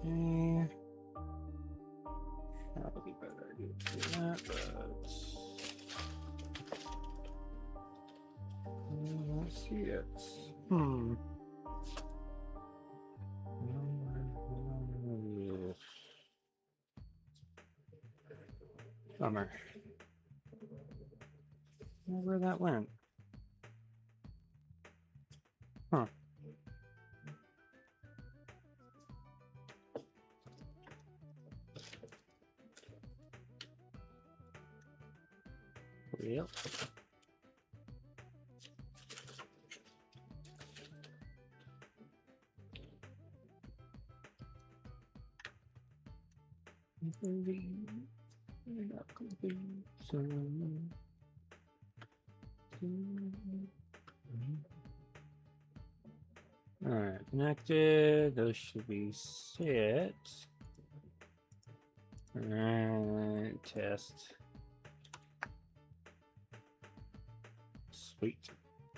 Okay. Probably better do that, but I don't see it. Bummer. I wonder where that went. Huh. Yep. Alright, connected. Those should be set. Alright, test. Sweet.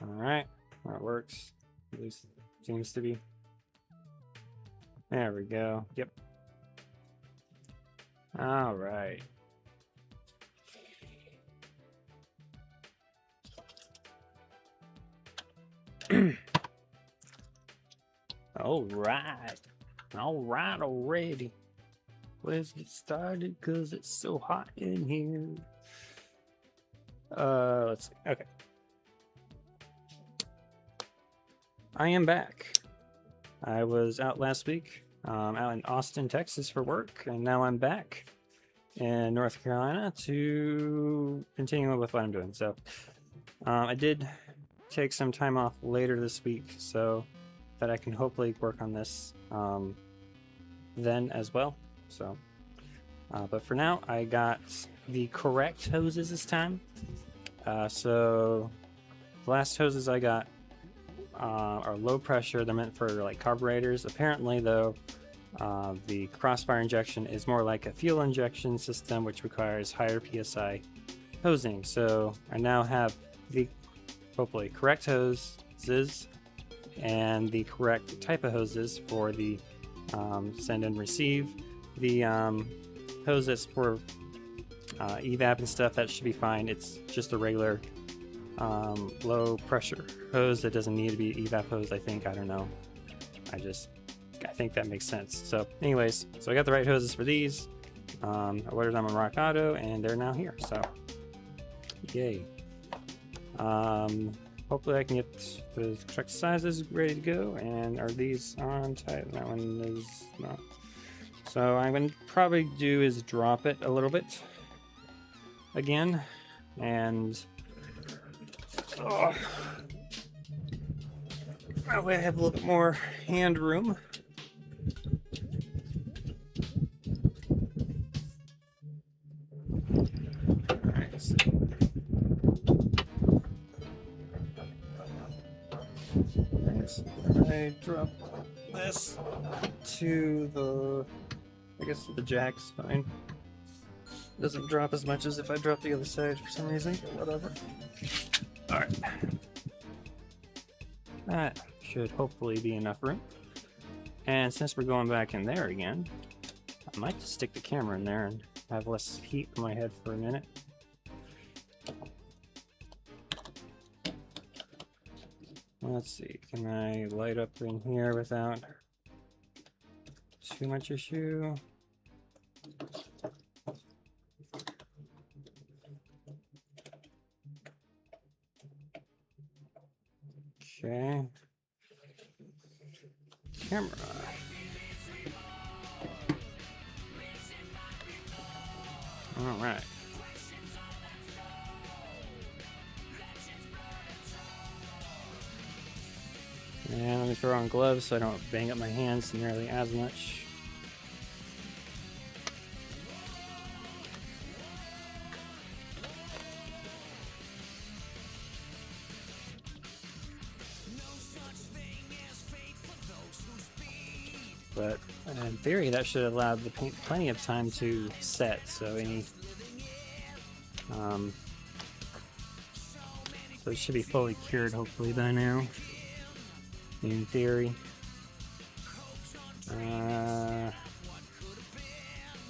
Alright, that works. At least seems to be. There we go. Yep. Alright. Alright. Alright already. Let's get started because it's so hot in here. Let's see. Okay. I am back. I was out last week, out in Austin, Texas for work, and now I'm back in North Carolina to continue with what I'm doing. So I did take some time off later this week so that I can hopefully work on this then as well. So, but for now, I got the correct hoses this time. So the last hoses I got are low pressure. They're meant for like carburetors. Apparently though, the crossfire injection is more like a fuel injection system, which requires higher PSI hosing. So I now have the hopefully correct hoses and the correct type of hoses for the send and receive. The hoses for evap and stuff, that should be fine. It's just a regular low pressure hose that doesn't need to be evap hose, I think. I don't know. I think that makes sense. So anyways, so I got the right hoses for these. I ordered them on Rock Auto and they're now here, so yay. Hopefully I can get the correct sizes ready to go. And are these on tight? That one is not. So I'm going to probably do is drop it a little bit again, and that way I have a little bit more hand room. Alright, so I drop this to the, I guess the jack's fine. Doesn't drop as much as if I drop the other side for some reason. Whatever. Alright. That should hopefully be enough room. And since we're going back in there again, I might just stick the camera in there and have less heat in my head for a minute. Let's see, can I light up in here without too much issue? Okay. Camera. All right. And let me throw on gloves so I don't bang up my hands nearly as much. But in theory, that should allow the paint plenty of time to set. So so it should be fully cured hopefully by now. In theory.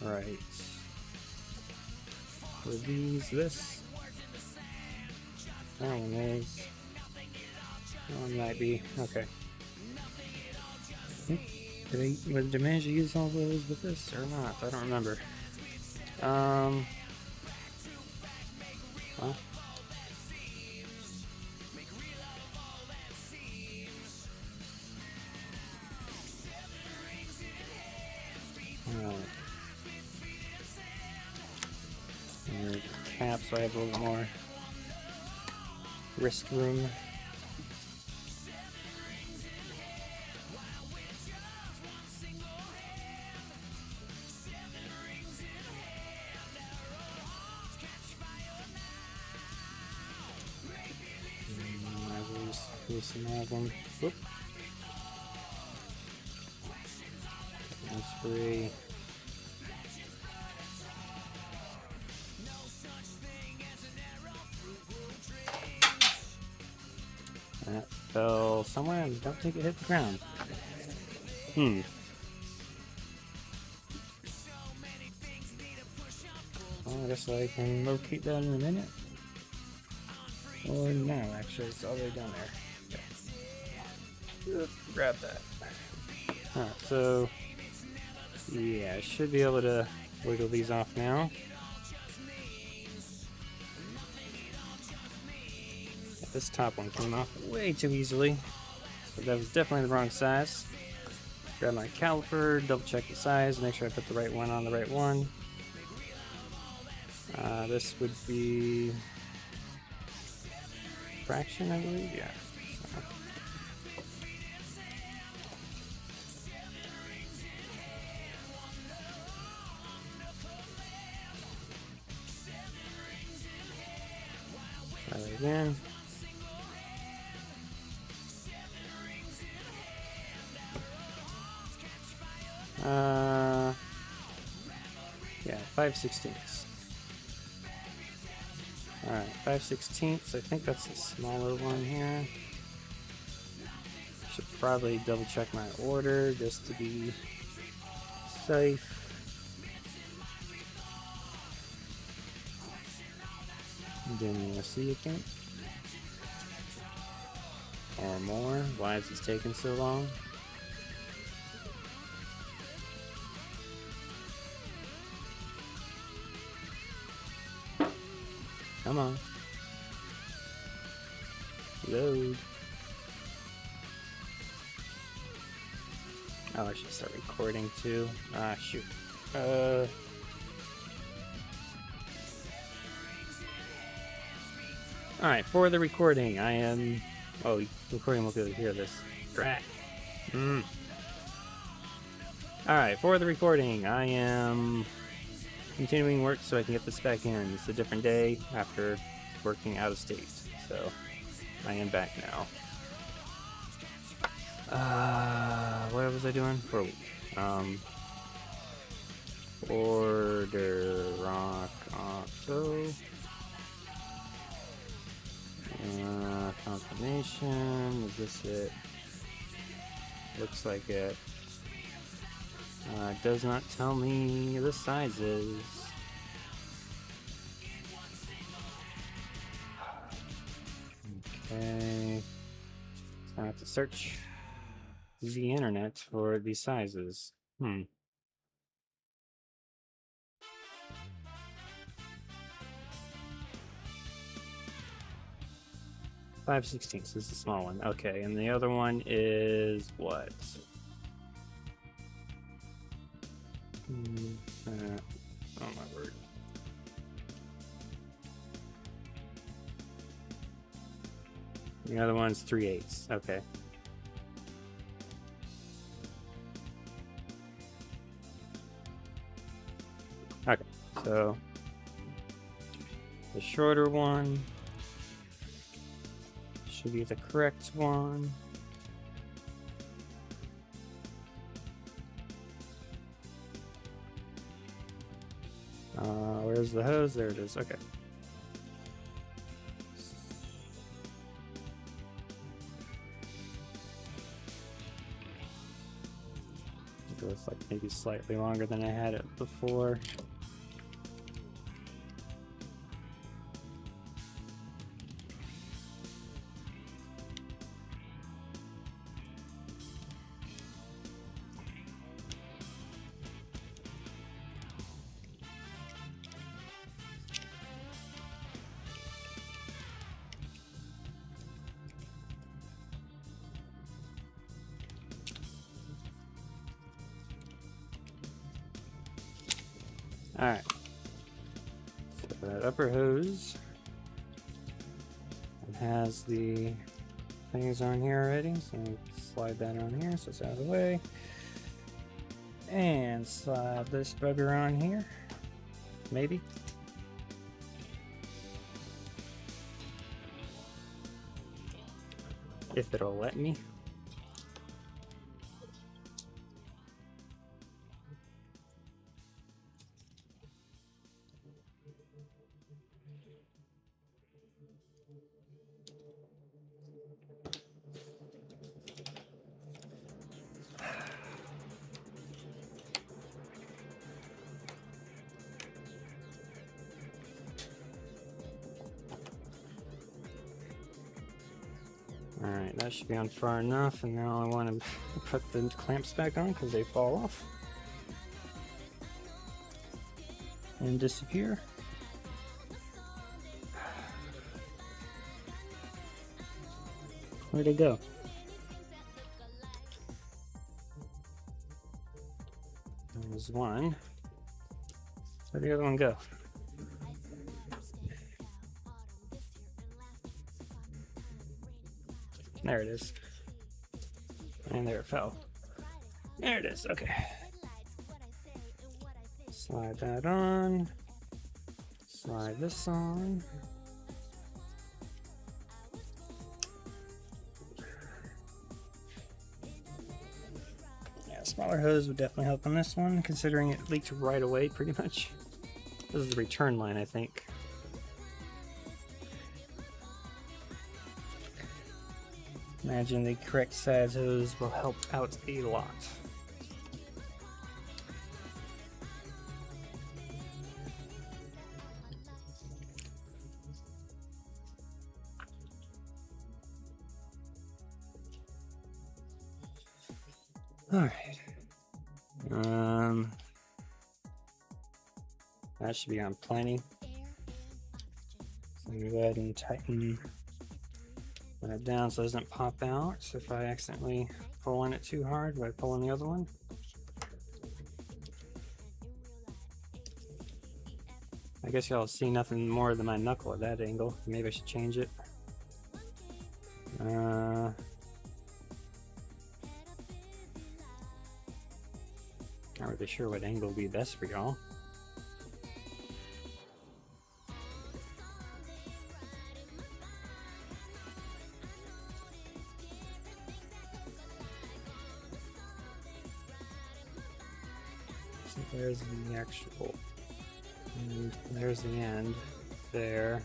Right. Were these this? That one is. That one might be. Okay. Did I manage to use all those with this or not? I don't remember. Well. Alright. And cap, so I have a little more wrist room. Some of them. Whoop. That's free. That fell somewhere and don't think it hit the ground. Well, I guess I can locate that in a minute. Or no, actually, it's all the way down there. Grab that. Alright, so yeah, I should be able to wiggle these off now. This top one came off way too easily, so that was definitely the wrong size. Grab my caliper, double check the size, make sure I put the right one on the right one. This would be fraction, I believe, yeah. Try that again. Yeah, 5/16. Alright, 5/16. I think that's the smaller one here. Should probably double check my order just to be safe. Then see again. Or more. Why is this taking so long? Come on. Load. Oh, I should start recording too. Ah, shoot. Alright, for the recording, I am... Oh, recording won't be able to hear this. Drat. Alright, for the recording, I am continuing work so I can get this back in. It's a different day after working out of state, so I am back now. What was I doing? For a week. Order rock auto. Confirmation. Is this it? Looks like it. It does not tell me the sizes. Okay. So I have to search the internet for the sizes. 5/16 is the small one. Okay, and the other one is what? Oh my word. The other one's 3/8. Okay. Okay, so the shorter one should be the correct one. Where's the hose? There it is. Okay. It was like maybe slightly longer than I had it before. Alright, so that upper hose has the things on here already, so slide that on here so it's out of the way. And slide this bugger on here, maybe. If it'll let me. Alright, that should be on far enough, and now I want to put the clamps back on because they fall off and disappear. Where'd it go? There's one. Where'd the other one go? There it is. And there it fell. There it is. Okay. Slide that on. Slide this on. Yeah, smaller hose would definitely help on this one, considering it leaked right away pretty much. This is the return line, I think. Imagine the correct size hose will help out a lot. Alright. That should be on plenty. So I'm gonna go ahead and tighten that down so it doesn't pop out. So if I accidentally pull on it too hard, do I pull on the other one? I guess y'all see nothing more than my knuckle at that angle. Maybe I should change it. Not really sure what angle would be best for y'all. So there's the actual, and there's the end there.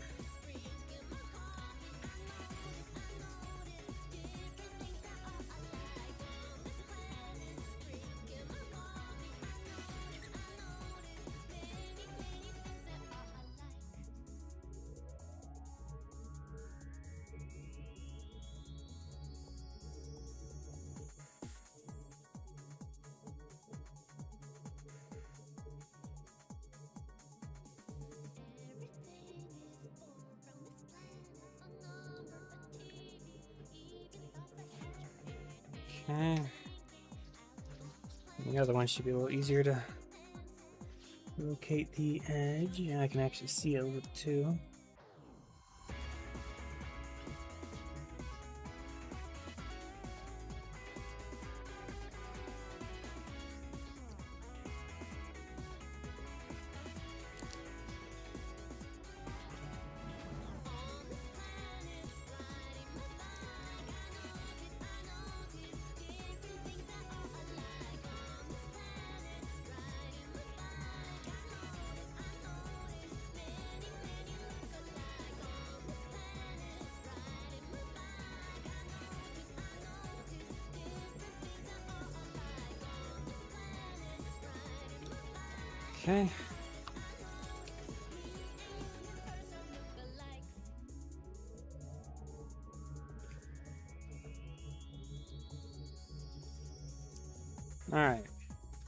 Okay. The other one should be a little easier to locate the edge, and I can actually see it a little too. Okay. Alright.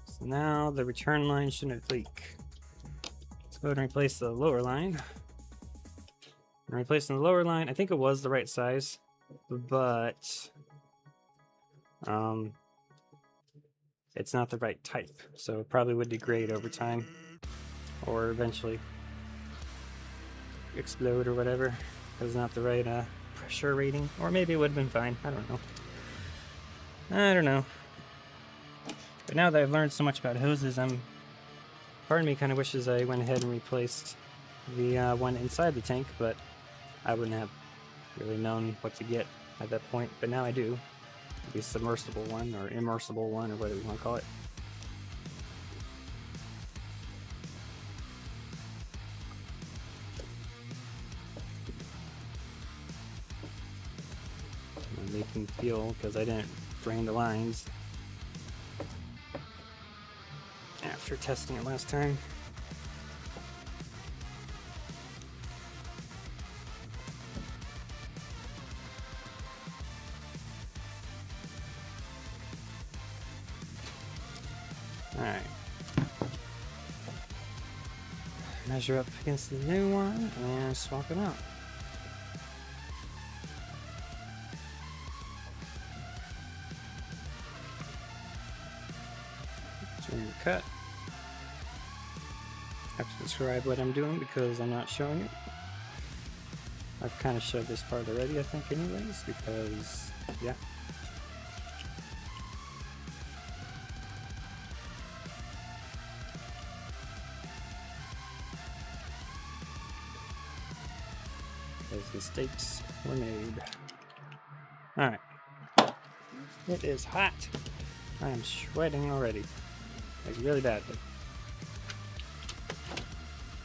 So now the return line shouldn't leak. Let's go ahead and replace the lower line. And replacing the lower line, I think it was the right size, but it's not the right type, so it probably would degrade over time, or eventually explode or whatever. It was not the right pressure rating, or maybe it would have been fine. I don't know. I don't know. But now that I've learned so much about hoses, part of me kind of wishes I went ahead and replaced the one inside the tank, but I wouldn't have really known what to get at that point. But now I do. The submersible one, or immersible one, or whatever you want to call it. I'm leaking fuel because I didn't drain the lines after testing it last time. Alright. Measure up against the new one and swap it out. Turn the cut. I have to describe what I'm doing because I'm not showing it. I've kind of showed this part already, I think, anyways, because, yeah. Those mistakes were made. Alright. It is hot. I am sweating already. Like, really badly.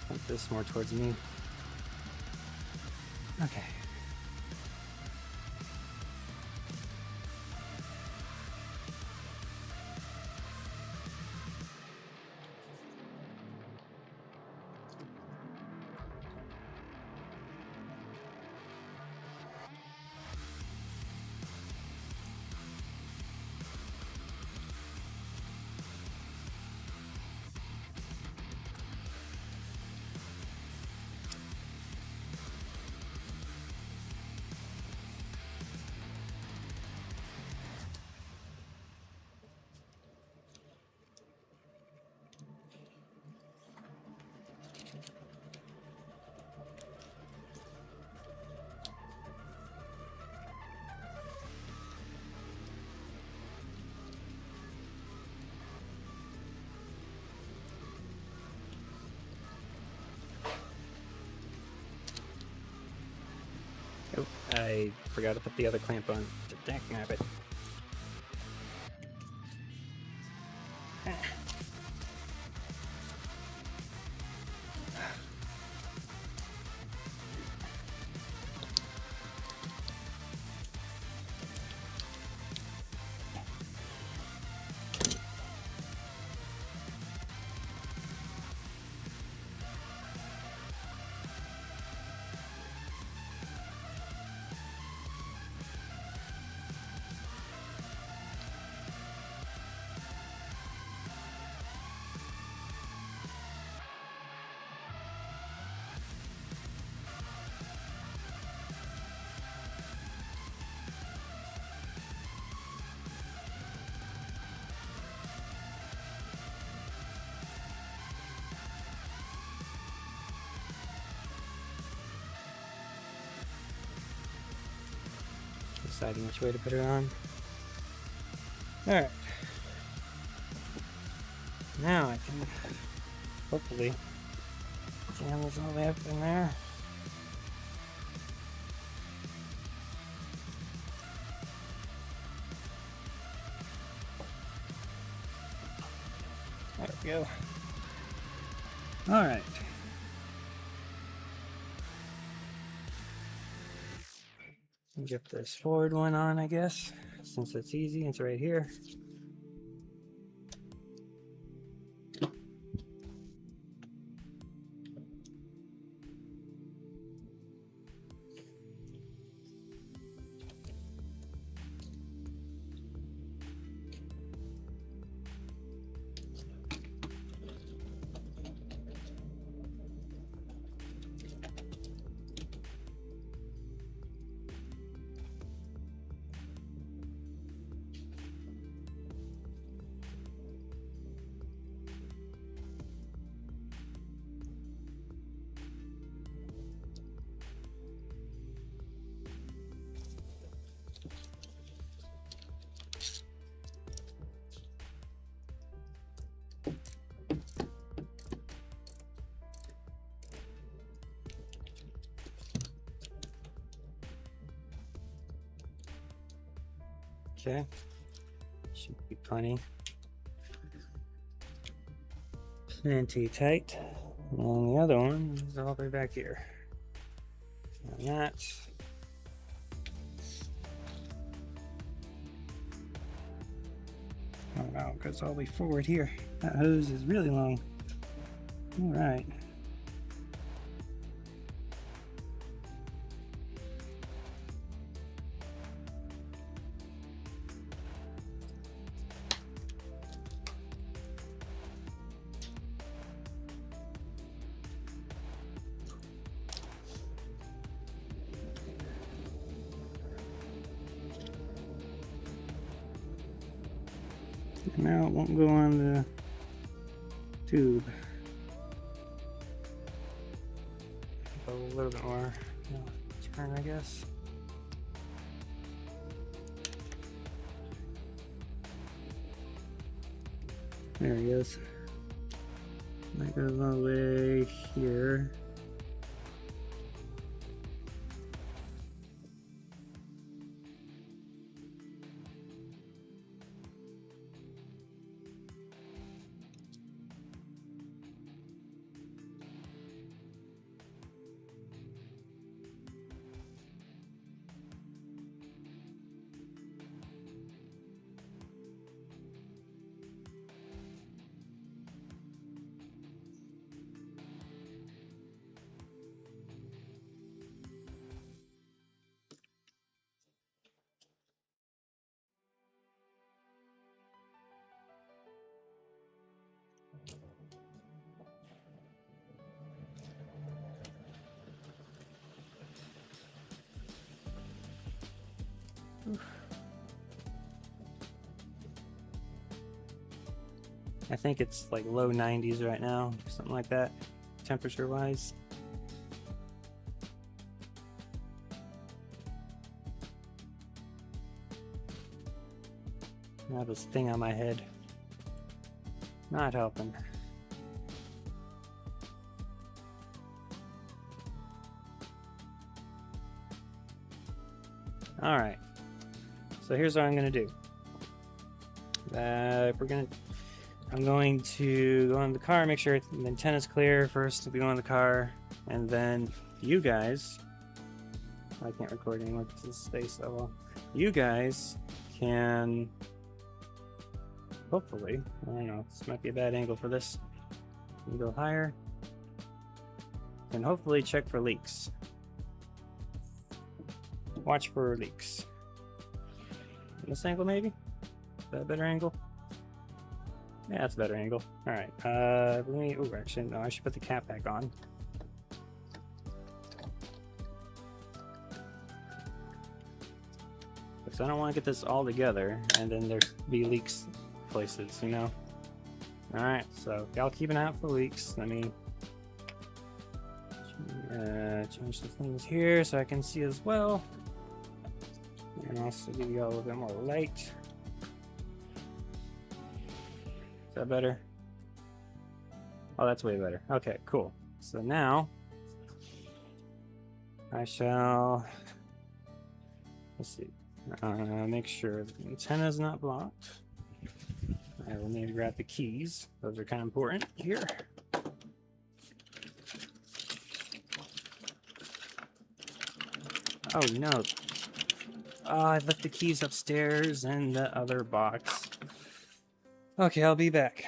Put this more towards me. Okay. Oh, I forgot to put the other clamp on. Dang nabbit. Deciding which way to put it on. Alright. Now I can hopefully jam this all the way up in there. There we go. Alright. Get this forward one on, I guess, since it's easy. It's right here. Okay. Should be plenty. Plenty tight. And the other one is all the way back here. And that. Oh wow, it goes all the way forward here. That hose is really long. All right. Now it won't go on the tube. Go a little bit more. Turn, I guess. There he is. That goes all the way here. I think it's like low 90s right now, something like that, temperature wise. I have this thing on my head. Not helping. Alright. So here's what I'm gonna do. I'm going to go in the car, make sure the antenna's clear first to go in the car, and then you guys, I can't record anymore because this space so well. You guys can, hopefully, I don't know, this might be a bad angle for this. You go higher, and hopefully check for leaks. Watch for leaks. This angle maybe? Is that a better angle? Yeah, that's a better angle. Alright, let me, oh, actually, no, I should put the cap back on. Because I don't want to get this all together and then there be leaks places, you know? Alright, so y'all keep an eye out for leaks. Let me change the things here so I can see as well. And also give you all a little bit more light. Is that better? Oh, that's way better. Okay, cool. So now I shall, let's see, make sure the antenna is not blocked. I will need to grab the keys. Those are kind of important here. Oh no. I left the keys upstairs in the other box. Okay, I'll be back.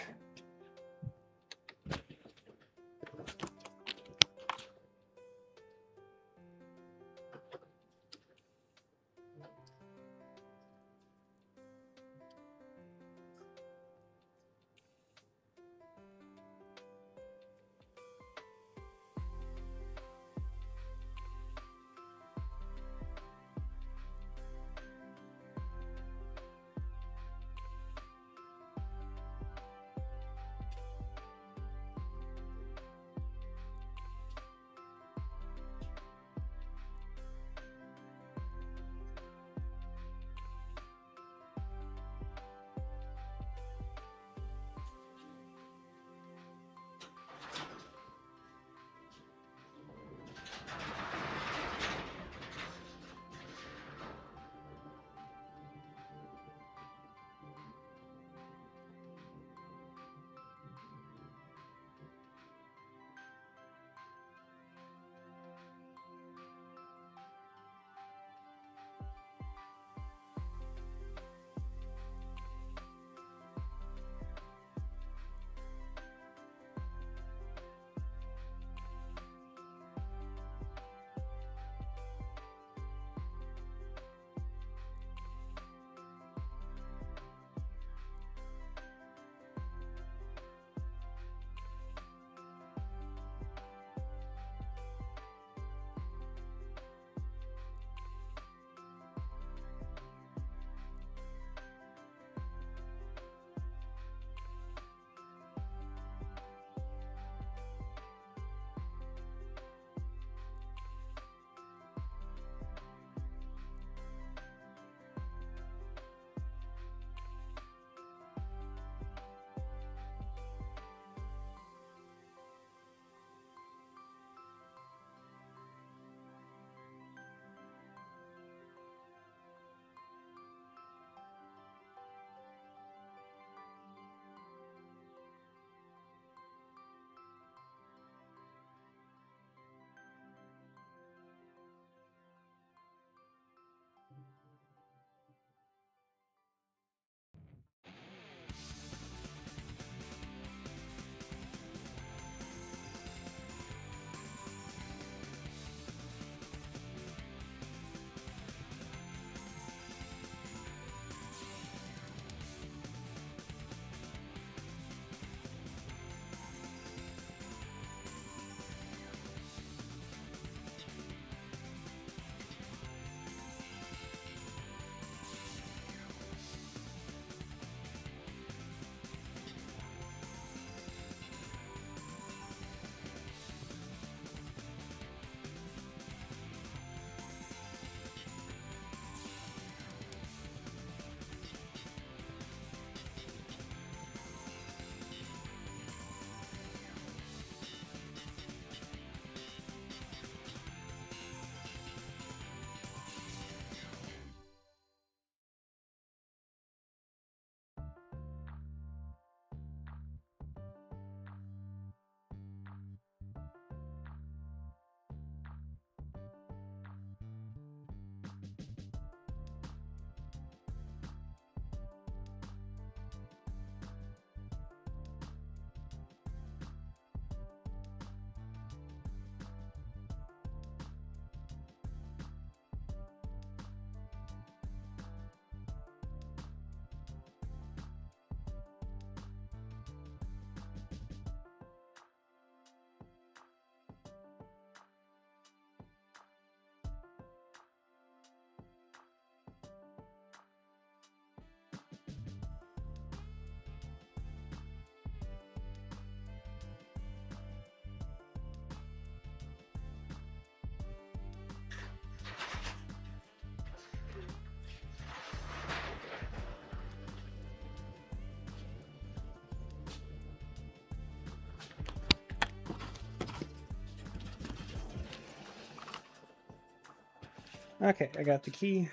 Okay, I got the key.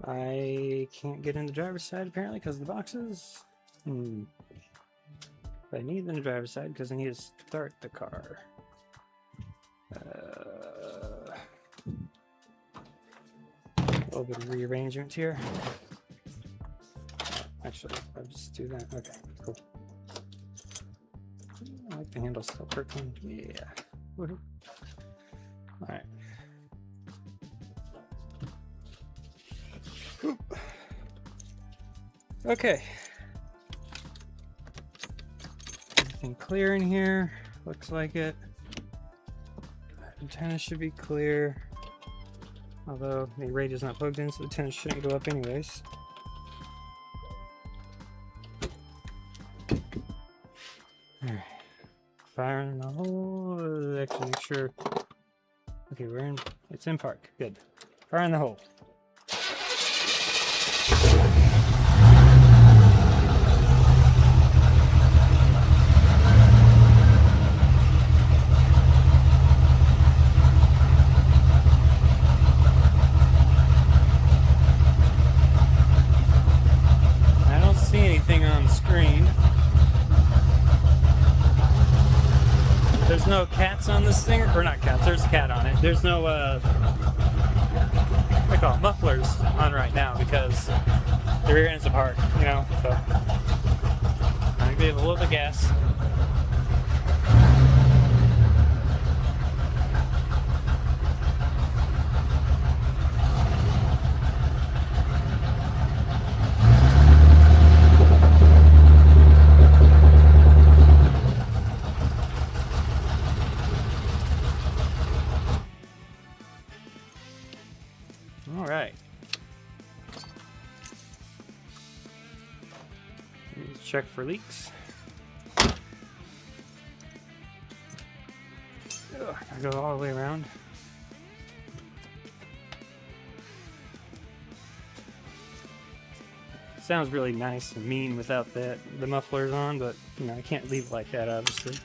I can't get in the driver's side apparently because of the boxes. But I need the driver's side because I need to start the car. A little bit of rearrangement here. Actually, I'll just do that. Okay, cool. I like the handle still perking. Yeah. Woohoo. All right. Okay. Everything clear in here. Looks like it. Antenna should be clear. Although the radio's not plugged in, so the antenna shouldn't go up anyways. Alright. Fire in the hole. Actually, make sure. Okay, we're in. It's in park. Good. Fire in the hole. I don't see anything on the screen. There's no cats on this thing, or not cats, there's a cat on it. There's no, what do you call it, mufflers on right now because the rear end's apart, you know, so. I'm gonna give it a little bit of gas. All right. Let's check for leaks. I go all the way around. Sounds really nice and mean without the mufflers on, but you know I can't leave it like that, obviously.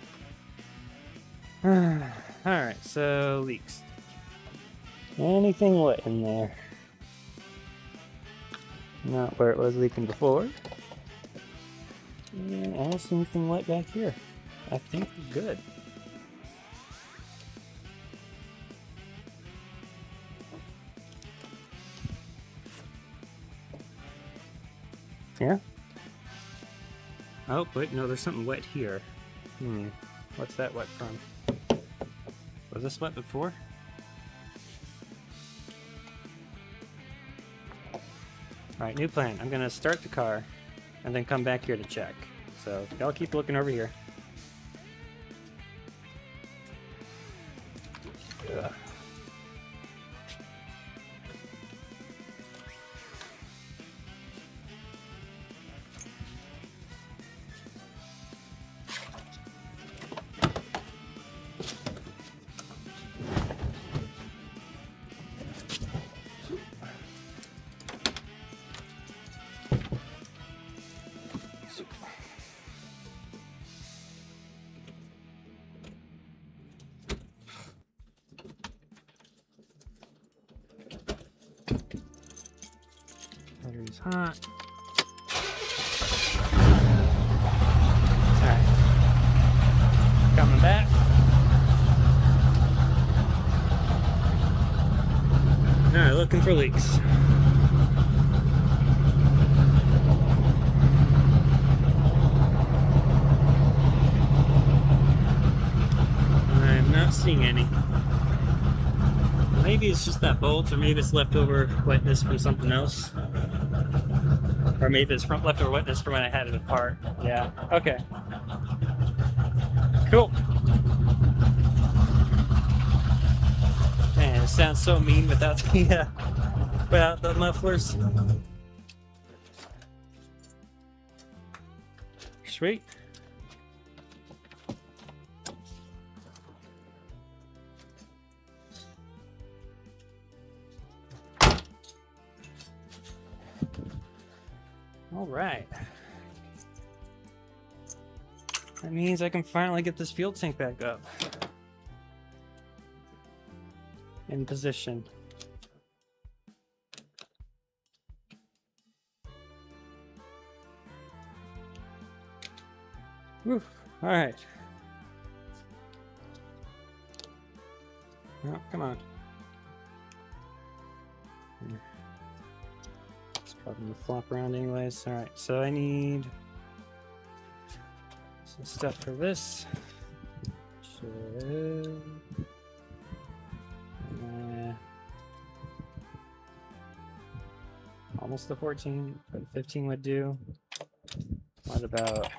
All right, so leaks. Anything wet in there? Not where it was leaking before. And I don't see anything wet back here. I think we're good. Yeah? Oh, wait, no, there's something wet here. What's that wet from? Was this wet before? Alright, new plan. I'm gonna start the car and then come back here to check. So y'all keep looking over here. Ugh. Battery's hot. Alright. Coming back. Alright, looking for leaks. I'm not seeing any. Maybe it's just that bolt, or maybe it's leftover wetness from something else. Or maybe it's from leftover wetness from when I had it apart. Yeah, okay. Cool. Man, it sounds so mean without the mufflers. Sweet. All right. That means I can finally get this fuel tank back up in position. Whew. All right. Oh, come on. It's probably gonna flop around anyways. All right, so I need some stuff for this. Almost the 14, but 15 would do. What about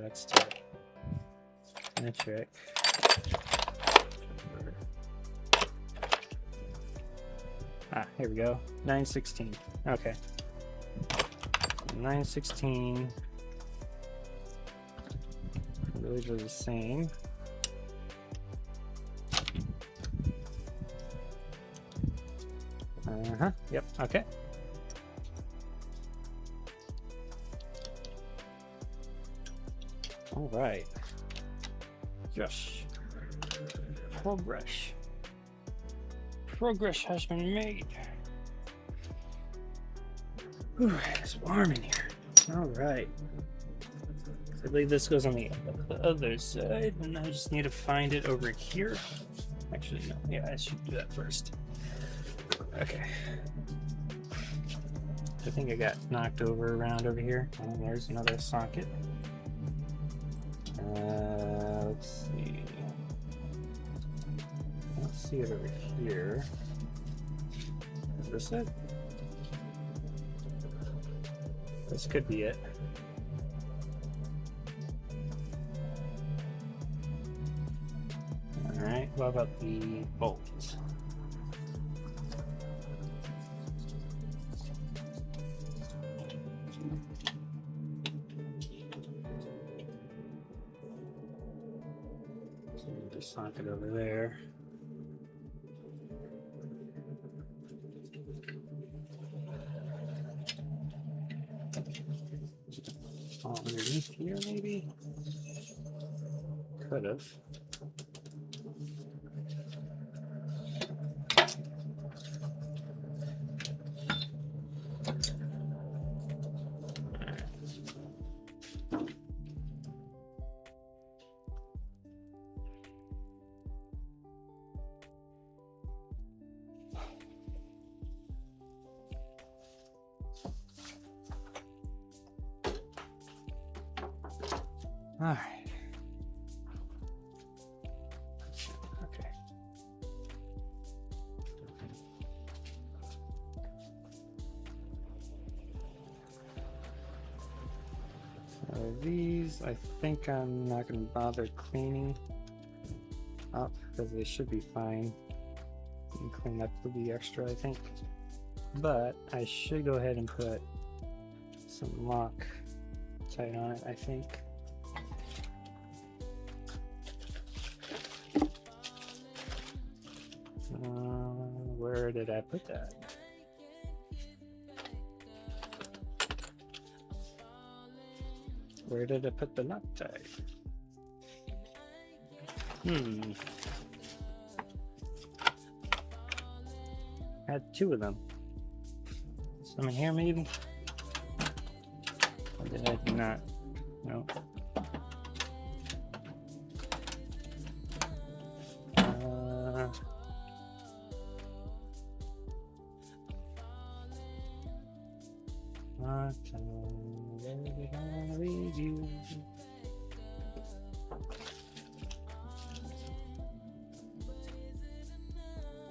that's tough. And a trick. Ah, here we go. 916. Okay. 916. Those are the same. Yep. Okay. All right. Yes. Progress. Progress has been made. Whew, it's warm in here. All right. I believe this goes on the other side, and I just need to find it over here. Actually, no. Yeah, I should do that first. Okay. I think I got knocked around over here. And there's another socket. Let's see. Let's see it over here. Is this it? This could be it. Alright, what about the bolts? So the socket over there. All underneath here, maybe? Could have. All right. Okay. So these, I think I'm not going to bother cleaning up because they should be fine. You can clean up the extra, I think. But I should go ahead and put some Loctite on it, I think. Where did I put that? Where did I put the Loctite? Had two of them. Some in here maybe? Or did I not? No.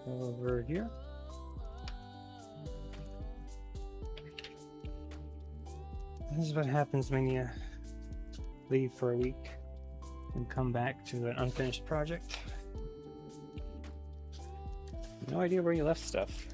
Over here. This is what happens when you leave for a week and come back to an unfinished project. No idea where you left stuff.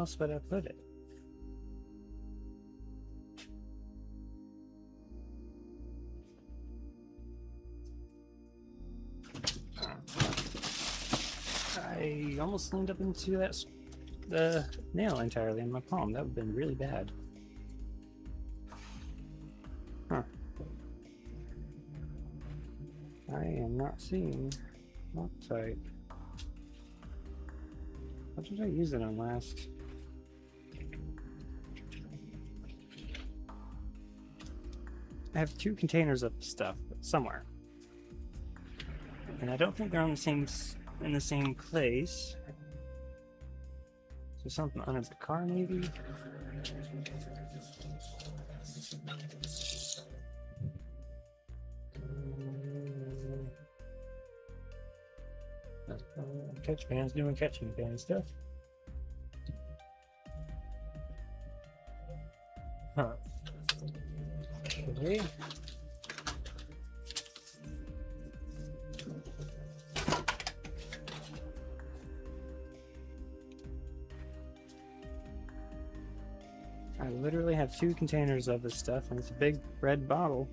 else would I put it? I almost leaned up into the nail entirely in my palm. That would have been really bad. Huh. I am not seeing Loctite. What did I use it on last? I have 2 containers of stuff somewhere, and I don't think they're on in the same place. So something under the car, maybe. Catch bands doing catching band stuff. Huh. Okay. I literally have 2 containers of this stuff, and it's a big red bottle.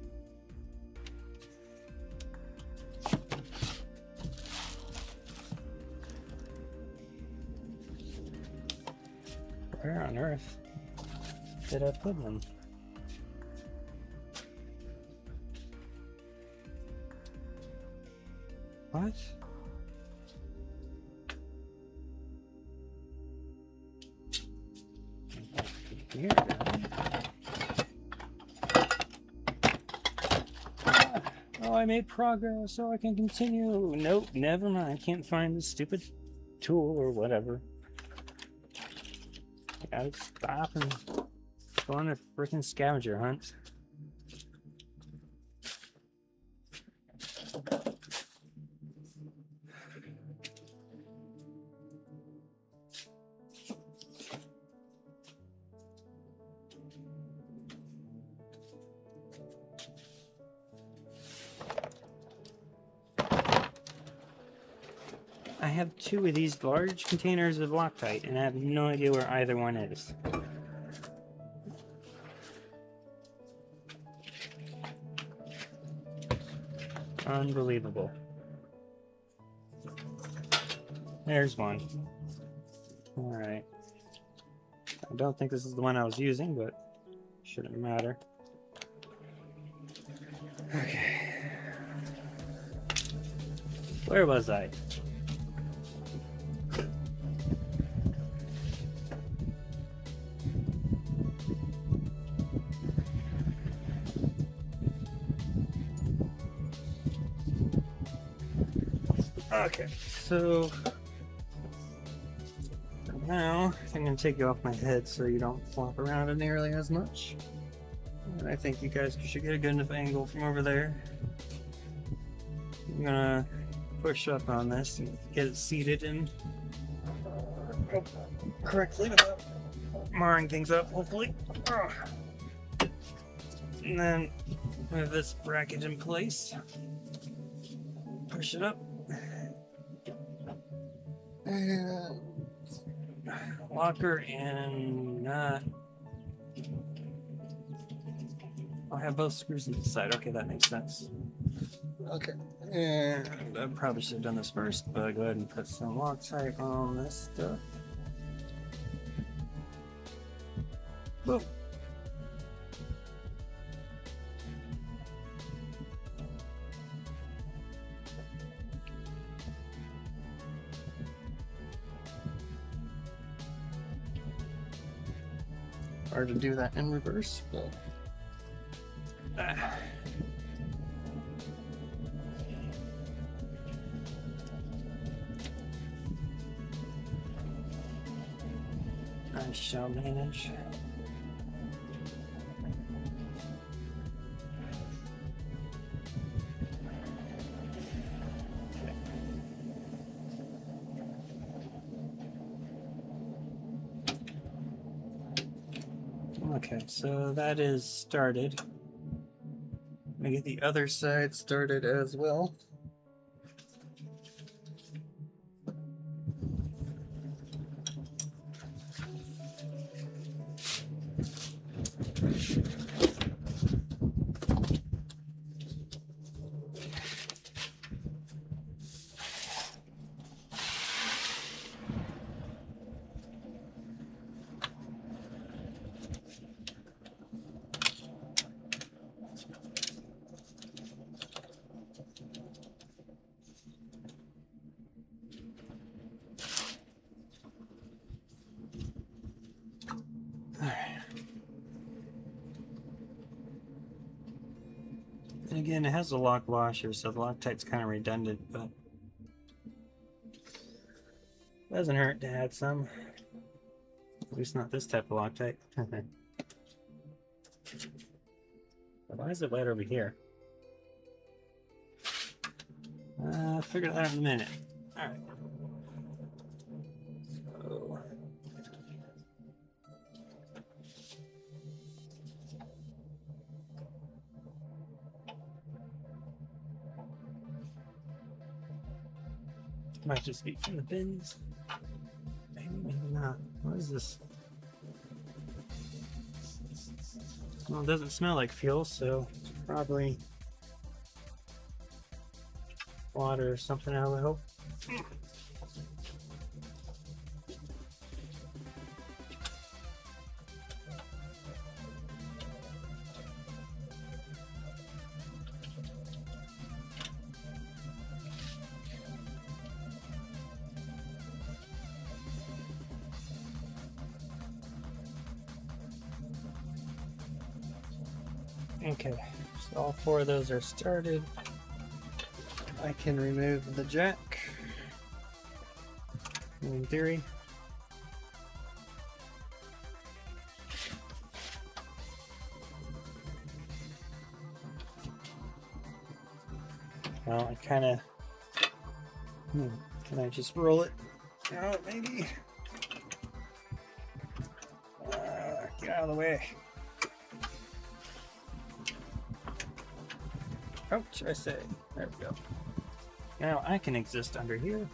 Where on earth did I put them? What? Here. Oh, I made progress, so I can continue. Nope, never mind. Can't find this stupid tool or whatever. I gotta stop and go on a freaking scavenger hunt. I have 2 of these large containers of Loctite, and I have no idea where either one is. Unbelievable. There's one. Alright. I don't think this is the one I was using, but shouldn't matter. Okay. Where was I? Okay, so now I'm going to take you off my head so you don't flop around it nearly as much. And I think you guys should get a good enough angle from over there. I'm going to push up on this and get it seated and correctly without marring things up, hopefully. And then with this bracket in place, push it up. Locker and I'll have both screws on the side. Okay, that makes sense. Okay, and I probably should have done this first, but go ahead and put some Loctite on this stuff. Boom. Hard to do that in reverse, but I shall manage. Okay, so that is started. Let me get the other side started as well. again, it has a lock washer, so the Loctite's kind of redundant, but doesn't hurt to add some. At least not this type of Loctite. Why is it right over here? Figure that out in a minute. Alright. So... might just be from the bins. Maybe, maybe not. What is this? Well, it doesn't smell like fuel, so it's probably water or something, I would hope. Okay, so all four of those are started. I can remove the jack, in theory. Well, I kind of... can I just roll it out, maybe? Get out of the way. Ouch, I say. There we go. Now I can exist under here.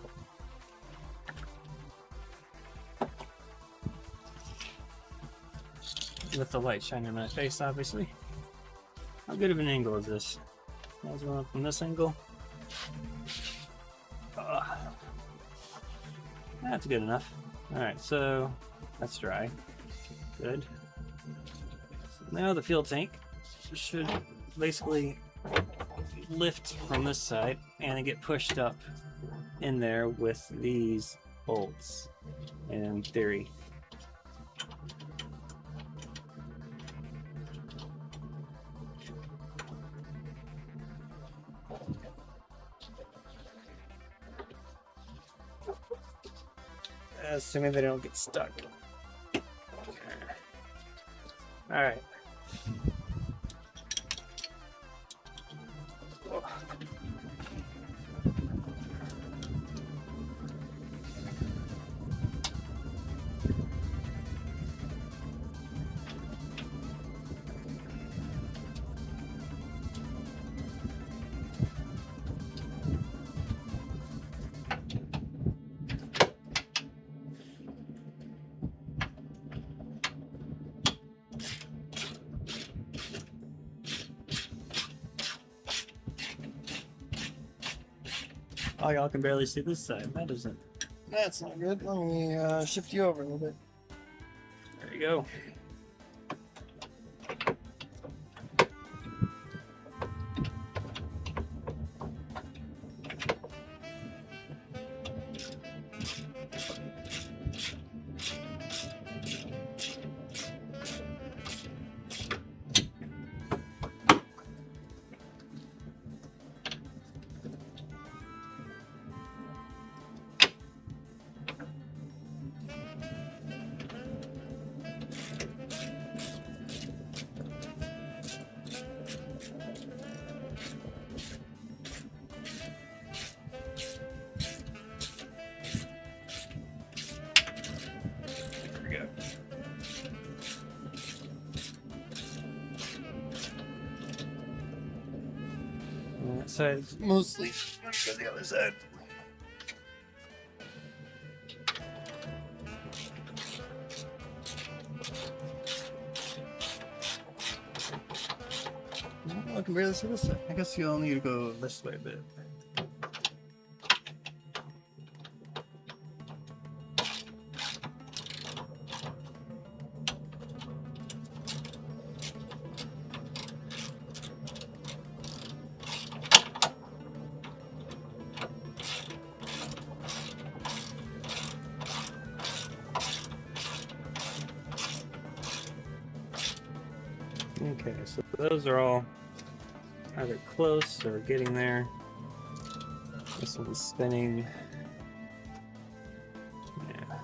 With the light shining in my face, obviously. How good of an angle is this? I was going from this angle. That's good enough. Alright, so that's dry. Good. So now the fuel tank should basically lift from this side and get pushed up in there with these bolts, in theory. Assuming they don't get stuck. All right. Oh, y'all can barely see this side. That isn't. That's not good. Let me shift you over a little bit. There you go. That side's mostly. Let's go the other side. I can barely see this side. I guess you'll need to go this way a bit. Okay, so those are all either close or getting there. This one's spinning. Yeah,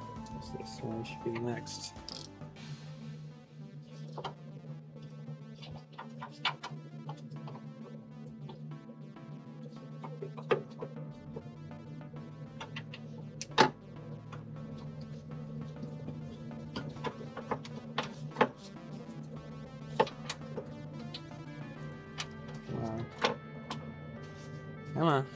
this one should be next. Come on.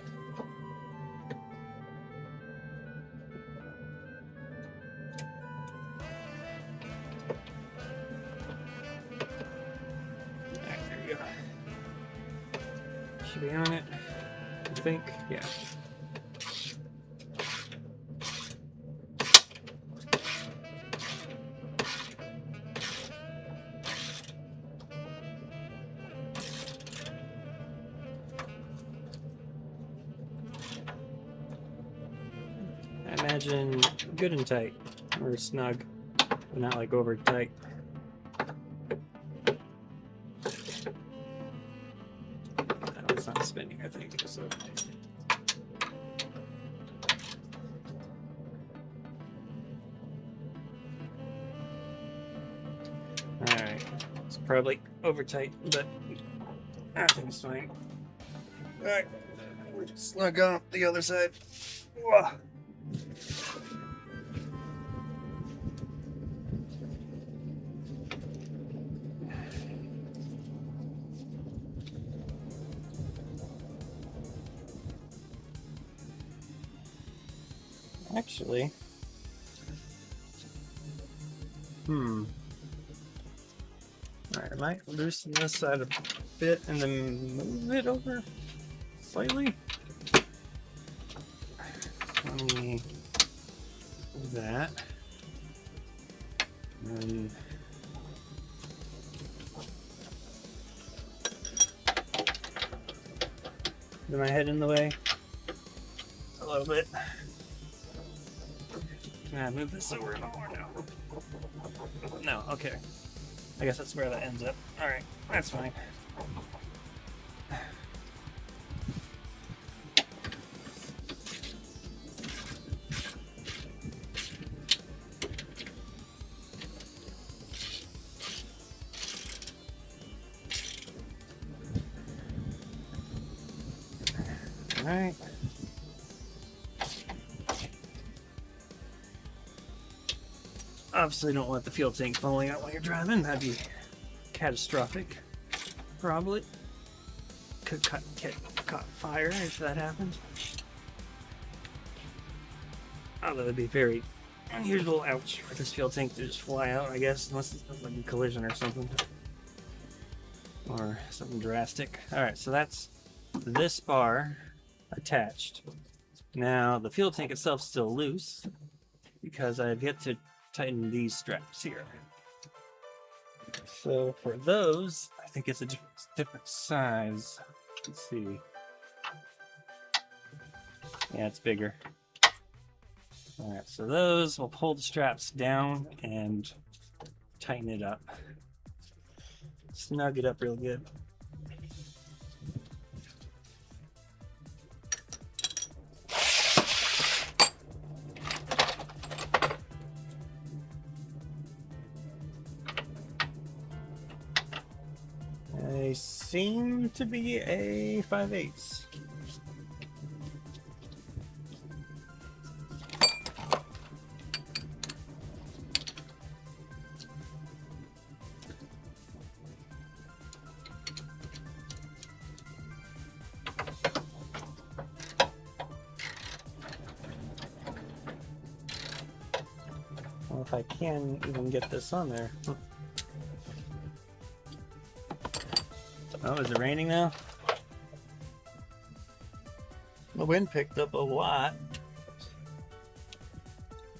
Alright, there we go. Should be on it, I think. Yeah. I imagine good and tight, or snug, but not like over tight. It's not spinning, I think. So. Alright, it's probably over tight, but I think it's fine. Alright, we're just snug on the other side. Whoa. Actually, alright, I might loosen this side a bit and then move it over slightly. Let me do that. And then my head in the way a little bit. Can I move this over more now? No, okay. I guess that's where that ends up. Alright, that's fine. Alright. Obviously don't want the fuel tank falling out while you're driving. That'd be catastrophic. Probably. Could get caught fire if that happened. Although it'd be very unusual, ouch, for this fuel tank to just fly out, I guess, unless it's like a collision or something. Or something drastic. Alright, so that's this bar attached. Now, the fuel tank itself is still loose because I've yet to tighten these straps here. So for those, I think it's a different size. Let's see. Yeah, it's bigger. Alright, so those will pull the straps down and tighten it up. Snug it up real good. They seem to be a 5/8. Well, if I can even get this on there. Oh, is it raining now? The wind picked up a lot.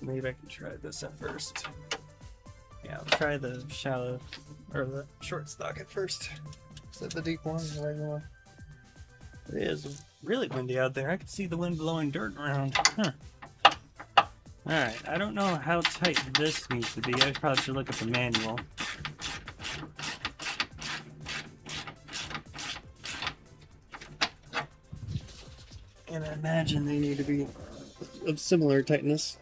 Maybe I can try this at first. Yeah, I'll try the shallow, or the short stock at first. Is that the deep one? The regular one? It is really windy out there. I can see the wind blowing dirt around. Huh. Alright, I don't know how tight this needs to be. I probably should look at the manual. And I imagine they need to be of similar tightness.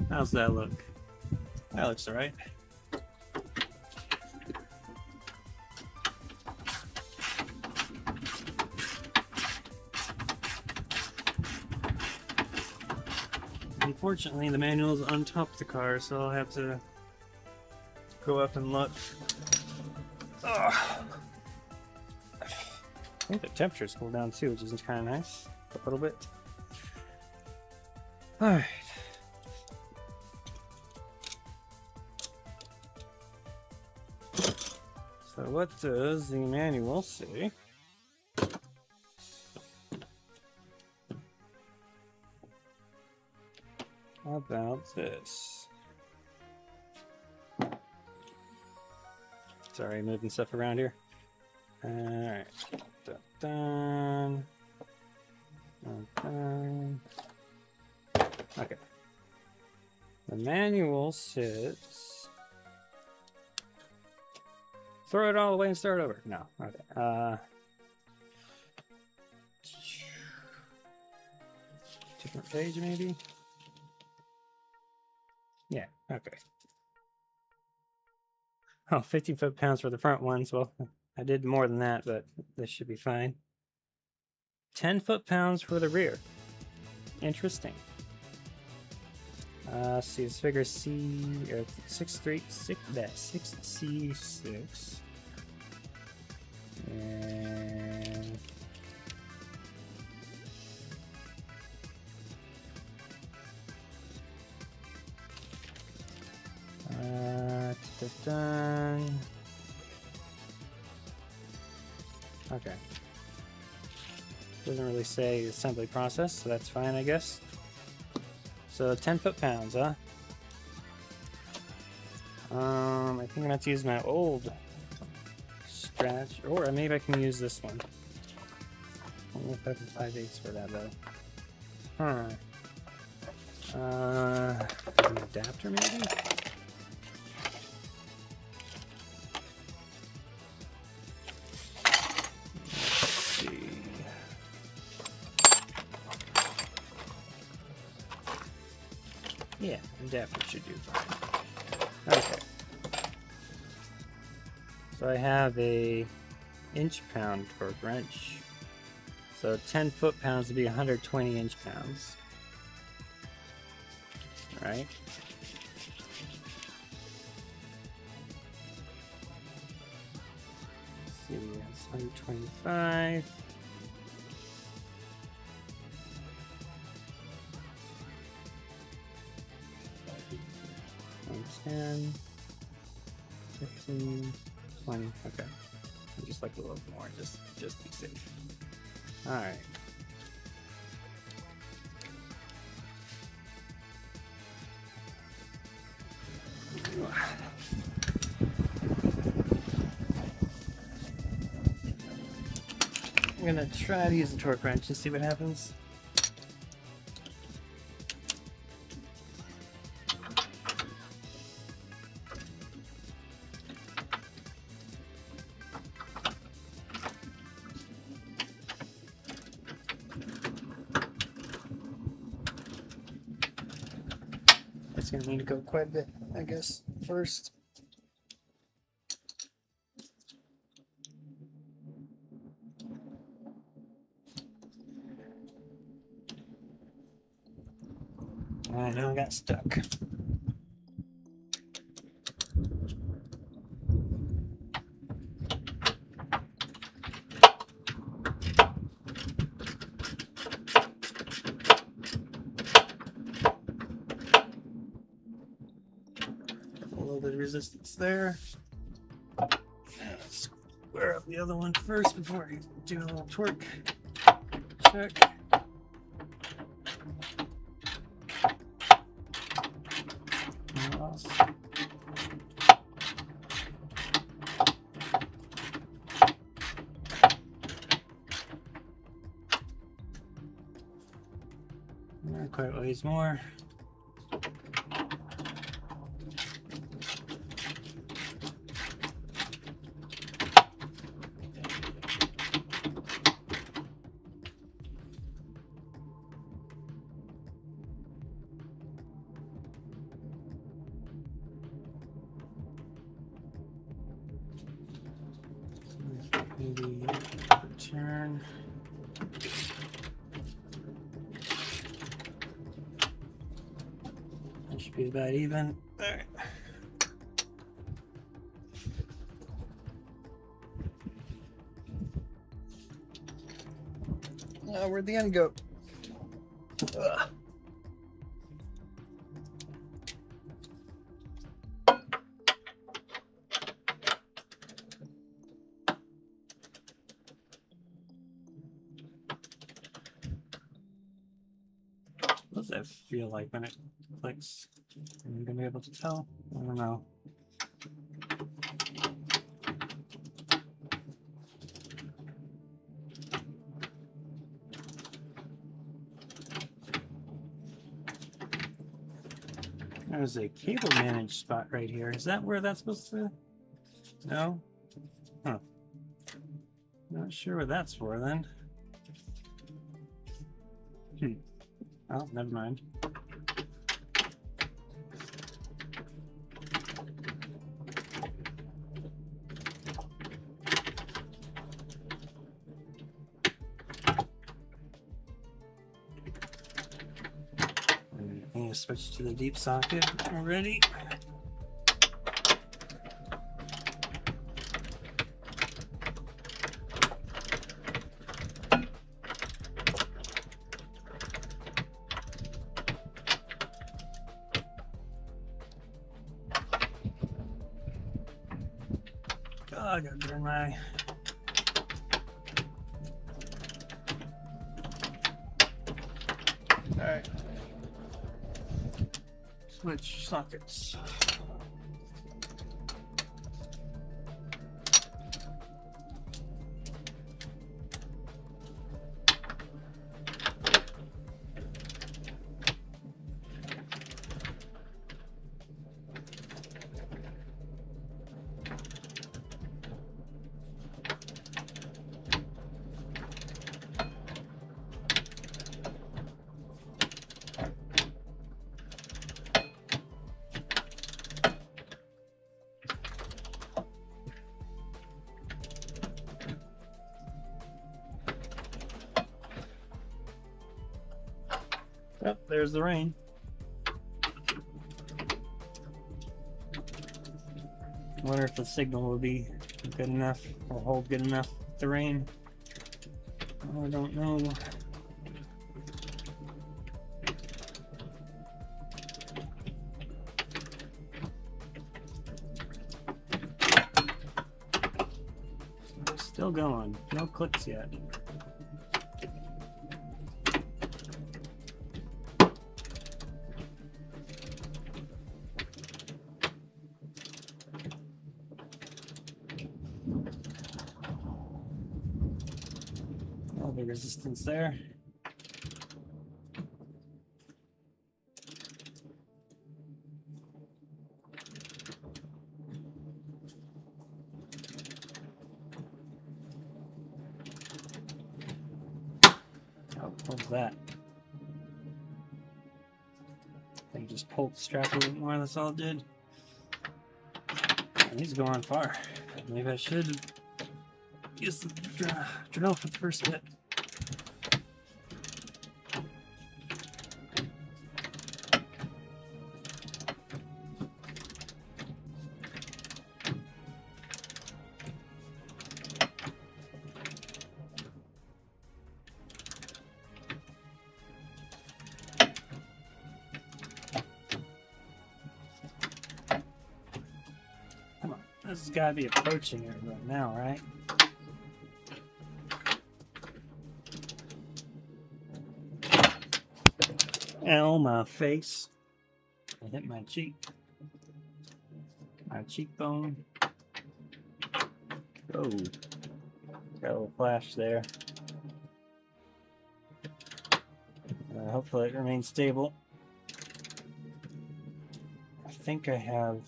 How's that look? That looks alright. Unfortunately, the manual is on top of the car, so I'll have to go up and look. Ugh. I think the temperature's cooled down too, which is kind of nice. A little bit. Alright. So what does the manual say? About this? Sorry, moving stuff around here. Alright. Dun, dun, dun. Okay. The manual says... Throw it all away and start over. No. Okay. Different page, maybe? Yeah, okay. Oh, 50 foot-pounds for the front ones. Well, I did more than that, but this should be fine. 10 foot-pounds for the rear. Interesting. See, this figure C, or 6C6. And... done. Okay. Doesn't really say assembly process, so that's fine, I guess. So 10 foot-pounds, huh? I think I'm gonna have to use my old stretch, or maybe I can use this one. I don't know if I have 5/8 for that though. An adapter maybe? Yeah, adapter should do fine. Okay. So I have a inch-pound torque wrench. So 10 foot-pounds would be 120 inch-pounds. Right? Let's see, that's 125. 10, 15, 20. Okay. I just like a little more, just to be safe. Alright. I'm gonna try to use the torque wrench and see what happens. It's gonna need to go quite a bit, I guess, first. I know I got stuck. A little bit of resistance there. Let's square up the other one first before I do a little torque check. Not quite ways more. Maybe return. That should be about even. All right. Where'd the end go? Ugh. What does that feel like when it clicks? Am I gonna be able to tell? I don't know. There's a cable manage spot right here. Is that where that's supposed to? No? Huh. Not sure what that's for then. Oh, never mind. I need to switch to the deep socket already. Oh, I gotta turn my alright. Switch sockets. Yep, there's the rain. I wonder if the signal will be good enough or hold good enough with the rain. I don't know. Still going. No clicks yet. All the resistance there. Oh, what was that? I think just pulled the strap a little more, that's all it did. And he's going far. Maybe I should use the drill for the first bit. Come on, this has got to be approaching it right now, right? Ow, my face. I hit my cheek. My cheekbone. Oh. Got a little flash there. Hopefully it remains stable. I think I have...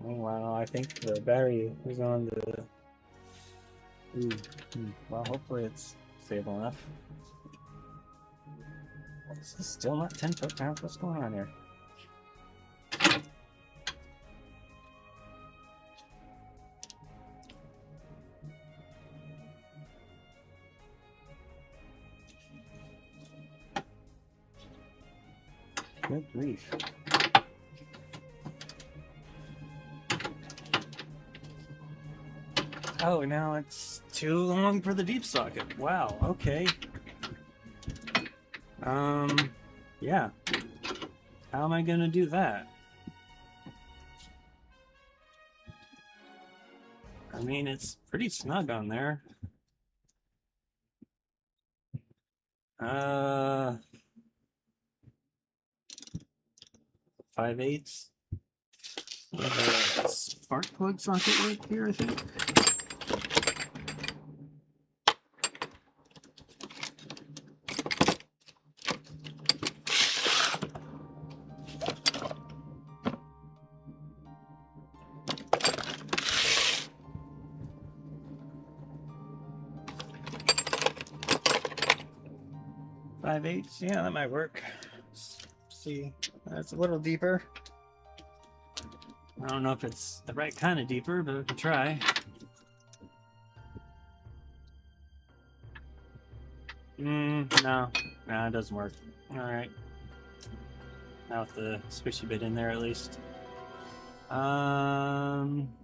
Oh, wow, I think the battery is on the... Well, hopefully it's stable enough. This is still not 10 foot-pounds. What's going on here? Good grief. Oh, now it's too long for the deep socket. Wow, okay. Yeah. How am I gonna do that? I mean, it's pretty snug on there. 5/8. With a spark plug socket right here, I think. Five-eighths, yeah, that might work. Let's see, that's a little deeper. I don't know if it's the right kind of deeper, but we can try. No, it doesn't work. All right, now with the squishy bit in there at least.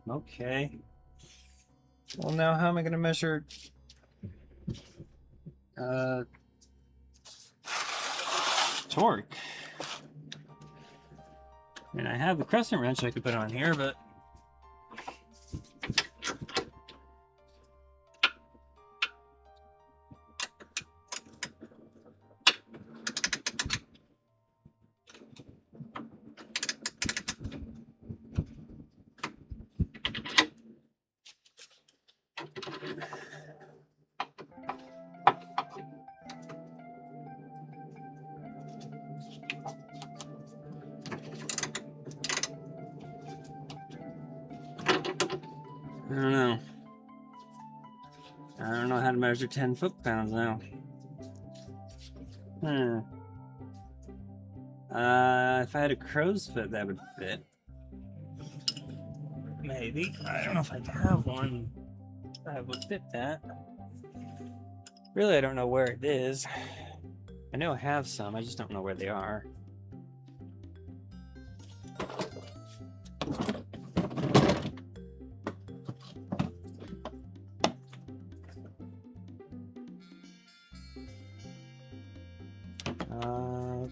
Okay. Well, now how am I going to measure torque? I mean, I have the crescent wrench I could put on here, but 10 foot-pounds now. If I had a crow's foot, that would fit. Maybe. I don't know if I have one that would fit that. Really, I don't know where it is. I know I have some, I just don't know where they are.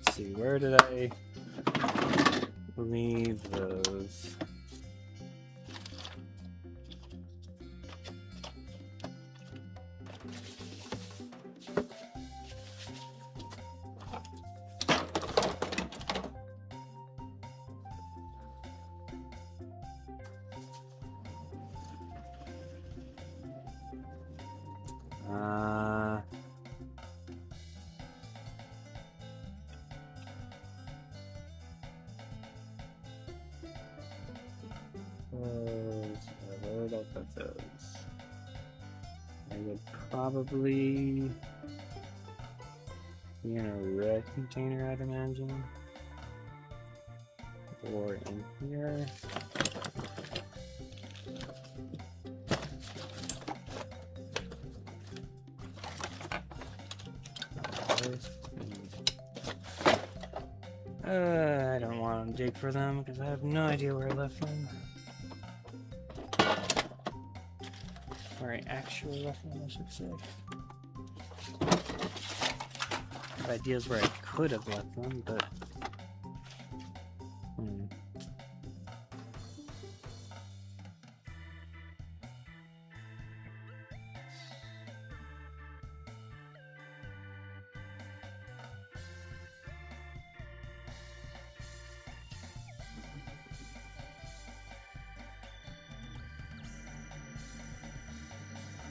Let's see, where did I leave those? Where did I put those? I would probably be in a red container, I'd imagine. Or in here. I don't want to dig for them because I have no idea where I left them. Where I actually left them, I should say. I have ideas where I could have left them, but...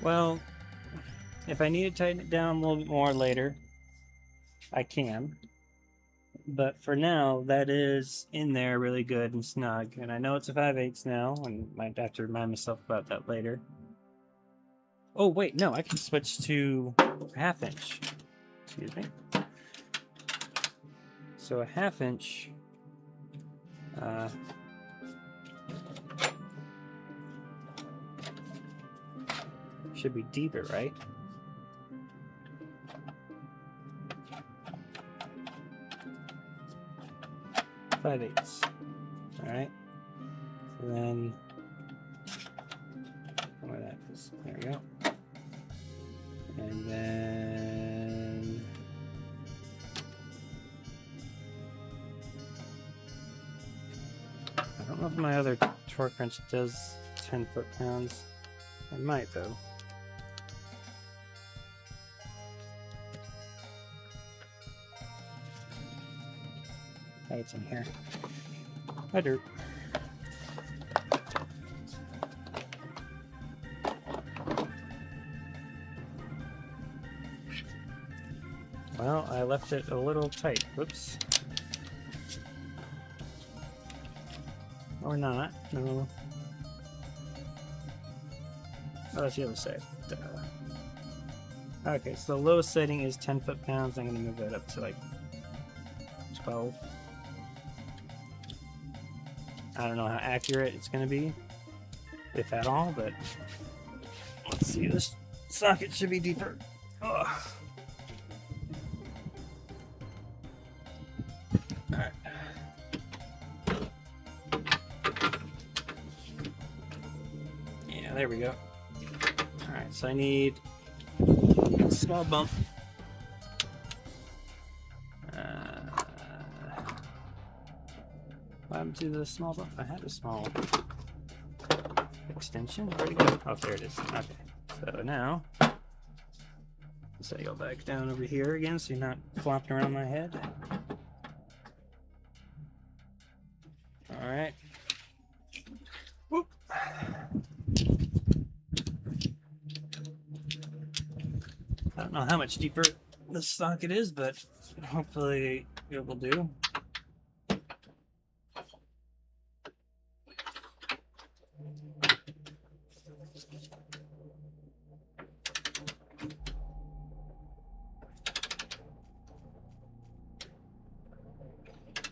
Well, if I need to tighten it down a little bit more later, I can. But for now, that is in there really good and snug. And I know it's a 5/8 now, and I might have to remind myself about that later. Oh, wait, no, I can switch to a 1/2 inch. Excuse me. So a 1/2 inch. Should be deeper, right? 5/8. Alright. So then where that is. There we go. And then I don't know if my other torque wrench does 10 foot-pounds. It might though. Oh, it's in here. Hi, dirt. Well, I left it a little tight. Whoops. Or not. No. Oh, that's the other side. Duh. Okay, so the lowest setting is 10 foot-pounds. I'm going to move that up to like 12. I don't know how accurate it's going to be, if at all, but let's see. This socket should be deeper. Ugh. Alright. Yeah, there we go. Alright, so I need a small bump. What happened to the small bump? I had a small extension. Where'd it go? Oh, there it is. Okay. So now, so I go back down over here again so you're not flopping around my head. Alright. Whoop. I don't know how much deeper this socket is, but hopefully it will do.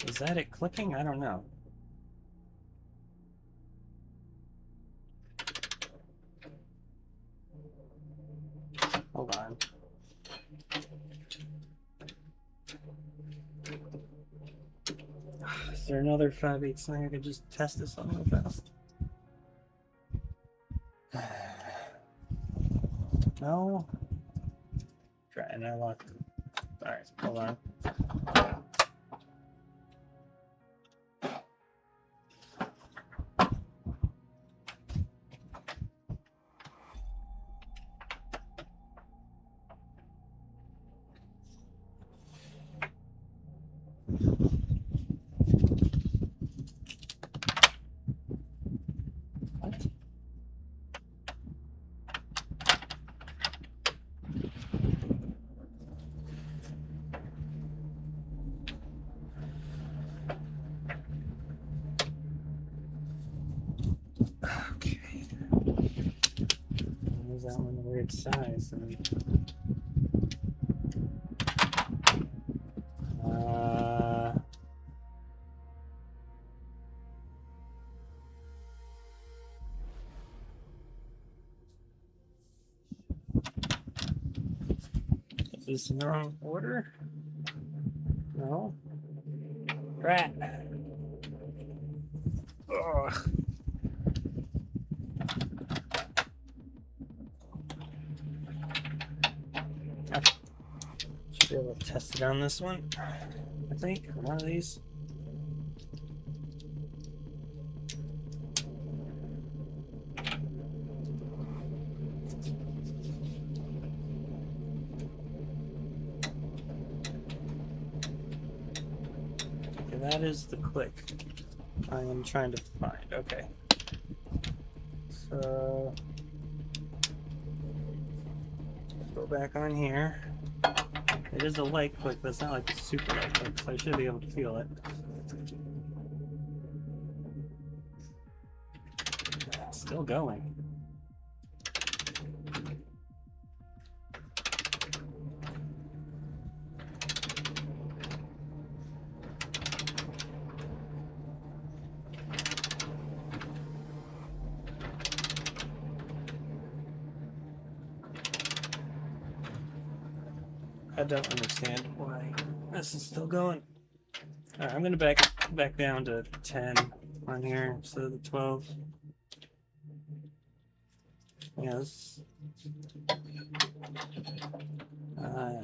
Is that it clicking? I don't know. Hold on. Is there another 5/8 thing I could just test this on real fast? No. Try and I locked it. Alright, hold on. Okay. Is that one a weird size? Is this in the wrong order? No. Rat. Ugh. Should be able to test it on this one. I think one of these. Okay, that is the click I am trying to find. Okay. So go back on here. It is a light click, but it's not like a super light click, so I should be able to feel it. It's still going. I don't understand why this is still going. Alright, I'm gonna back it. back down to 10 on here instead of the 12. Yes. Oh.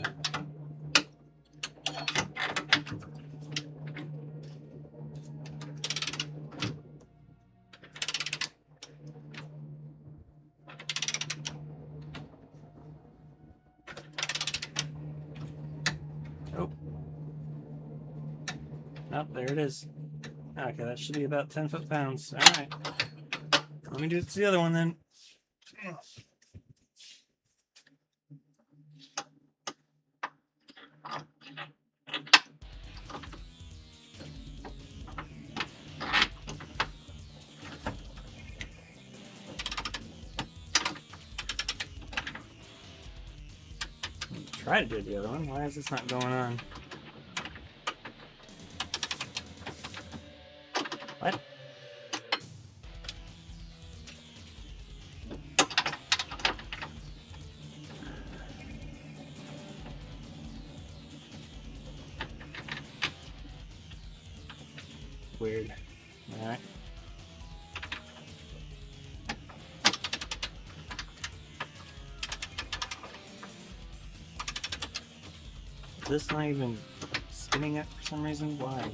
Oh, there it is. Okay, that should be about 10 foot-pounds. All right. Let me do it to the other one then. Try to do the other one. Why is this not going on? What? Weird. Alright. Is this not even spinning it for some reason? Why?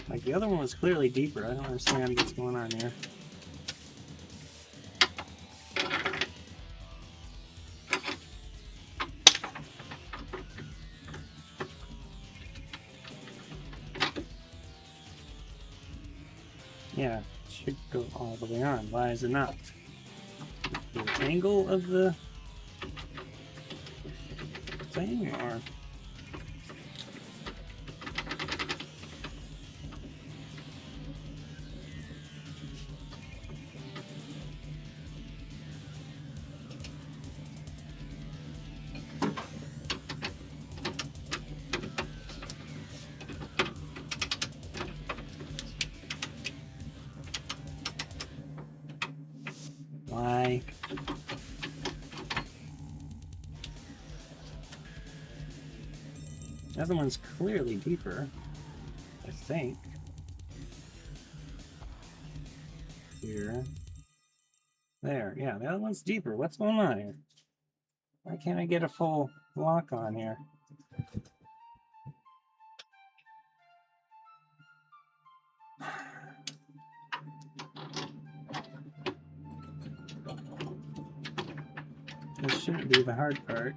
Like, the other one was clearly deeper. I don't understand what's going on here. Yeah, it should go all the way on. Why is it not? The angle of the thing, or... Why? The other one's clearly deeper, I think. Here. There, yeah, the other one's deeper. What's going on here? Why can't I get a full lock on here? This shouldn't be the hard part.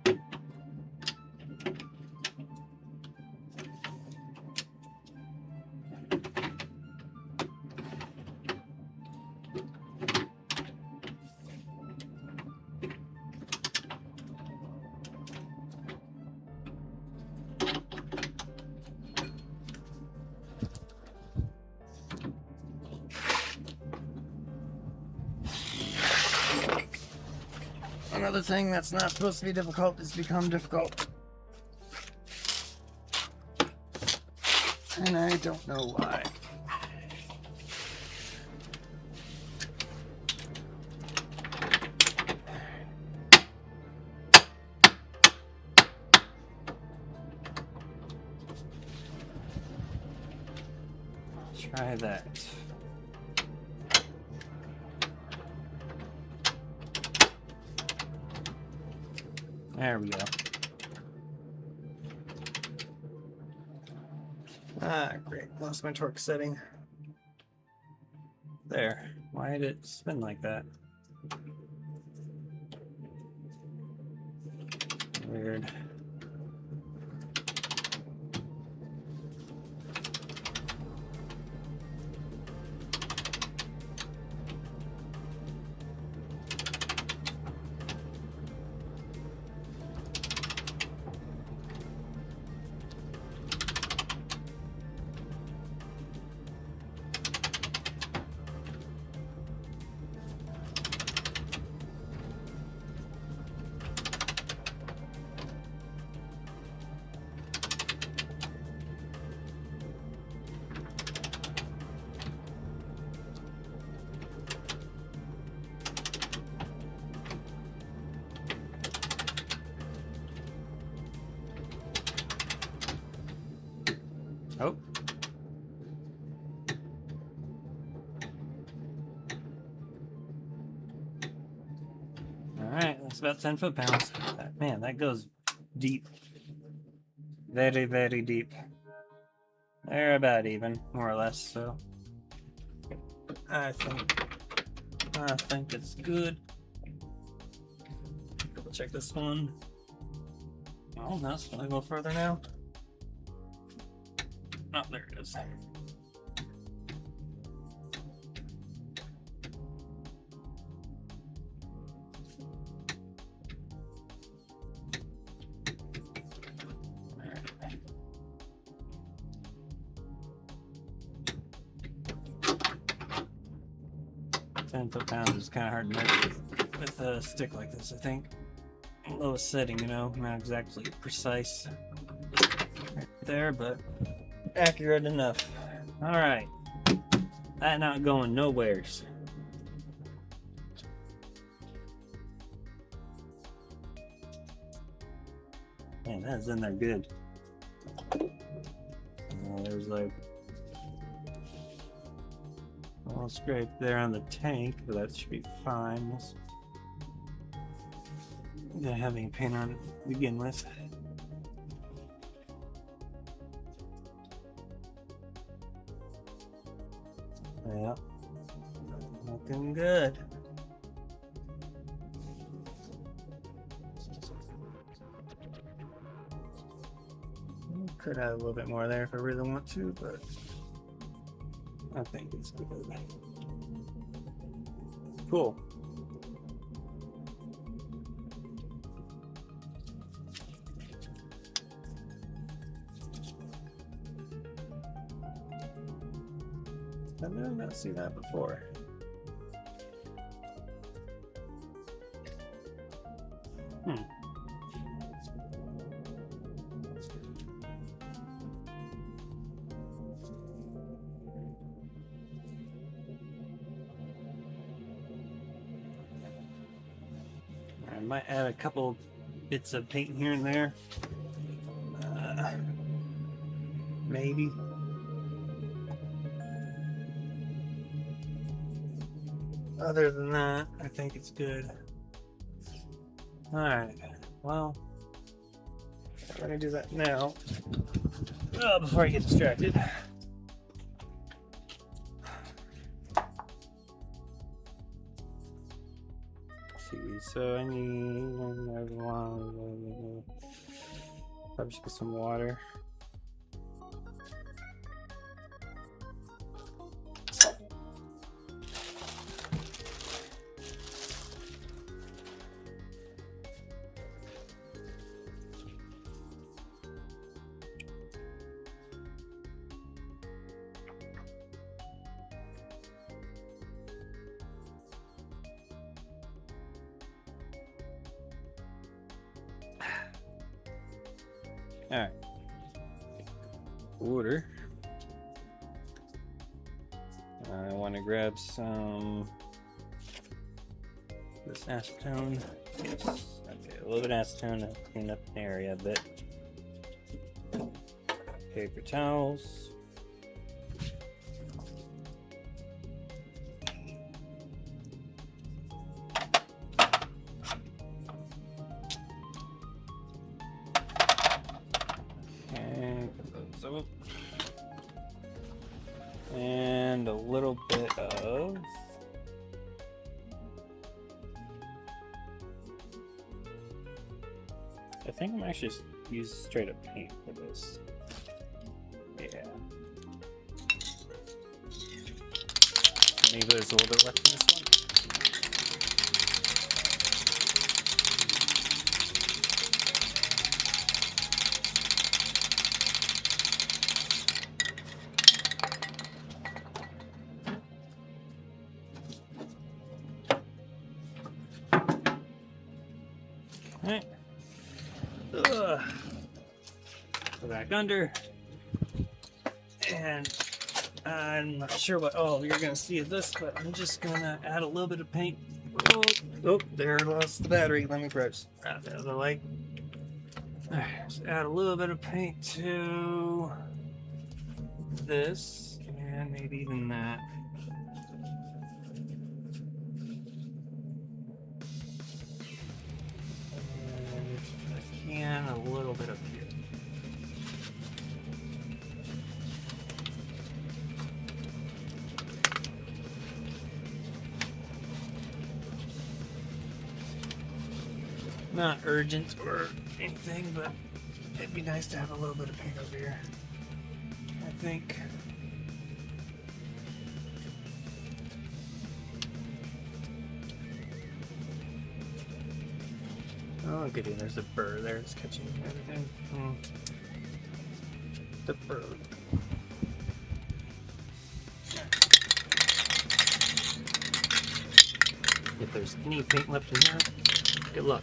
Another thing that's not supposed to be difficult has become difficult. And I don't know why. Try that. There we go. Ah, great. Lost my torque setting. There. Why did it spin like that? Weird. It's about 10 foot-pounds. Man, that goes deep. Very, very deep. They're about even, more or less, so I think it's good. Double check this one. Oh, no, it's gonna go further now. Oh, there it is. Foot-pounds is kind of hard to measure with a stick like this, I think. Lowest setting, you know, not exactly precise right there, but accurate enough. Alright. That not going nowheres. Man, that's in there good. There's like a little scrape there on the tank, but that should be fine. Didn't have any paint on it to begin with. Yeah, looking good. Could have a little bit more there if I really want to, but I think it's good. Cool. I did not see that before. I might add a couple bits of paint here and there. Maybe. Other than that, I think it's good. Alright, well, I'm gonna do that now. Before I get distracted. So I need probably should get some water. Alright. Water. I want to grab some this acetone. Yes. Okay, a little bit of acetone to clean up the area a bit. Paper towels. And a little bit of I think I'm actually just use straight up paint for this. Yeah. Maybe there's a little bit left in this one. Alright. Go back under. And I'm not sure what all you're going to see of this, but I'm just going to add a little bit of paint. Oh, there I lost the battery. Let me press out the other light. Alright, just add a little bit of paint to this, and maybe even that. Not urgent or anything, but it'd be nice to have a little bit of paint over here, I think. Oh, goody, there's a burr there. It's catching everything. The burr. If there's any paint left in here, good luck.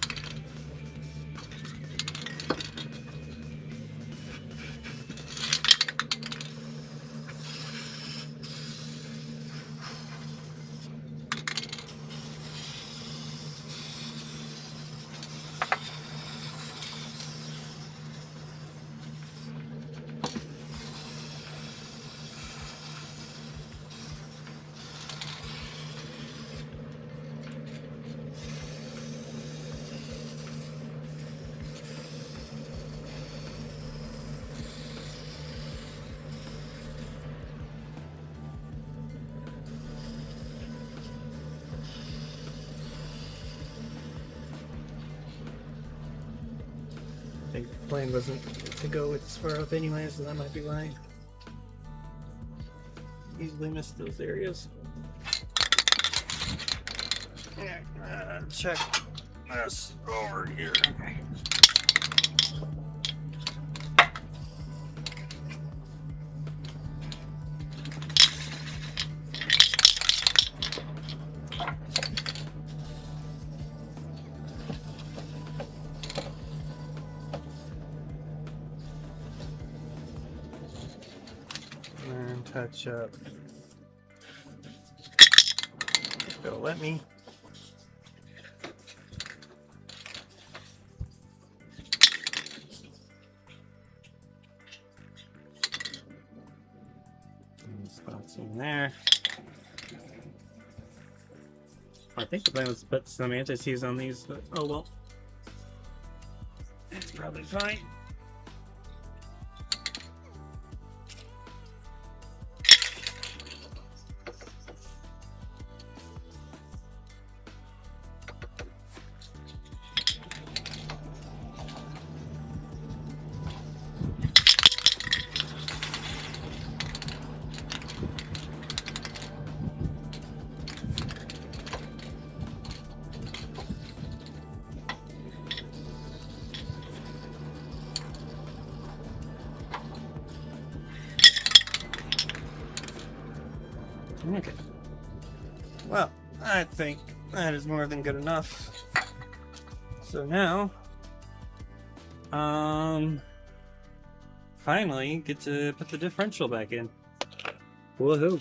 I think the plan wasn't to go as far up anyway, so that might be why. Easily missed those areas. Yeah, check this over here. Okay. And touch up. If it'll let me. Spots in there. I think the plan was to put some anti-seize on these, but oh well. It's probably fine. Okay. Well, I think that is more than good enough. So now, finally get to put the differential back in. Woohoo!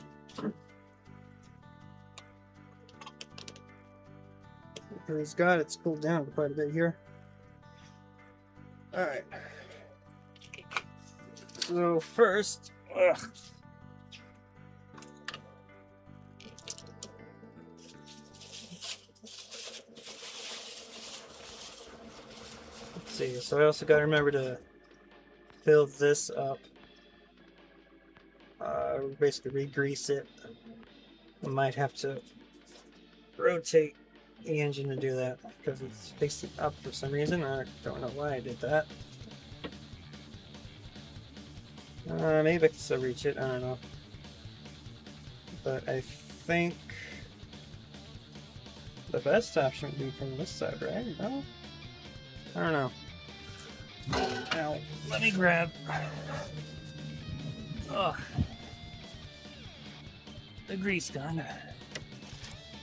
Praise God, it's cooled down quite a bit here. All right. So first, see, so I also got to remember to fill this up. Basically re-grease it. I might have to rotate the engine to do that because it's facing up for some reason. I don't know why I did that. Maybe I can still reach it. I don't know. But I think the best option would be from this side, right? No? I don't know. Now, let me grab the grease gun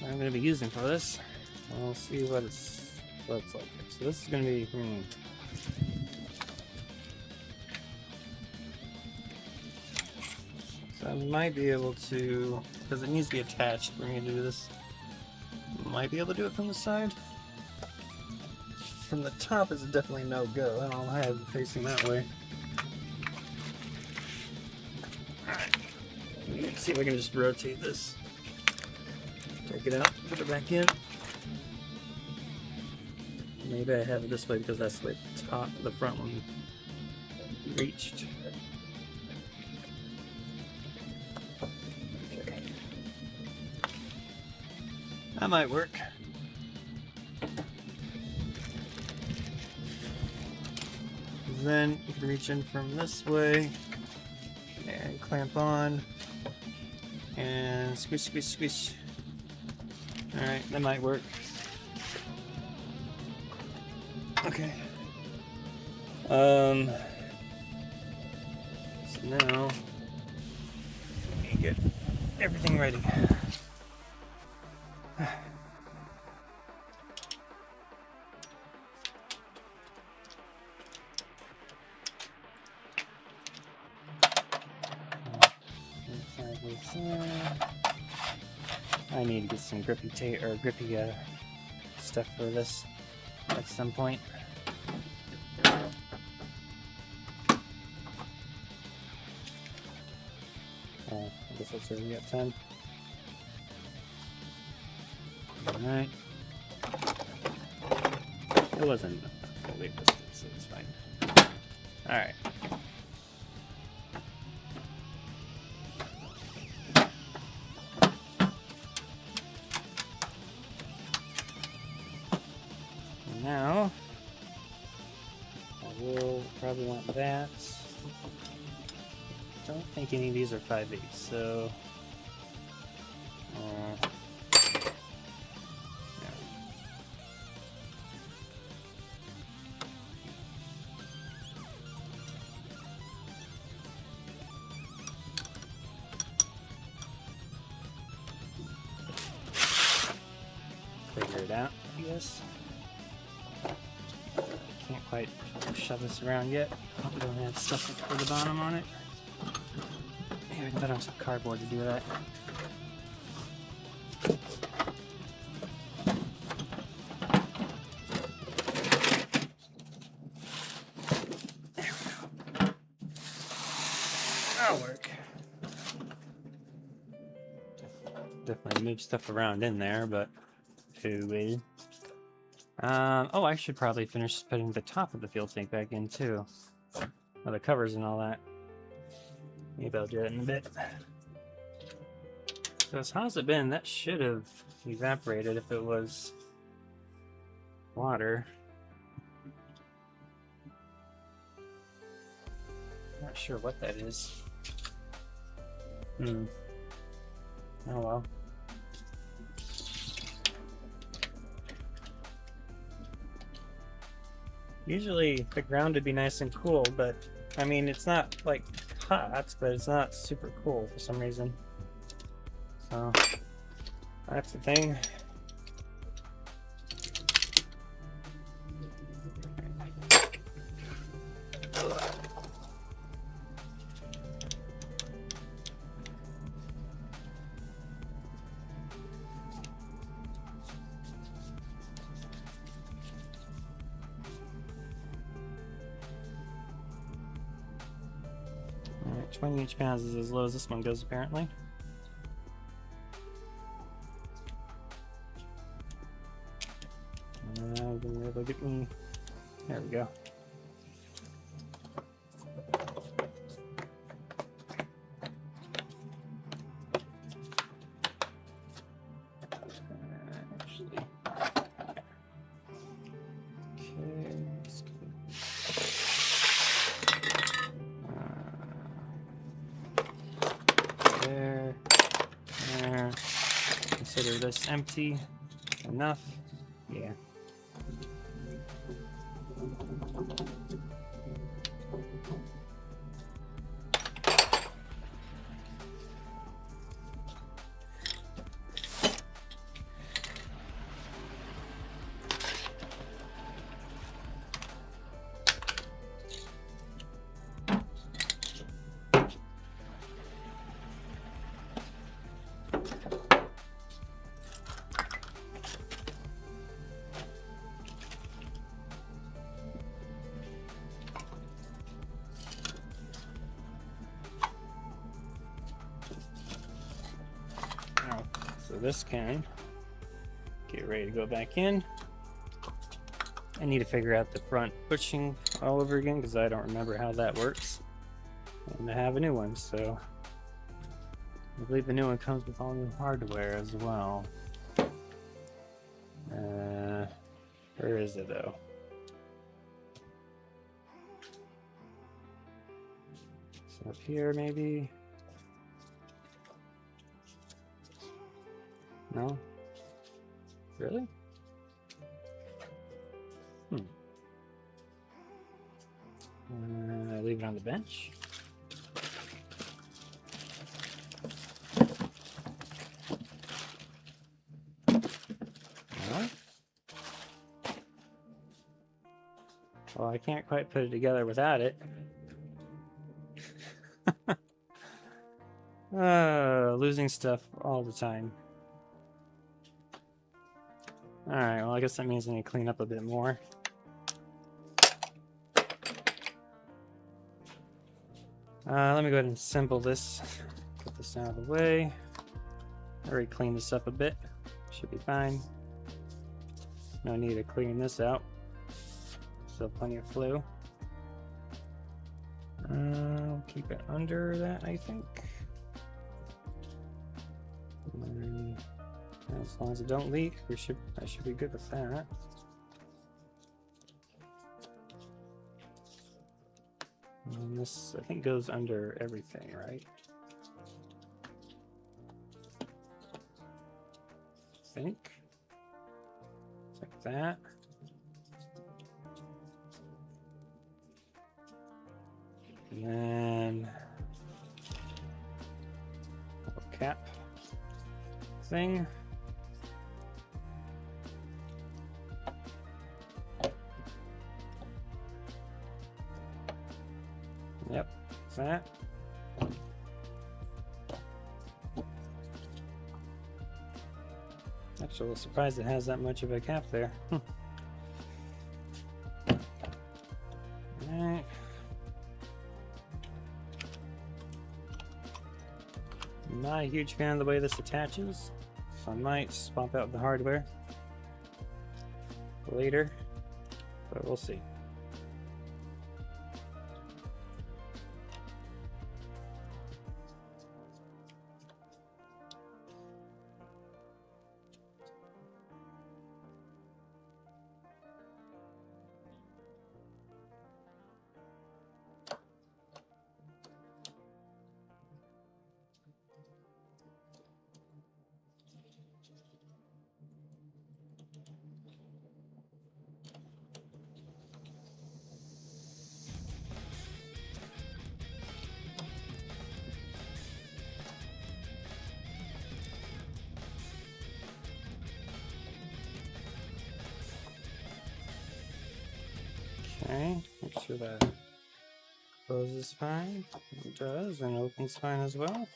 I'm going to be using for this. We'll see what it's like. So this is going to be... So I might be able to, because it needs to be attached for me to do this, might be able to do it from the side. From the top is definitely no go. I don't know why I'm facing that way. Alright. Let's see if I can just rotate this. Take it out, put it back in. Maybe I have it this way because that's the way the front one reached. That might work. Then you can reach in from this way and clamp on and squish, squish, squish. Alright, that might work. Okay. So now let me get everything ready. I need to get some grippy stuff for this at some point. I guess that's already at 10. Alright. It wasn't a weight distance, so it's fine. Alright. Now, I will probably want that. I don't think any of these are 5/8, so yeah. Figure it out, I guess. Can't quite shove this around yet. Hope we don't have stuff for the bottom on it. Maybe I can put on some cardboard to do that. There we go. That'll work. Definitely move stuff around in there, but who will? Oh, I should probably finish putting the top of the fuel tank back in too. Well, the covers and all that. Maybe I'll do that in a bit. So how's it been? That should have evaporated if it was water. Not sure what that is. Oh well. Usually the ground would be nice and cool, but I mean it's not like hot, but it's not super cool for some reason. So that's the thing. Alright, 20 inch-pounds is as low as this one goes apparently. Gonna be able to get me. There we go. There. Consider this empty. Enough. Yeah. So this can get ready to go back in. I need to figure out the front pushing all over again because I don't remember how that works. And I have a new one, so I believe the new one comes with all new hardware as well. Where is it though? Up here, maybe? No? Really? I leave it on the bench. Alright. Well, I can't quite put it together without it. Losing stuff all the time. Alright, well I guess that means I need to clean up a bit more. Let me go ahead and assemble this. Get this out of the way. I already cleaned this up a bit. Should be fine. No need to clean this out. Still plenty of flue. Keep it under that, I think. And as long as it don't leak, I should be good with that. And this, I think, goes under everything, right? I think. Like that. And then a little cap thing. Yep, that. Actually, a little surprised it has that much of a cap there. Alright. Not a huge fan of the way this attaches, so I might swap out the hardware later, but we'll see. Okay, make sure that closes fine. It does, and opens fine as well.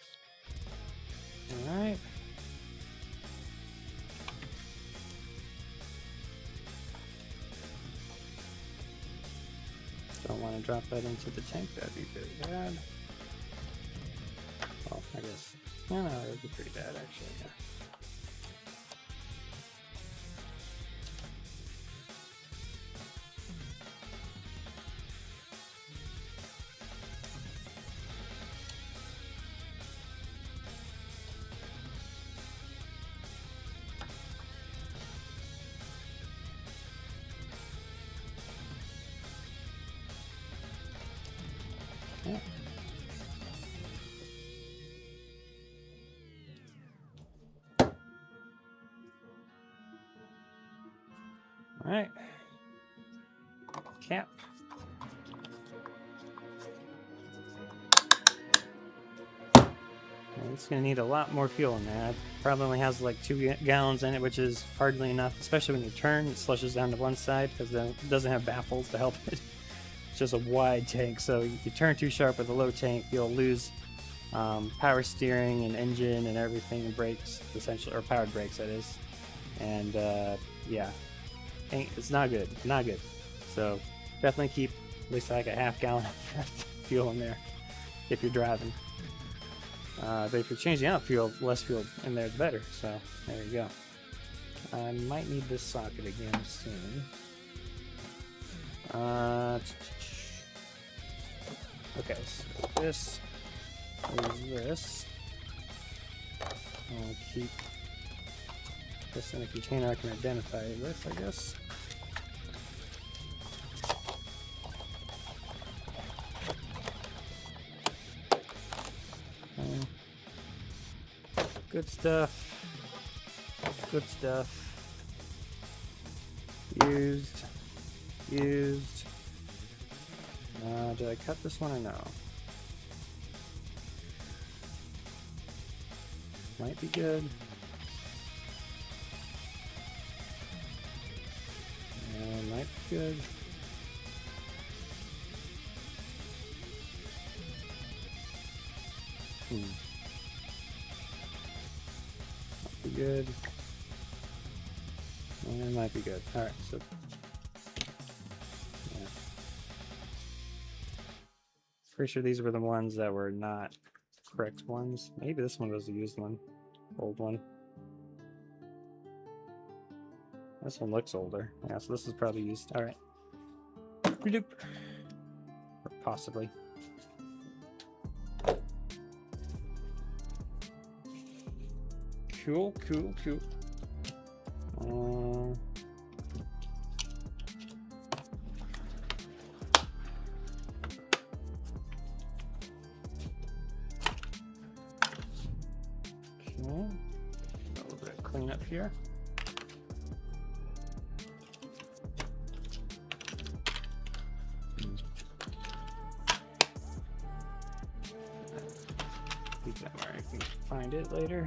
Alright. Don't want to drop that into the tank, that'd be very bad. Well, I guess, no, that'd be pretty bad actually, yeah. Yeah. All right, cap. It's going to need a lot more fuel in that. It probably only has like 2 gallons in it, which is hardly enough, especially when you turn. It slushes down to one side because it doesn't have baffles to help it. It's just a wide tank, so if you turn too sharp with a low tank, you'll lose power steering and engine and everything, and brakes, essentially, or powered brakes, that is. And yeah, it's not good, not good. So definitely keep at least like a half gallon of fuel in there if you're driving. But if you're changing out fuel, less fuel in there, the better. So there you go. I might need this socket again soon. Okay, so this is this. I'll keep this in a container I can identify it with, I guess. Good stuff. Good stuff. Used. Used. Did I cut this one or no? Might be good. Might be good. Might be good. It might be good. Alright, so yeah. Pretty sure these were the ones that were not correct ones. Maybe this one was the used one. Old one. This one looks older. Yeah, so this is probably used. Alright. Or possibly. Cool, cool, cool. Okay. A little bit of cleanup here. Keep that where I can find it later.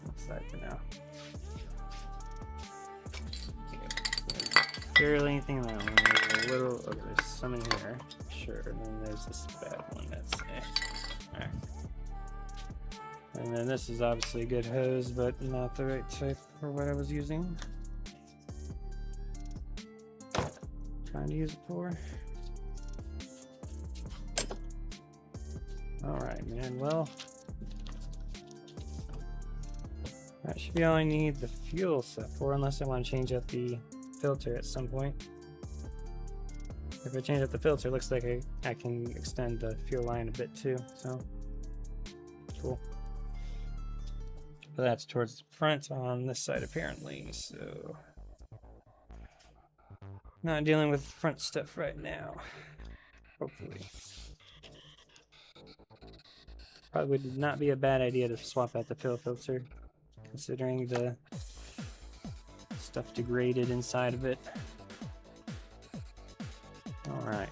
Outside for now. Barely anything in that one. There's a little. Oh, there's some in here. Sure. And then there's this bad one. That's Alright. And then this is obviously a good hose, but not the right type for what I was using. Trying to use it for. Alright, man. Well, that should be all I need the fuel set for, unless I want to change out the filter at some point. If I change out the filter, it looks like I can extend the fuel line a bit too, so cool. But that's towards the front on this side apparently, so not dealing with front stuff right now, hopefully. Probably would not be a bad idea to swap out the fuel filter, considering the stuff degraded inside of it. Alright.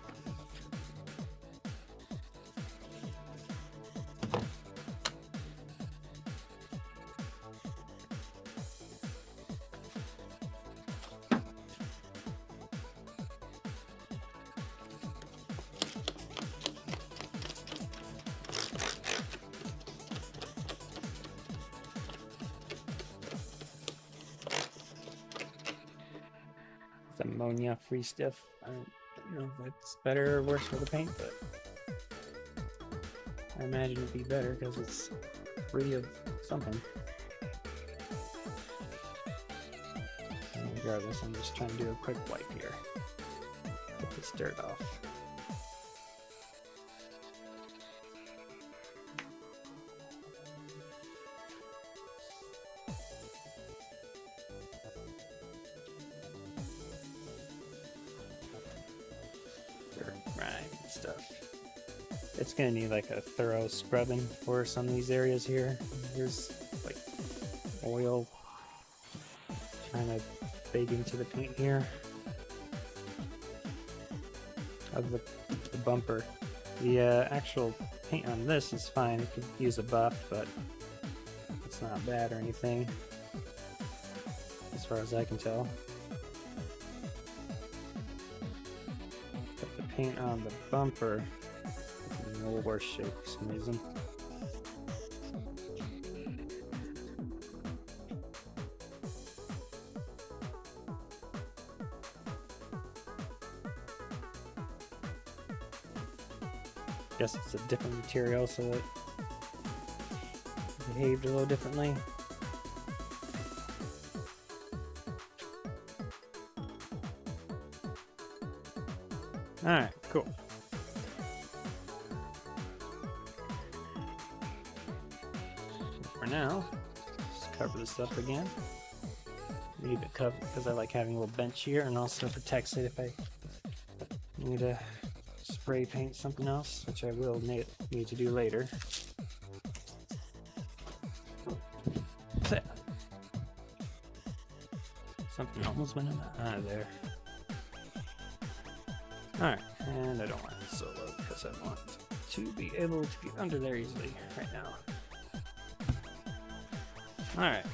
Ammonia free stuff. I don't know if it's better or worse for the paint, but I imagine it'd be better because it's free of something. And regardless, I'm just trying to do a quick wipe here. Get this dirt off. Stuff. It's gonna need like a thorough scrubbing for some of these areas here. There's like oil trying to bake into the paint here of the bumper. The actual paint on this is fine. It could use a buff, but it's not bad or anything as far as I can tell. Paint on the bumper is in a little worse shape for some reason. Guess it's a different material, so it behaved a little differently. Alright, cool. For now, just cover this up again. Leave it covered because I like having a little bench here, and also protects it if I need to spray paint something else, which I will need to do later. Something almost went out of there. Alright, and I don't want it solo because I want to be able to get under there easily right now. Alright.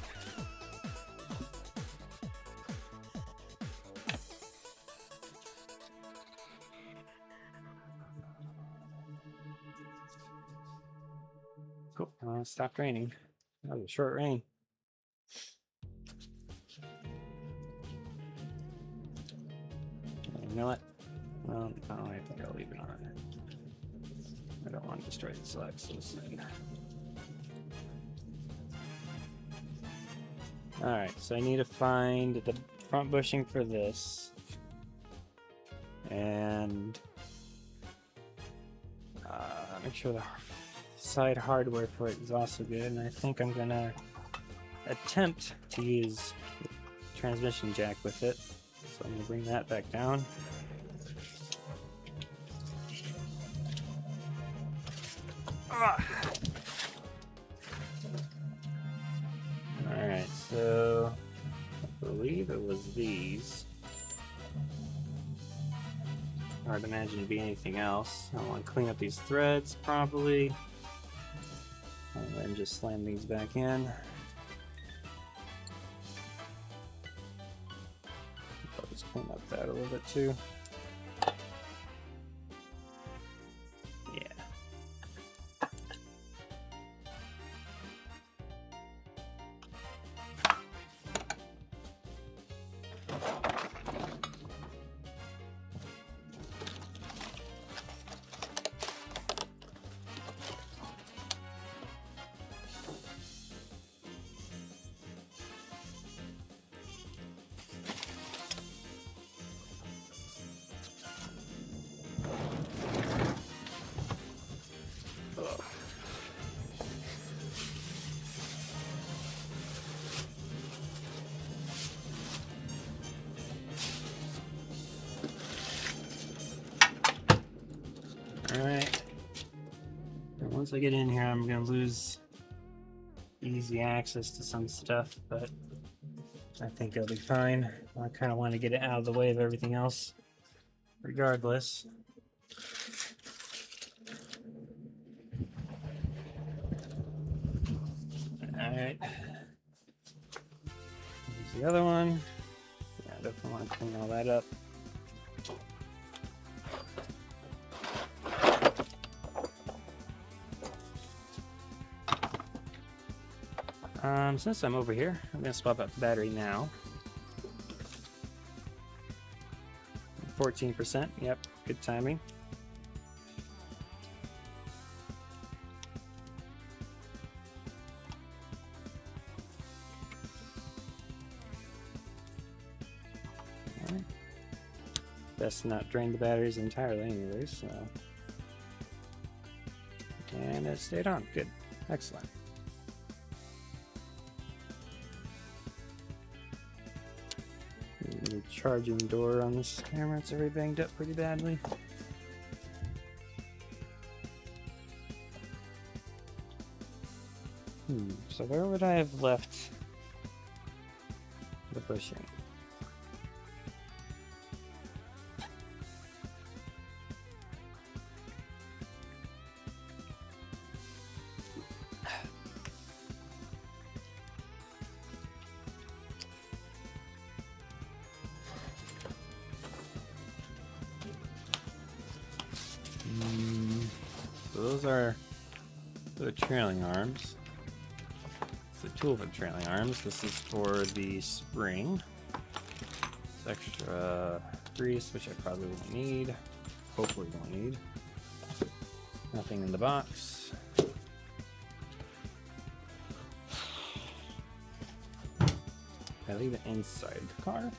Cool. It stopped raining. That was a short rain. You know what? Well, no, I think I'll leave it on. I don't want to destroy the slide so soon. Alright, so I need to find the front bushing for this. And make sure the side hardware for it is also good. And I think I'm going to attempt to use the transmission jack with it. So I'm going to bring that back down. Alright, so I believe it was these. Hard to imagine it'd be anything else. I want to clean up these threads properly. And then just slam these back in. I'll just clean up that a little bit too. Alright, once I get in here I'm going to lose easy access to some stuff, but I think it'll be fine. I kind of want to get it out of the way of everything else regardless. Alright, here's the other one. Yeah, I definitely want to clean all that up. Since I'm over here, I'm going to swap out the battery now. 14%, yep, good timing. Right. Best to not drain the batteries entirely anyways, so. And it stayed on, good, excellent. The charging door on this camera, it's already banged up pretty badly. So where would I have left the bushing? So those are the trailing arms. It's the tool for the trailing arms. This is for the spring. It's extra grease, which I probably won't need. Hopefully won't need. Nothing in the box. I leave it inside the car.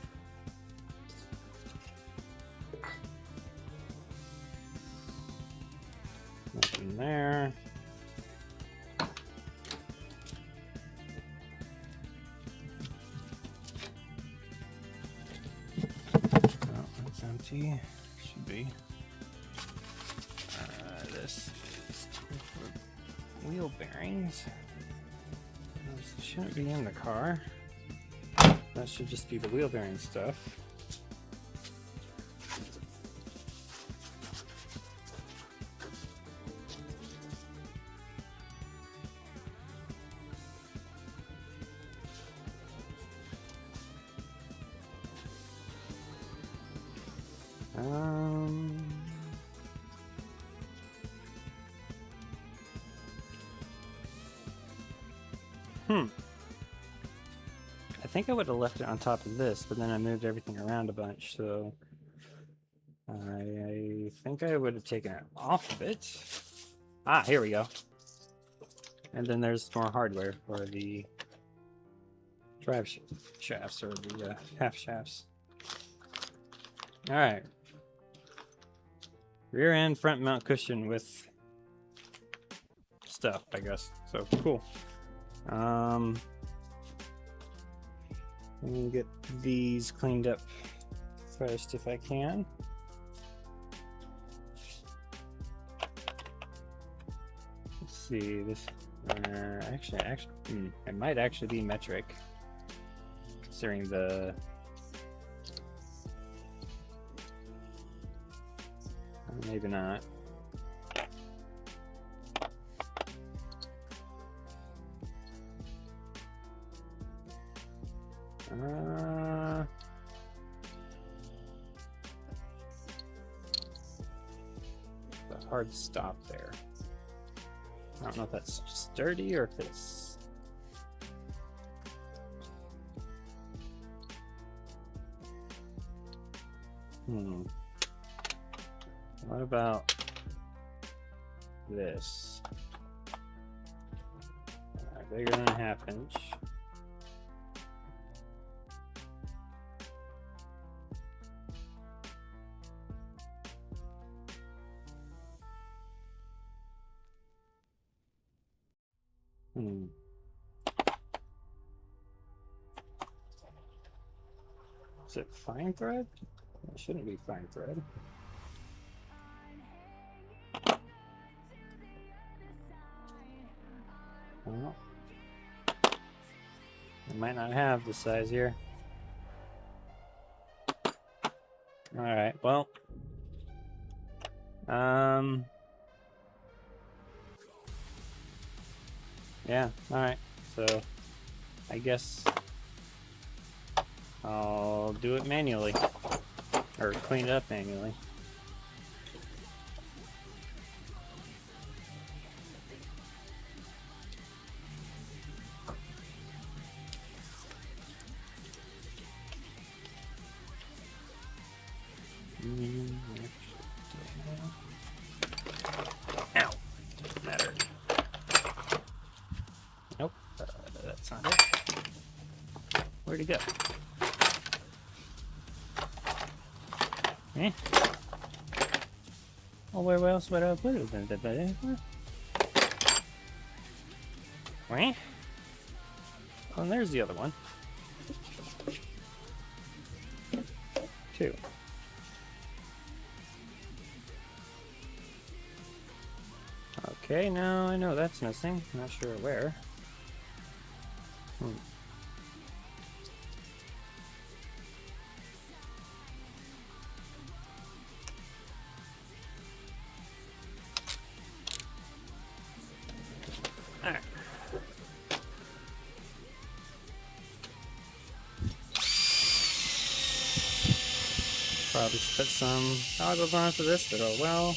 Nothing there. Oh, that's empty. Should be. this? Wheel bearings. Those shouldn't be in the car. That should just be the wheel bearing stuff. I think I would have left it on top of this, but then I moved everything around a bunch, so I think I would have taken it off of it. Ah, here we go. And then there's more hardware for the drive shafts, or the half shafts. All right. Rear end front mount cushion with stuff, I guess. So cool. Let me get these cleaned up first if I can. Let's see this. Actually, it might actually be metric, considering the. Maybe not. The hard stop there. I don't know if that's sturdy or if it's. What about this? Bigger than a ½ inch. Is it fine thread? It shouldn't be fine thread. Well, I might not have the size here. All right, well, yeah, all right, so I guess I'll do it manually, or clean it up manually. Ow! Doesn't matter. Nope, that's not it. Where'd it go? Eh? Oh, where else would I put it? Eh? Oh, and there's the other one. 2. Okay, now I know that's missing. Not sure where. Alright. Probably should put some toggles on for this, but oh well.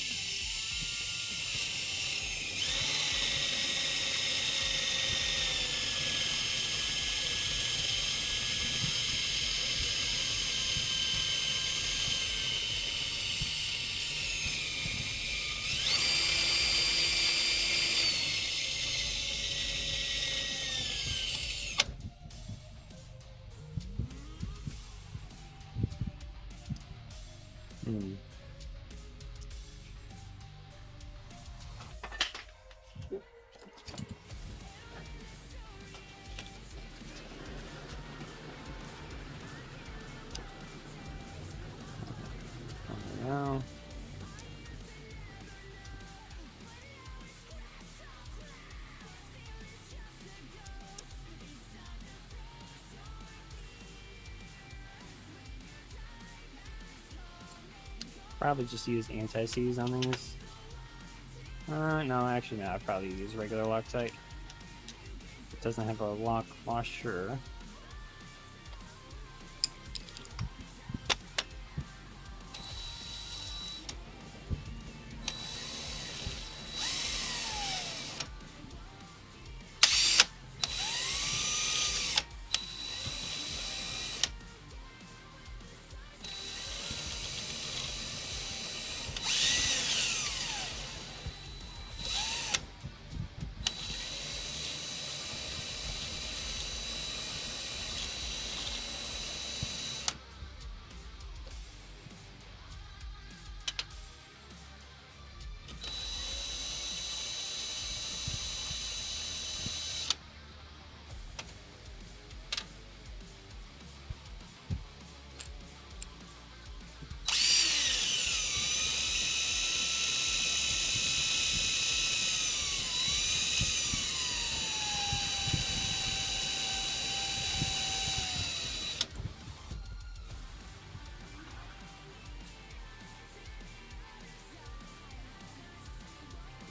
Now, Probably just use anti-seize on these. No, actually no, I'd probably use regular Loctite. It doesn't have a lock washer.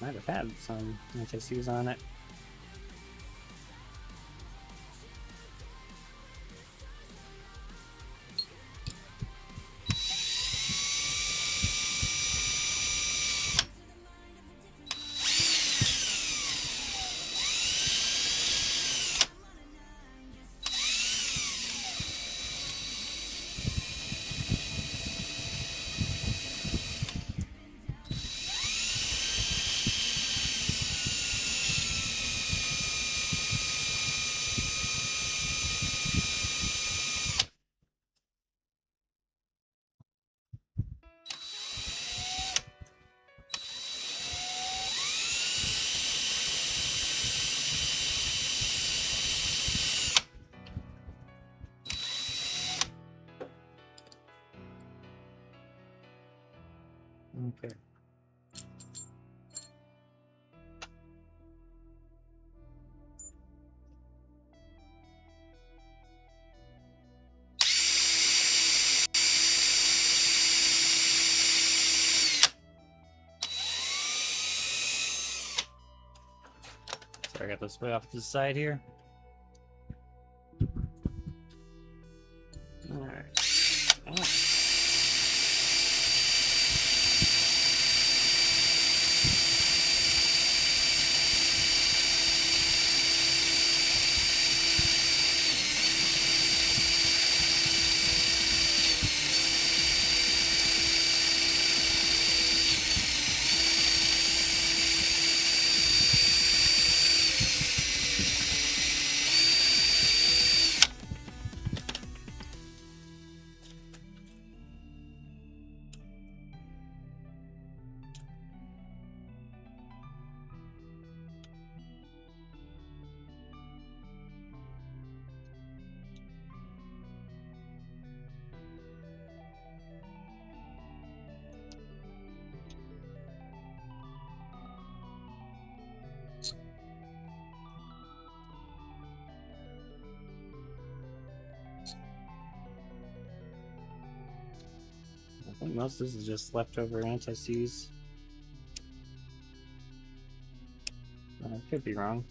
Might have had some anti-seize on it. Okay. So I got this way off to the side here. Alright. I think most of this is just leftover anti-seize. I could be wrong.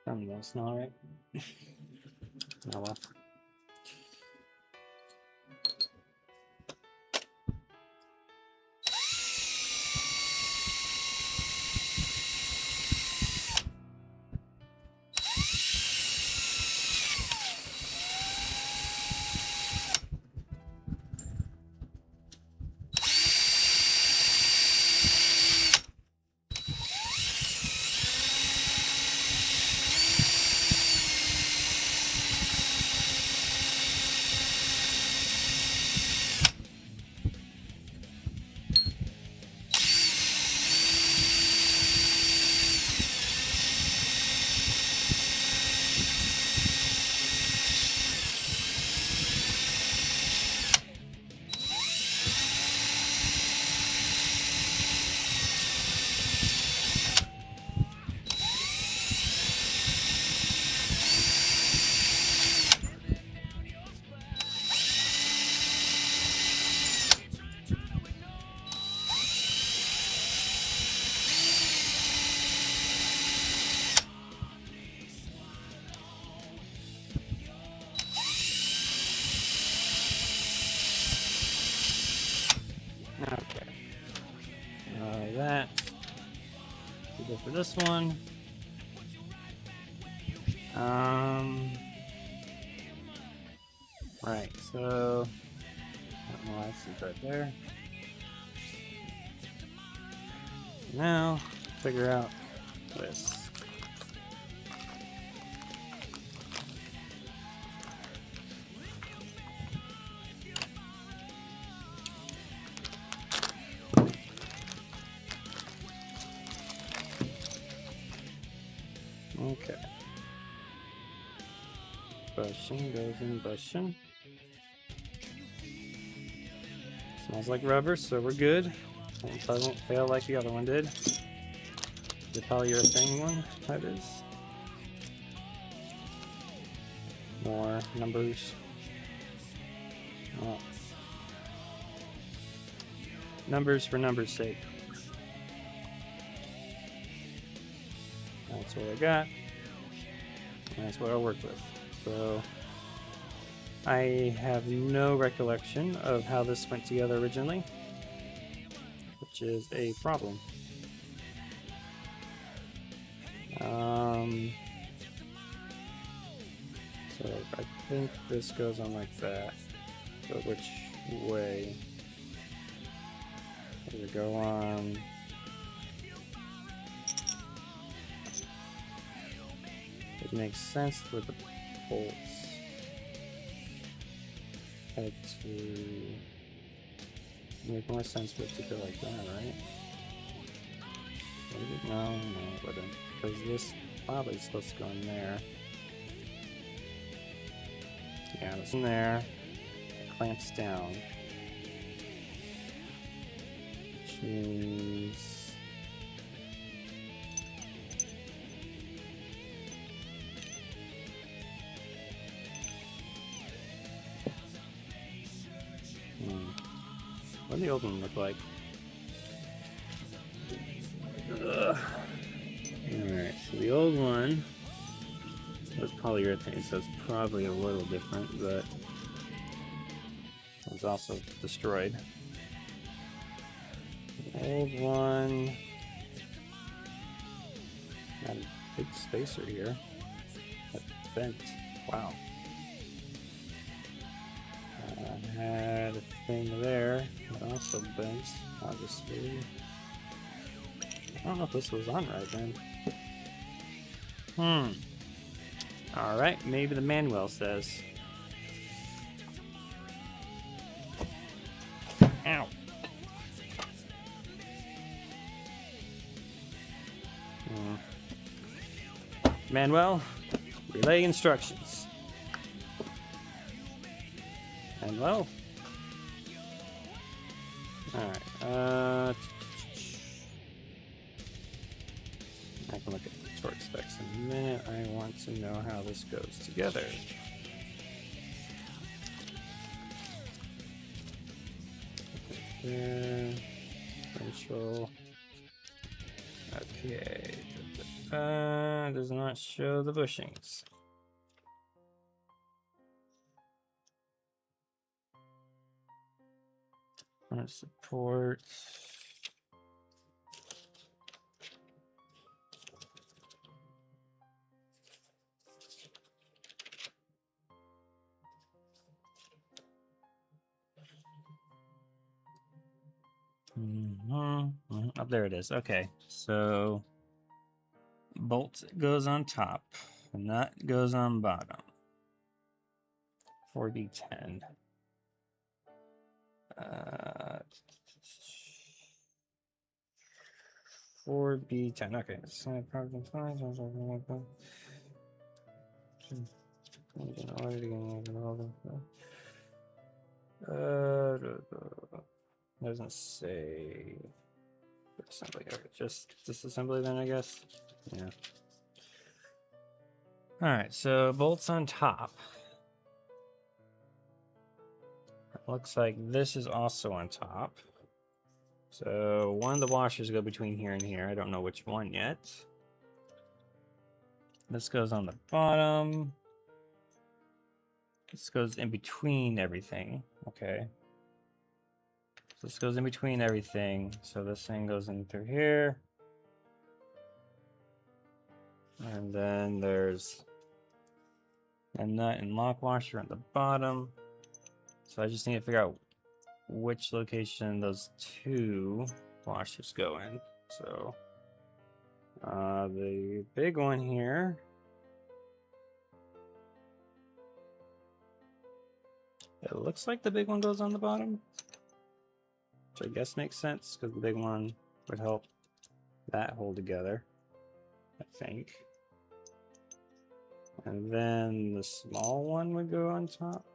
Thumbnail's not right. Oh well. Okay. That. We go for this one. Right, so that's right there. Now, figure out this. Okay. Bushing goes in bushing. Smells like rubber, so we're good. Hopefully I won't fail like the other one did. The polyurethane one, that is. More numbers. Oh. Numbers for numbers' sake. That's what I got. And that's what I'll work with. So I have no recollection of how this went together originally, which is a problem. So I think this goes on like that. So which way? Does it go on? It makes sense with the bolts. Head to make more sense for it to go like that, right? Maybe? No, it wouldn't. Because this probably is supposed to go in there. Yeah, it's in there. It clamps down. Which means what did the old one look like? Alright, so the old one was polyurethane, so it's probably a little different, but it was also destroyed. The old one had a big spacer here that bent. Wow. Had a thing there that also bent, obviously. I don't know if this was on right then. Alright, maybe the manual says. Ow. Manuel, relay instructions. Manuel. Alright, I can look at the torque specs in a minute. I want to know how this goes together. There, differential. Okay. Does not show the bushings. Front support. Oh, there it is. Okay, so bolt goes on top, and nut goes on bottom. 4B10. 4B10. Okay. Doesn't say assembly. Okay, just disassembly then, I guess. Yeah. All right. So bolts on top. It looks like this is also on top. So one of the washers go between here and here. I don't know which one yet. This goes on the bottom. This goes in between everything. Okay. So this goes in between everything. So this thing goes in through here. And then there's a nut and lock washer at the bottom. So I just need to figure out which location those two washers go in. So the big one here. It looks like the big one goes on the bottom, which I guess makes sense because the big one would help that hold together, I think. And then the small one would go on top,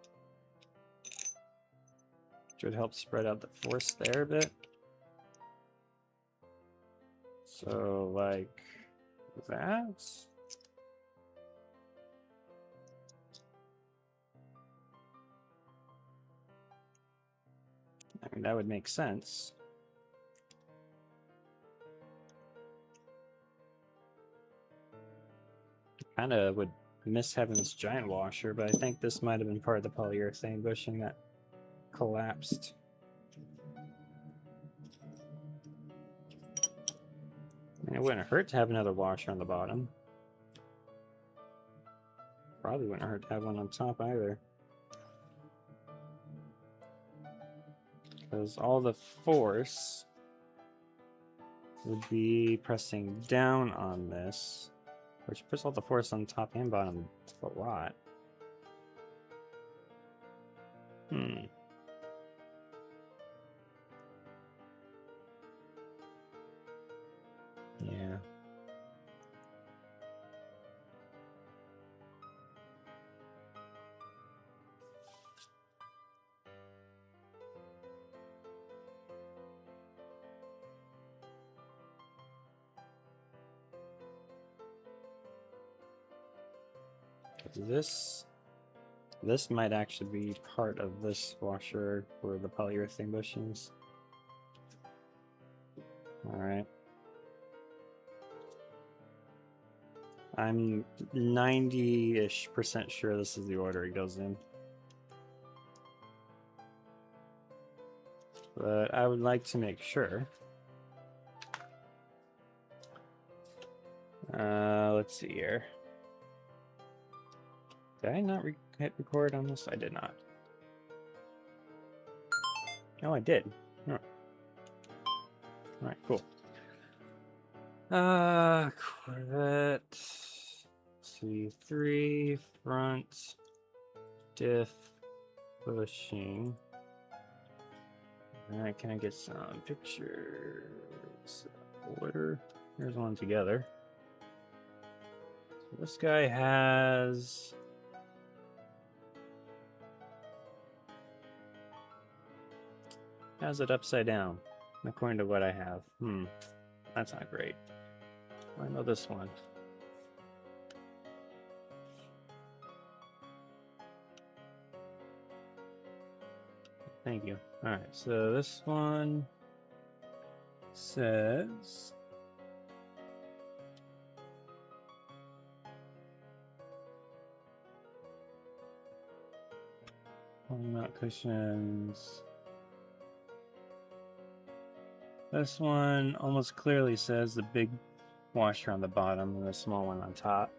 which would help spread out the force there a bit. So like that. I mean, that would make sense. Kind of would miss having this giant washer, but I think this might have been part of the polyurethane bushing that collapsed. I mean, it wouldn't hurt to have another washer on the bottom. Probably wouldn't hurt to have one on top either. Because all the force would be pressing down on this, which puts all the force on top and bottom a lot. Yeah. This might actually be part of this washer for the polyurethane bushings. Alright. I'm 90-ish% sure this is the order it goes in. But I would like to make sure. Let's see here. Did I not hit record on this? I did not. Oh, I did. Oh. Alright, cool. Corvette C3 front diff bushing. Alright, can I get some pictures? Order. Here's one together. So this guy has it upside down, according to what I have. That's not great. I know this one. Thank you. Alright, so this one says Mount cushions. This one almost clearly says the big washer on the bottom and the small one on top.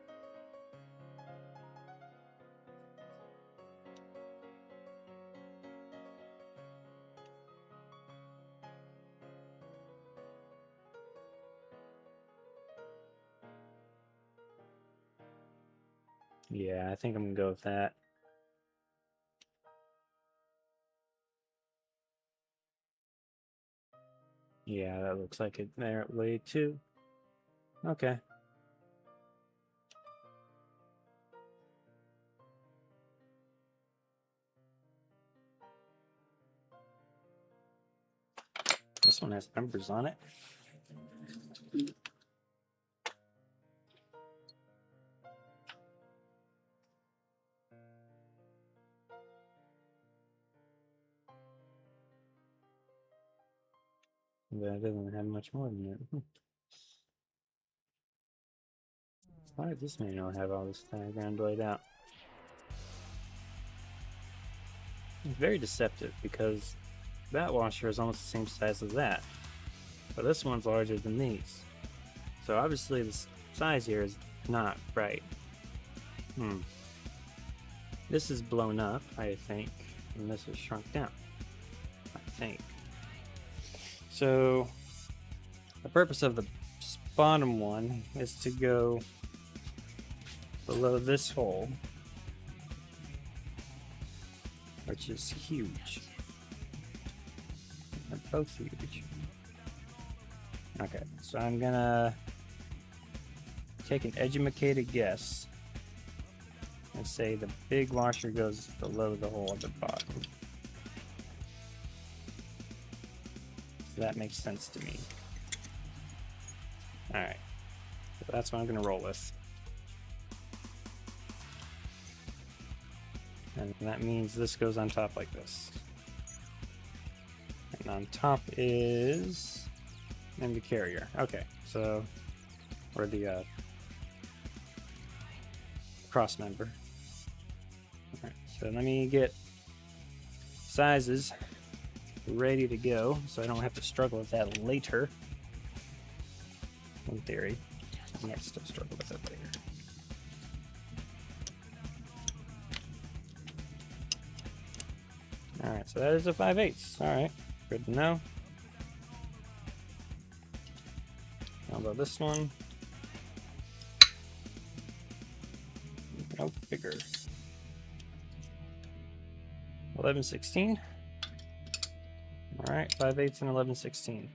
Yeah, I think I'm gonna go with that. Yeah, that looks like it there way too. Okay. This one has numbers on it. But it doesn't have much more than that. Why does this manual have all this diagram laid out? It's very deceptive because that washer is almost the same size as that, but this one's larger than these. So obviously the size here is not right. This is blown up, I think, and this is shrunk down, I think. So the purpose of the bottom one is to go below this hole, which is huge. They're both huge. Okay, so I'm gonna take an educated guess and say the big washer goes below the hole at the bottom. So that makes sense to me. Alright, so that's what I'm gonna roll with. And that means this goes on top like this. And on top is and the carrier. Okay, so or the cross member. Alright, so let me get sizes ready to go so I don't have to struggle with that later. In theory, I might still struggle with it later. Alright, so that is a 5/8. Alright, good to know. How about this one? Nope, bigger. 11/16. Alright, 5/8 and 11/16.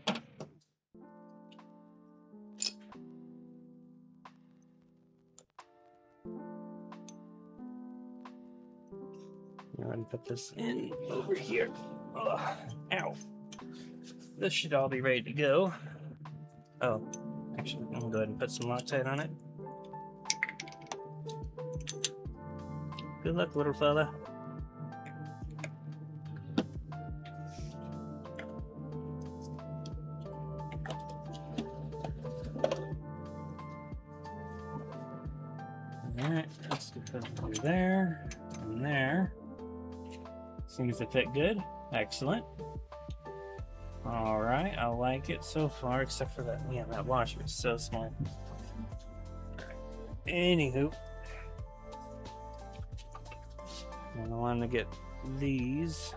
Go ahead and put this in over here. Ugh, ow. This should all be ready to go. Oh, actually, I'm gonna go ahead and put some Loctite on it. Good luck, little fella. Alright, let's get that through there and there. Seems to fit good. Excellent. Alright, I like it so far, except for that, yeah, that washer is so small. Anywho, I want to get these.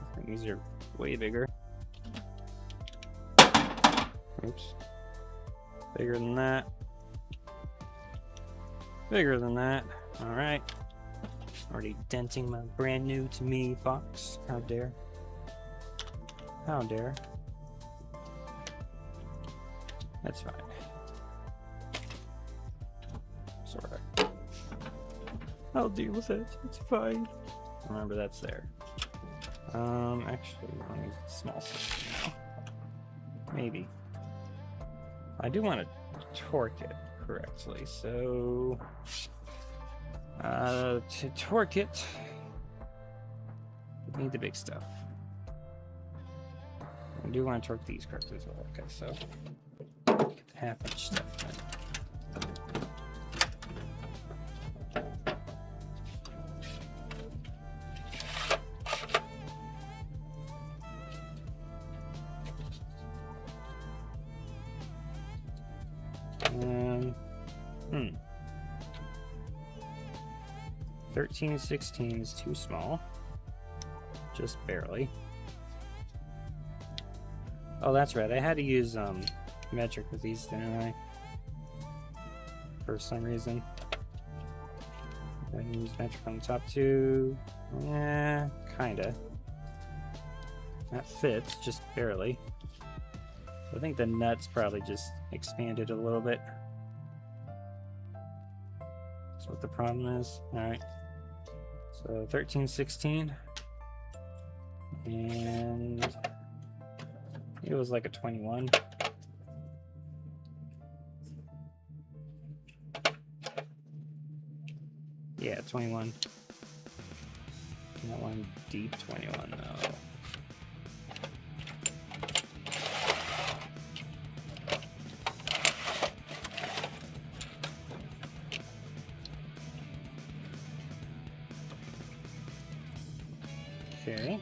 I think these are way bigger. Oops. Bigger than that. Bigger than that. Alright. Already denting my brand new to me box. How dare. How dare. That's fine. It's alright. I'll deal with it. It's fine. Remember, that's there. Actually, I'll use the small section now. Maybe. I do want to torque it correctly, so to torque it, we need the big stuff. I do want to torque these correctly as well. Okay, so get the half-inch stuff then. Hmm. 1316 is too small. Just barely. Oh, that's right. I had to use metric with these, didn't I? For some reason. I can use metric on the top too. Yeah, kinda. That fits, just barely. I think the nuts probably just expanded a little bit. That's what the problem is. Alright. So 1316. And it was like a 21. Yeah, 21. Not one deep 21 though. Okay.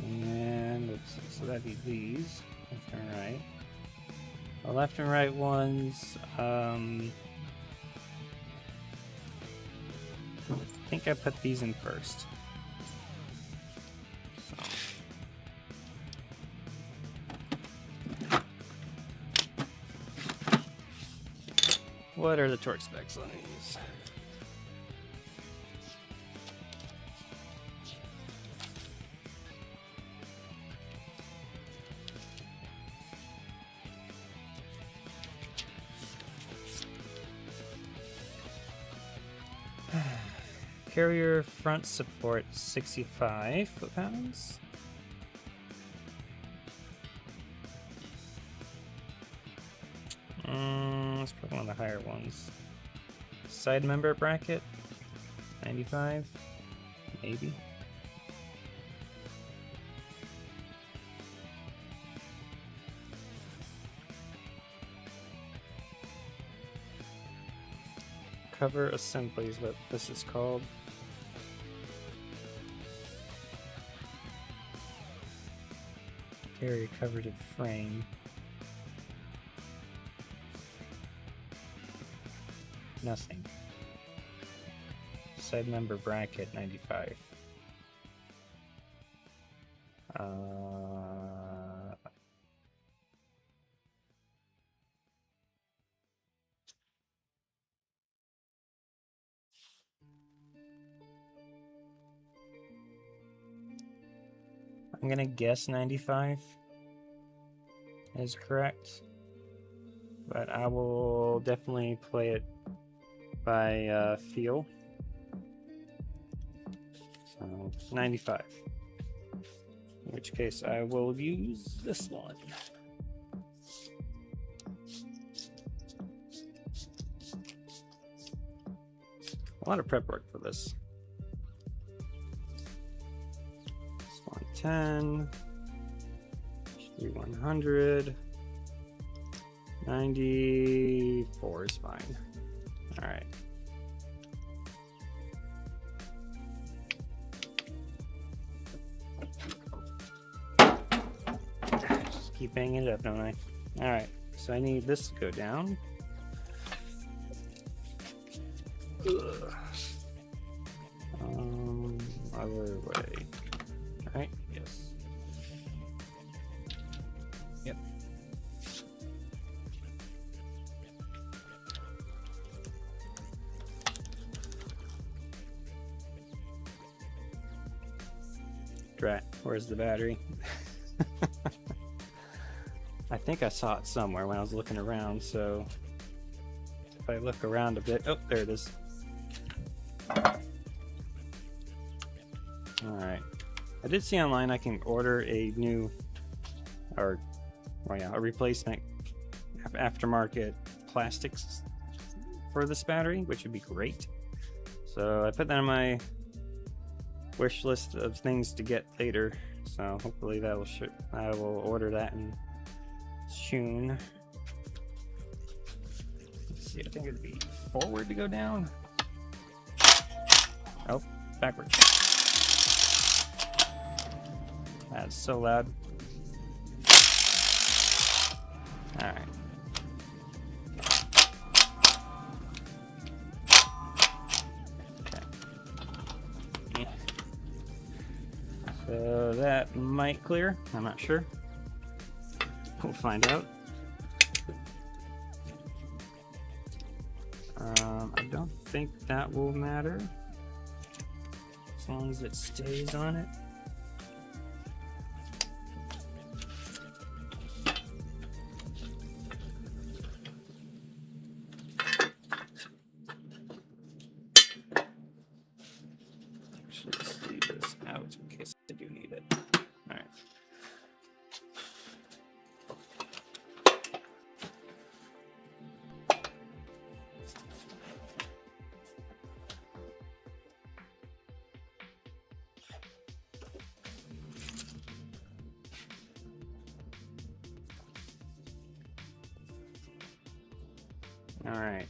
And let's see, so that'd be these, left and right. The left and right ones, I think I put these in first. What are the torque specs on these? Carrier front support 65 foot-pounds. That's probably one of the higher ones. Side member bracket 95, maybe. Cover assembly is what this is called. Carrier covered frame. Nothing. Side member bracket 95. I'm gonna guess 95 is correct, but I will definitely play it by feel. So 95. In which case I will use this one. A lot of prep work for this. 110, 100, 94 is fine. All right. Just keep banging it up, don't I? All right. So I need this to go down. Ugh. Other way. All right. Yes. Yep. Drat, where's the battery? I think I saw it somewhere when I was looking around, so if I look around a bit, oh, there it is. Alright. I did see online I can order a new, or, well, yeah, a replacement aftermarket plastics for this battery, which would be great. So I put that on my wish list of things to get later. So hopefully that will I will order that in soon. Let's see, I think it'd be forward to go down. Oh, backwards. That's so loud. All right. Okay. So that might clear. I'm not sure. We'll find out. I don't think that will matter as long as it stays on it. Actually, just leave this out in case I do need it. All right. All right.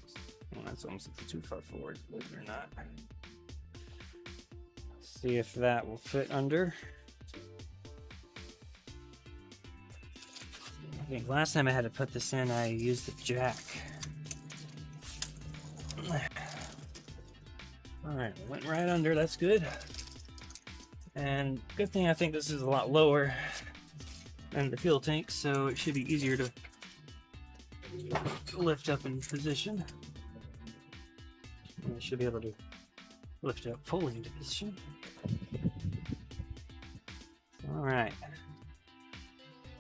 Well, that's almost too far forward, believe it or not. See if that will fit under. I think last time I had to put this in, I used the jack. All right, went right under. That's good. And good thing I think this is a lot lower than the fuel tank, so it should be easier to lift up in position. And I should be able to lift it up fully into position. All right.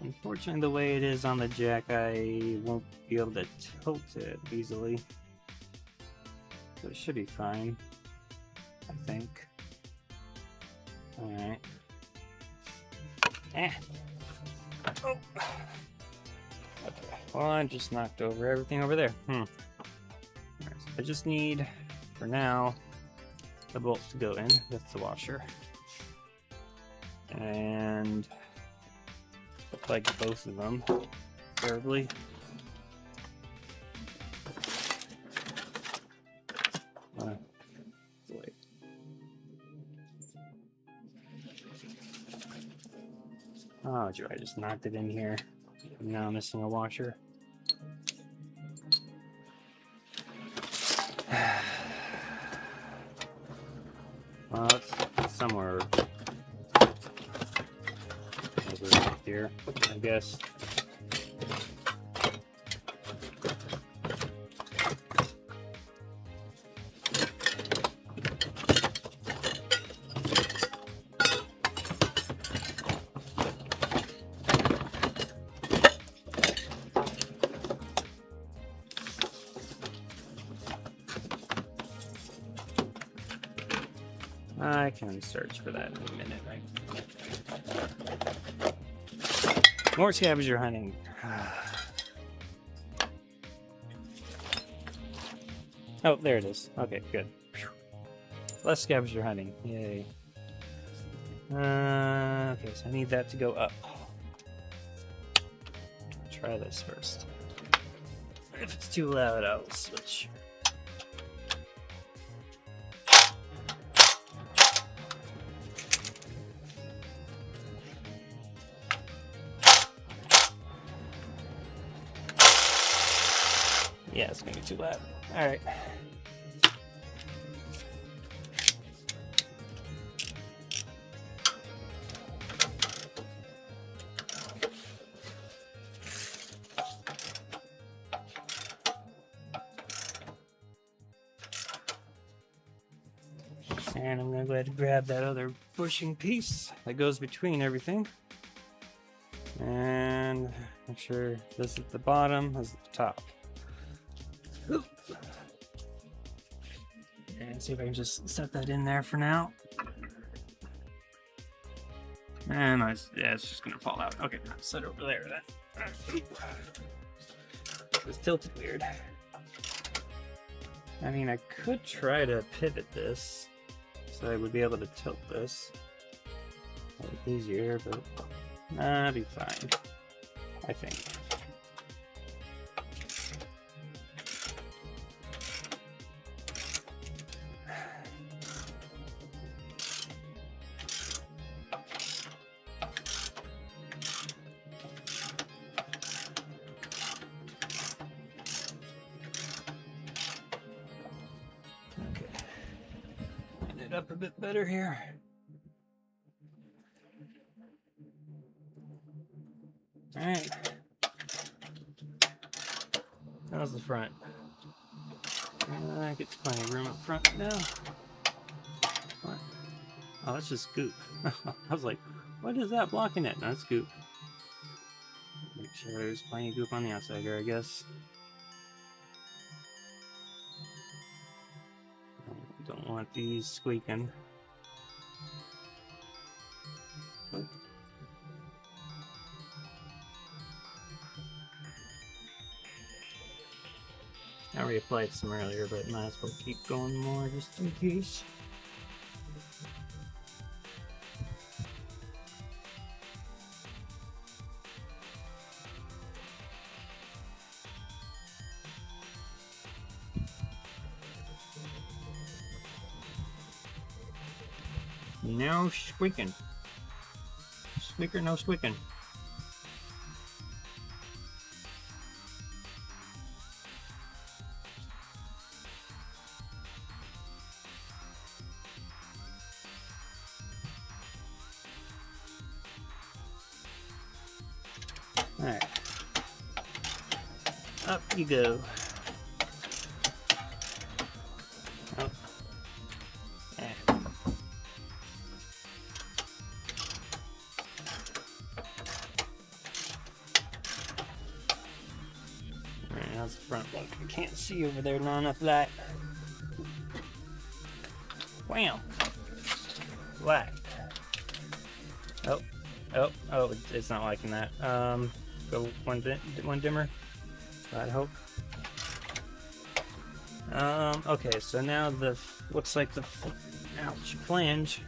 Unfortunately, the way it is on the jack, I won't be able to tilt it easily. So it should be fine, I think. All right. Oh. Okay. Well, I just knocked over everything over there. All right, so I just need, for now, the bolts to go in with the washer. And like both of them, preferably. Wait. Oh, I just knocked it in here. Now I'm missing a washer. Well, it's somewhere over here, I guess. I can search for that in a minute, right? More scavenger hunting. Oh, there it is. Okay, good. Less scavenger hunting. Yay. Okay, so I need that to go up. Try this first. If it's too loud, I'll switch. Yeah, it's gonna be too loud. All right. And I'm gonna go ahead and grab that other bushing piece that goes between everything. And make sure this is at the bottom, this is at the top. Oop. And see if I can just set that in there for now. And yeah, it's just gonna fall out. Okay, I'll set it over there then. It's tilted weird. I mean, I could try to pivot this so I would be able to tilt this. That would be easier, but that'd be fine, I think. up a bit better here. Alright. How's the front? Gets plenty of room up front now. What? Oh, that's just goop. I was like, what is that blocking it? No, that's goop. Make sure there's plenty of goop on the outside here, I guess. Don't want these squeaking. I already applied some earlier, but might as well keep going more just in case. No squeaking. Squeaker, no squeaking. Alright. Up you go. Oh. Yeah. Alright, how's the front look? I can't see over there, not enough light. Wham! Black. Oh, it's not liking that. Go one dimmer. I'd hope. Okay, so now looks like the flange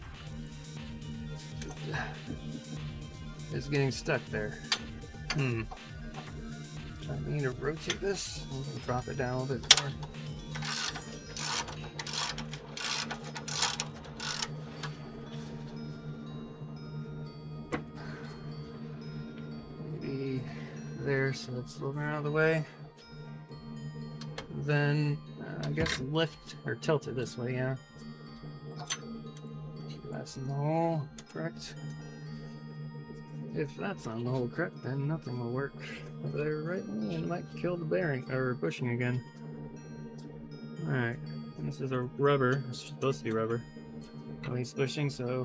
is getting stuck there. I need to rotate this and drop it down a little bit more. There, so it's a little bit out of the way. Then I guess lift or tilt it this way, yeah. That's in the hole, correct? If that's on the hole correct, then nothing will work. There, right? It might kill the bearing or bushing again. Alright, this is a rubber. It's supposed to be rubber. At least bushing, so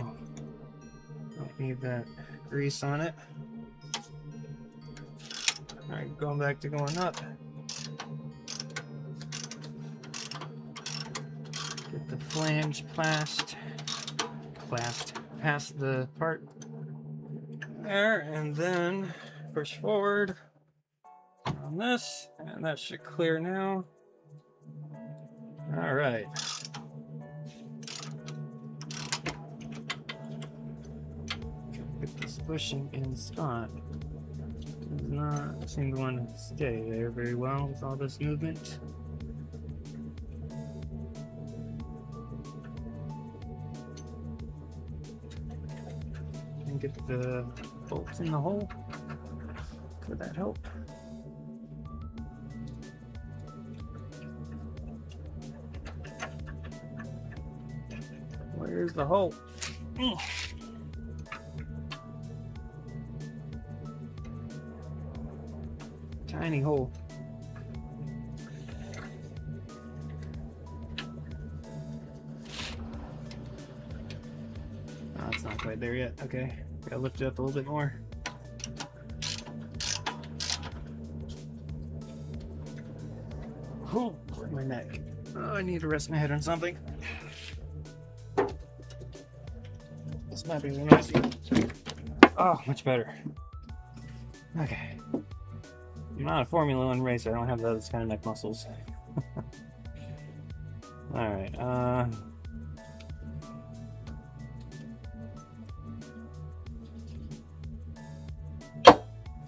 don't need that grease on it. Alright, going back to going up. Get the flange past the part there, and then push forward on this, and that should clear now. Alright. Get this bushing in spot. Does not seem to want to stay there very well with all this movement. And get the bolts in the hole. Could that help? Where's the hole? Tiny hole. Oh, it's not quite there yet. Okay, gotta lift it up a little bit more. Oh, my neck. Oh, I need to rest my head on something. This might be noisy. Oh, much better. Okay. I'm not a Formula 1 racer. I don't have those kind of neck muscles. Alright,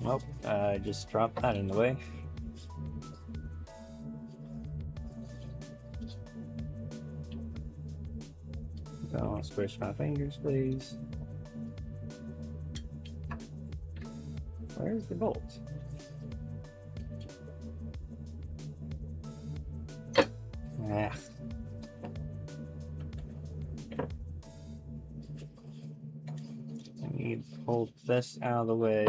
well, I just dropped that in the way. Don't squish my fingers, please. Where's the bolt? Ah. pull this out of the way.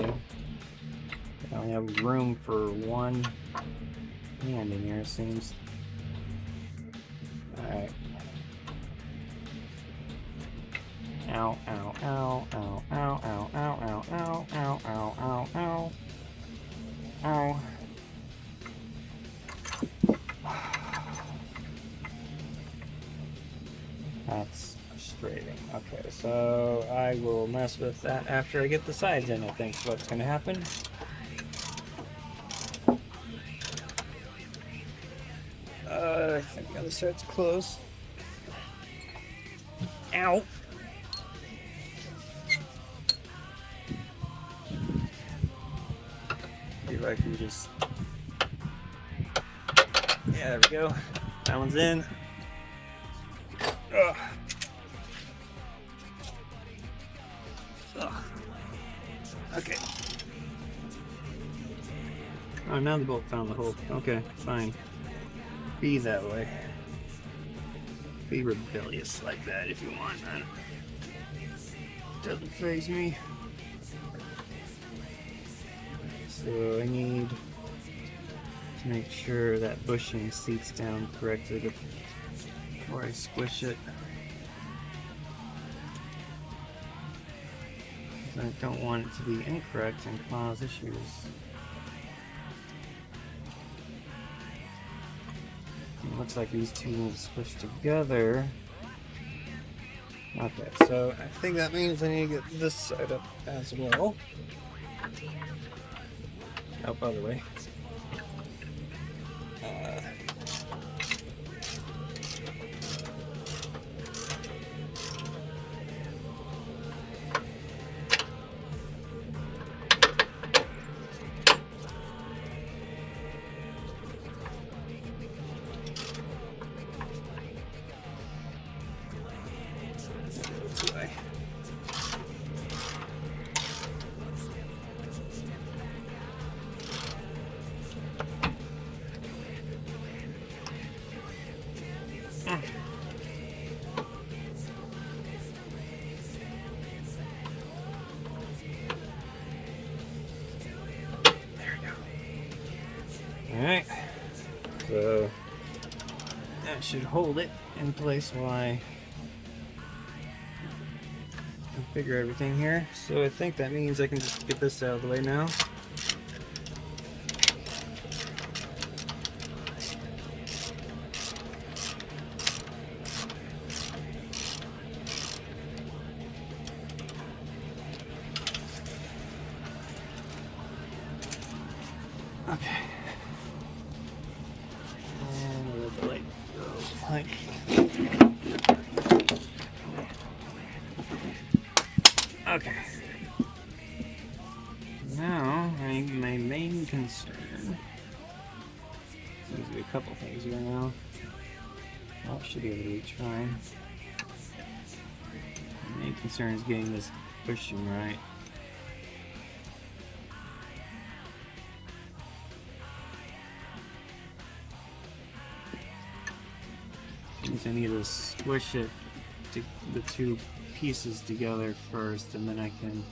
I only have room for one hand in here, it seems. Alright. Ow, ow, ow, ow, ow, ow, ow, ow, ow, ow, ow, ow, ow. Ow. That's frustrating. Okay, so I will mess with that after I get the sides in, I think is what's going to happen. I think the other side's close. Ow! See if I can just... Yeah, there we go. That one's in. Ugh. Ugh. Okay. Oh, now the bolt found the hole. Okay, fine. Be that way. Be rebellious like that if you want, man. Doesn't faze me. So I need to make sure that bushing seats down correctly before I squish it. I don't want it to be incorrect and cause issues. It looks like these two will squish together. Okay, so I think that means I need to get this side up as well. Oh, by the way. This way. Alright, so that should hold it in place while I configure everything here. So I think that means I can just get this out of the way now. Okay. And let the light go. Like. Okay. Now, I think my main concern. Seems to be a couple things here now. Well, should be able to reach fine. My main concern is getting this pushing right. I need to squish it to the two pieces together first, and then I can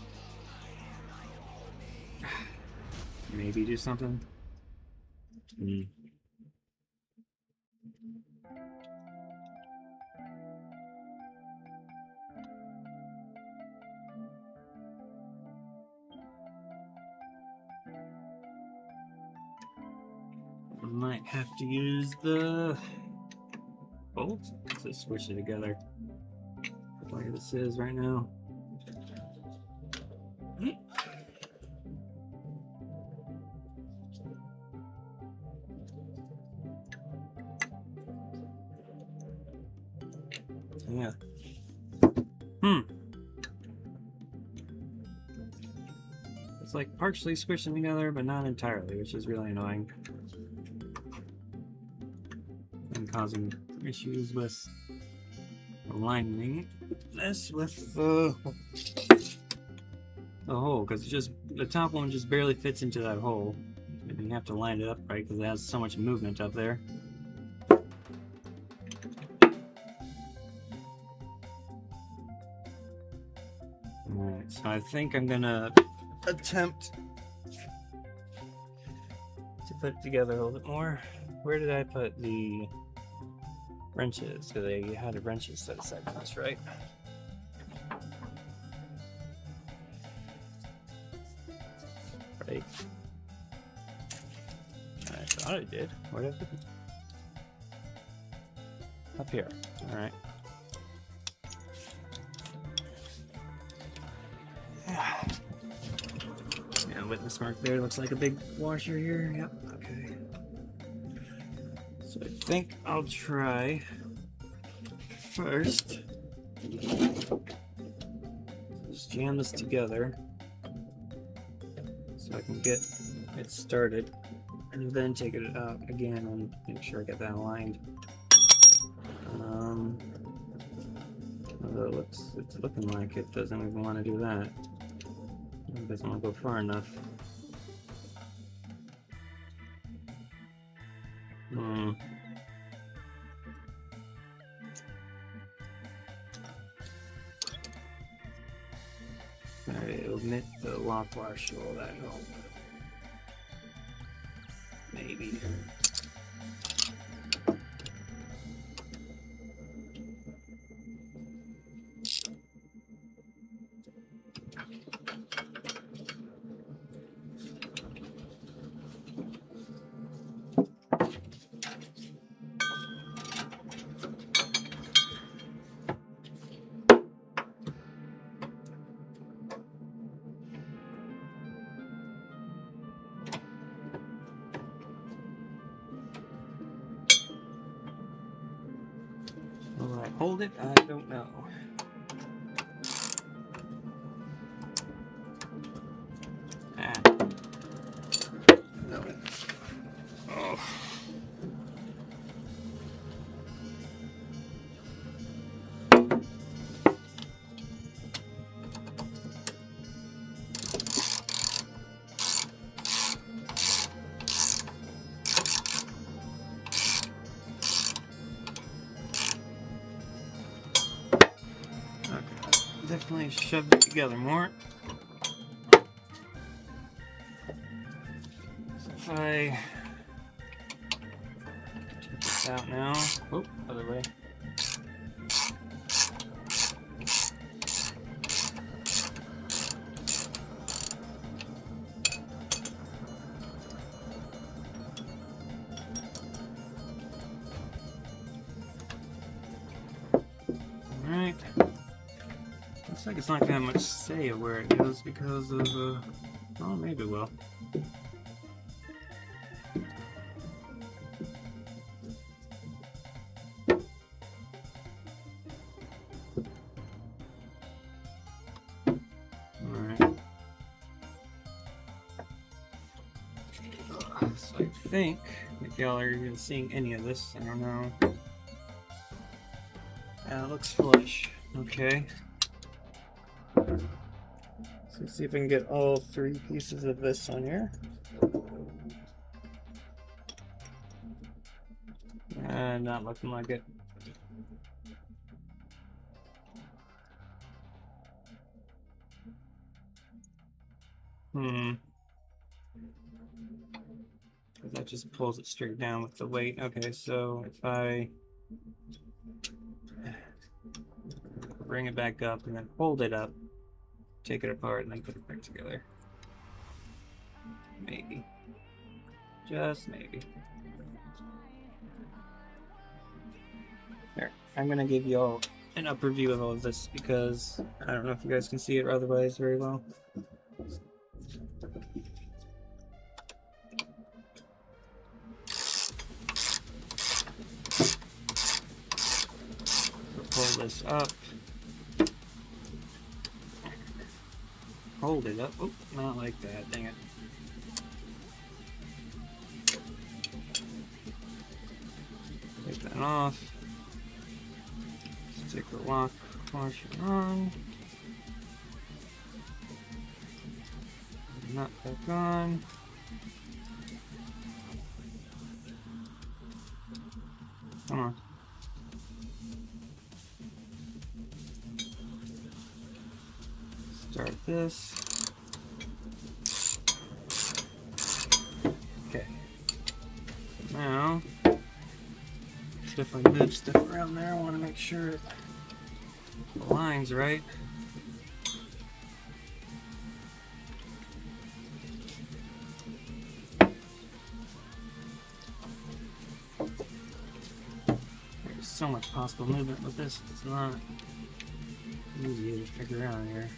maybe do something. I might have to use the bolts to squish it together. Like this is right now. Yeah. It's like partially squishing together, but not entirely, which is really annoying. And causing issues with aligning this with the hole, because just the top one just barely fits into that hole, and you have to line it up right because it has so much movement up there. Alright. Alright, so I think I'm gonna attempt to put it together a little bit more. Where did I put the wrenches? Because they had wrenches set aside for this, right? Right. I thought I did. Where did I put it? Up here. Alright. Yeah, witness mark there. Looks like a big washer here. Yep. Okay. So I think I'll try first. Just jam this together so I can get it started, and then take it out again and make sure I get that aligned. Although it's looking like it doesn't even want to do that. It doesn't want to go far enough. Alright, omit the lock wash, will that help? Maybe. Will I hold it? I don't know. No. Oh. Definitely shoved it together more. So if I take this out now, oh, other way. All right. Looks like it's not gonna have much say of where it goes because of, oh, maybe it will. Alright. So I think, if y'all are even seeing any of this, I don't know. Yeah, it looks flush. Okay. So let's see if I can get all three pieces of this on here. Not looking like it. That just pulls it straight down with the weight. Okay, so if I bring it back up and then hold it up, take it apart, and then put it back together. Maybe. Just maybe. Here, I'm gonna give you all an upper view of all of this because I don't know if you guys can see it otherwise very well. Pull this up. Hold it up. Oh, not like that. Dang it. Take that off. Stick the lock washer on. Nut back on. Come on. Start this. Okay. Now, definitely move stuff around there. I want to make sure the line's right. There's so much possible movement with this. It's not easy to figure out here.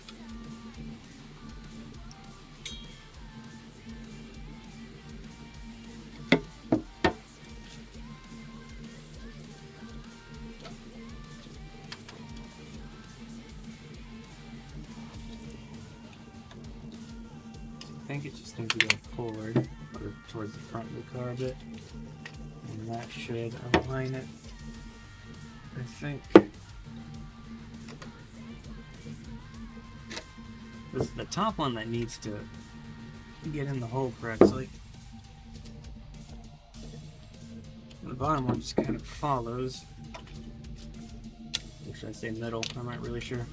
I think it just needs to go forward or towards the front of the car a bit, and that should align it, I think. This is the top one that needs to get in the hole correctly. The bottom one just kind of follows. Or should I say middle? I'm not really sure.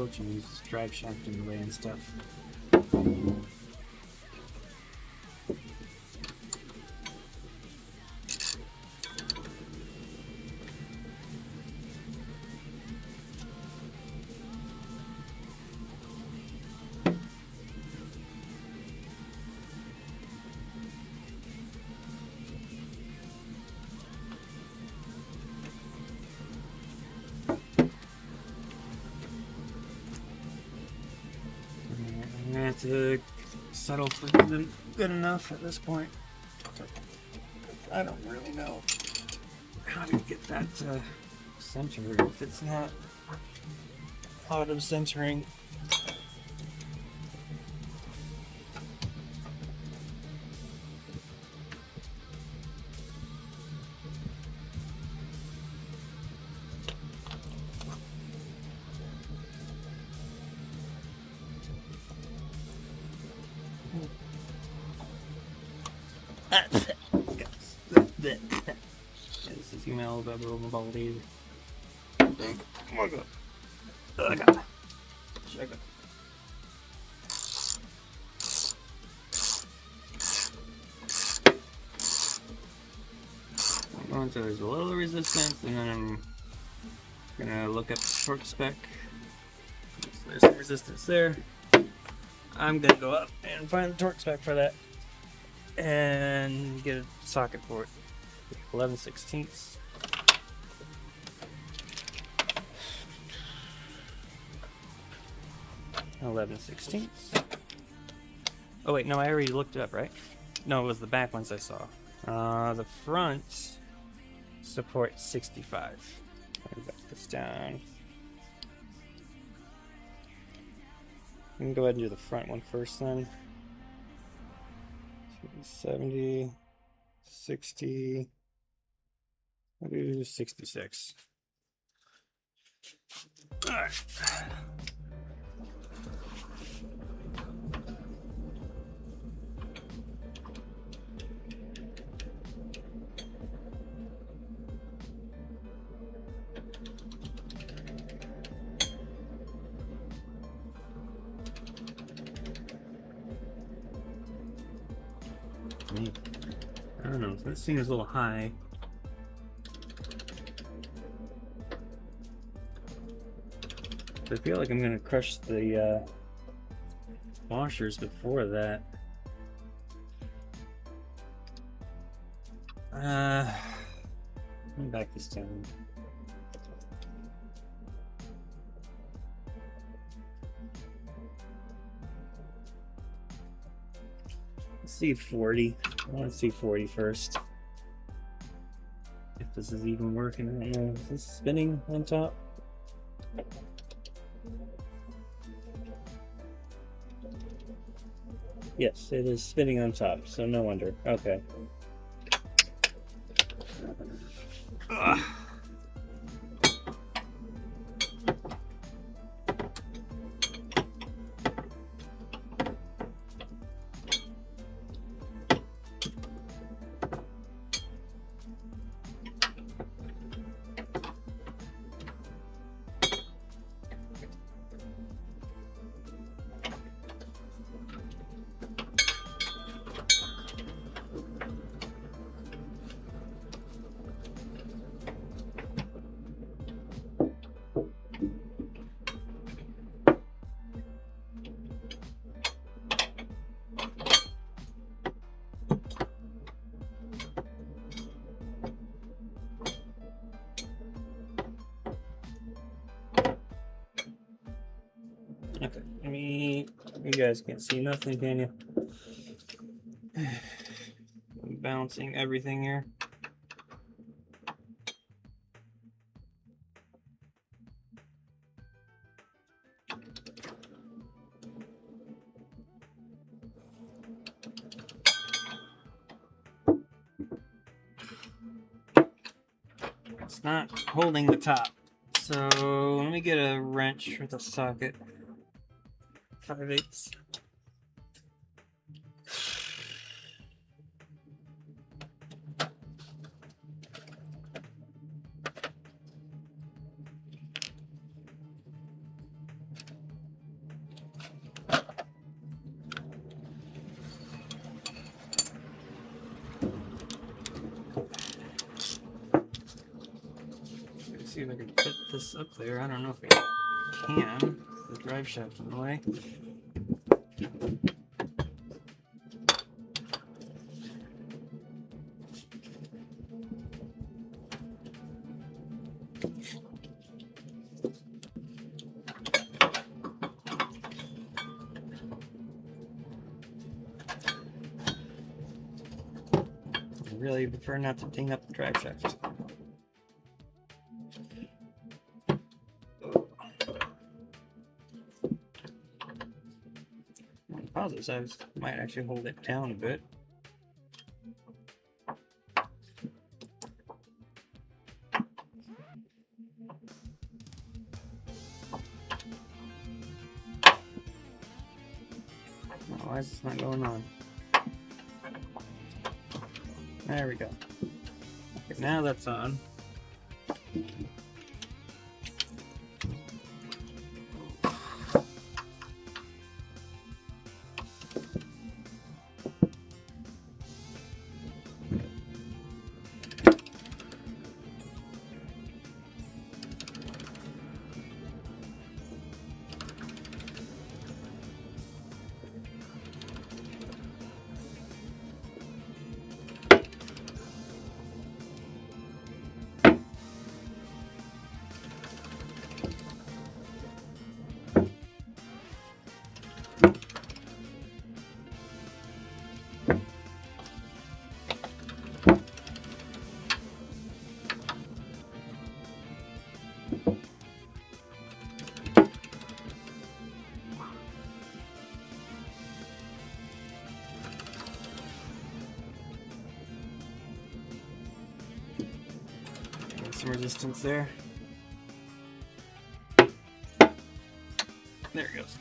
Unfortunately, use drive shaft in the way and stuff. To settle for good enough at this point. I don't really know how to get that centered if it's not auto centering. This is email about VOD. Come on, go. Check it. I'm going to there's a little resistance, and then I'm gonna look up the torque spec. So there's some resistance there. I'm gonna go up and find the torque spec for that and get a socket for it. 11/16. Oh wait, no, I already looked it up, right? No, it was the back ones I saw. The front supports 65. Let me back this down. We can go ahead and do the front one first then. 70, 60, I'll do 66. All right. I don't know, that seems a little high. I feel like I'm gonna crush the washers before that. Let me back this down. Let's see 40. I want to see 40 first. If this is even working, I don't know. Is this spinning on top? Yes, it is spinning on top, so no wonder. Okay. You guys can't see nothing, can you? I'm balancing everything here. It's not holding the top. So let me get a wrench with a socket. 5/8. Let's see if I can fit this up there. I don't know if I can. The drive shaft's in the way. I really prefer not to ding up the drive shaft. On the positive side, I might actually hold it down a bit. Why is this not going on? There we go. Okay, now that's on. Some resistance there. There it goes.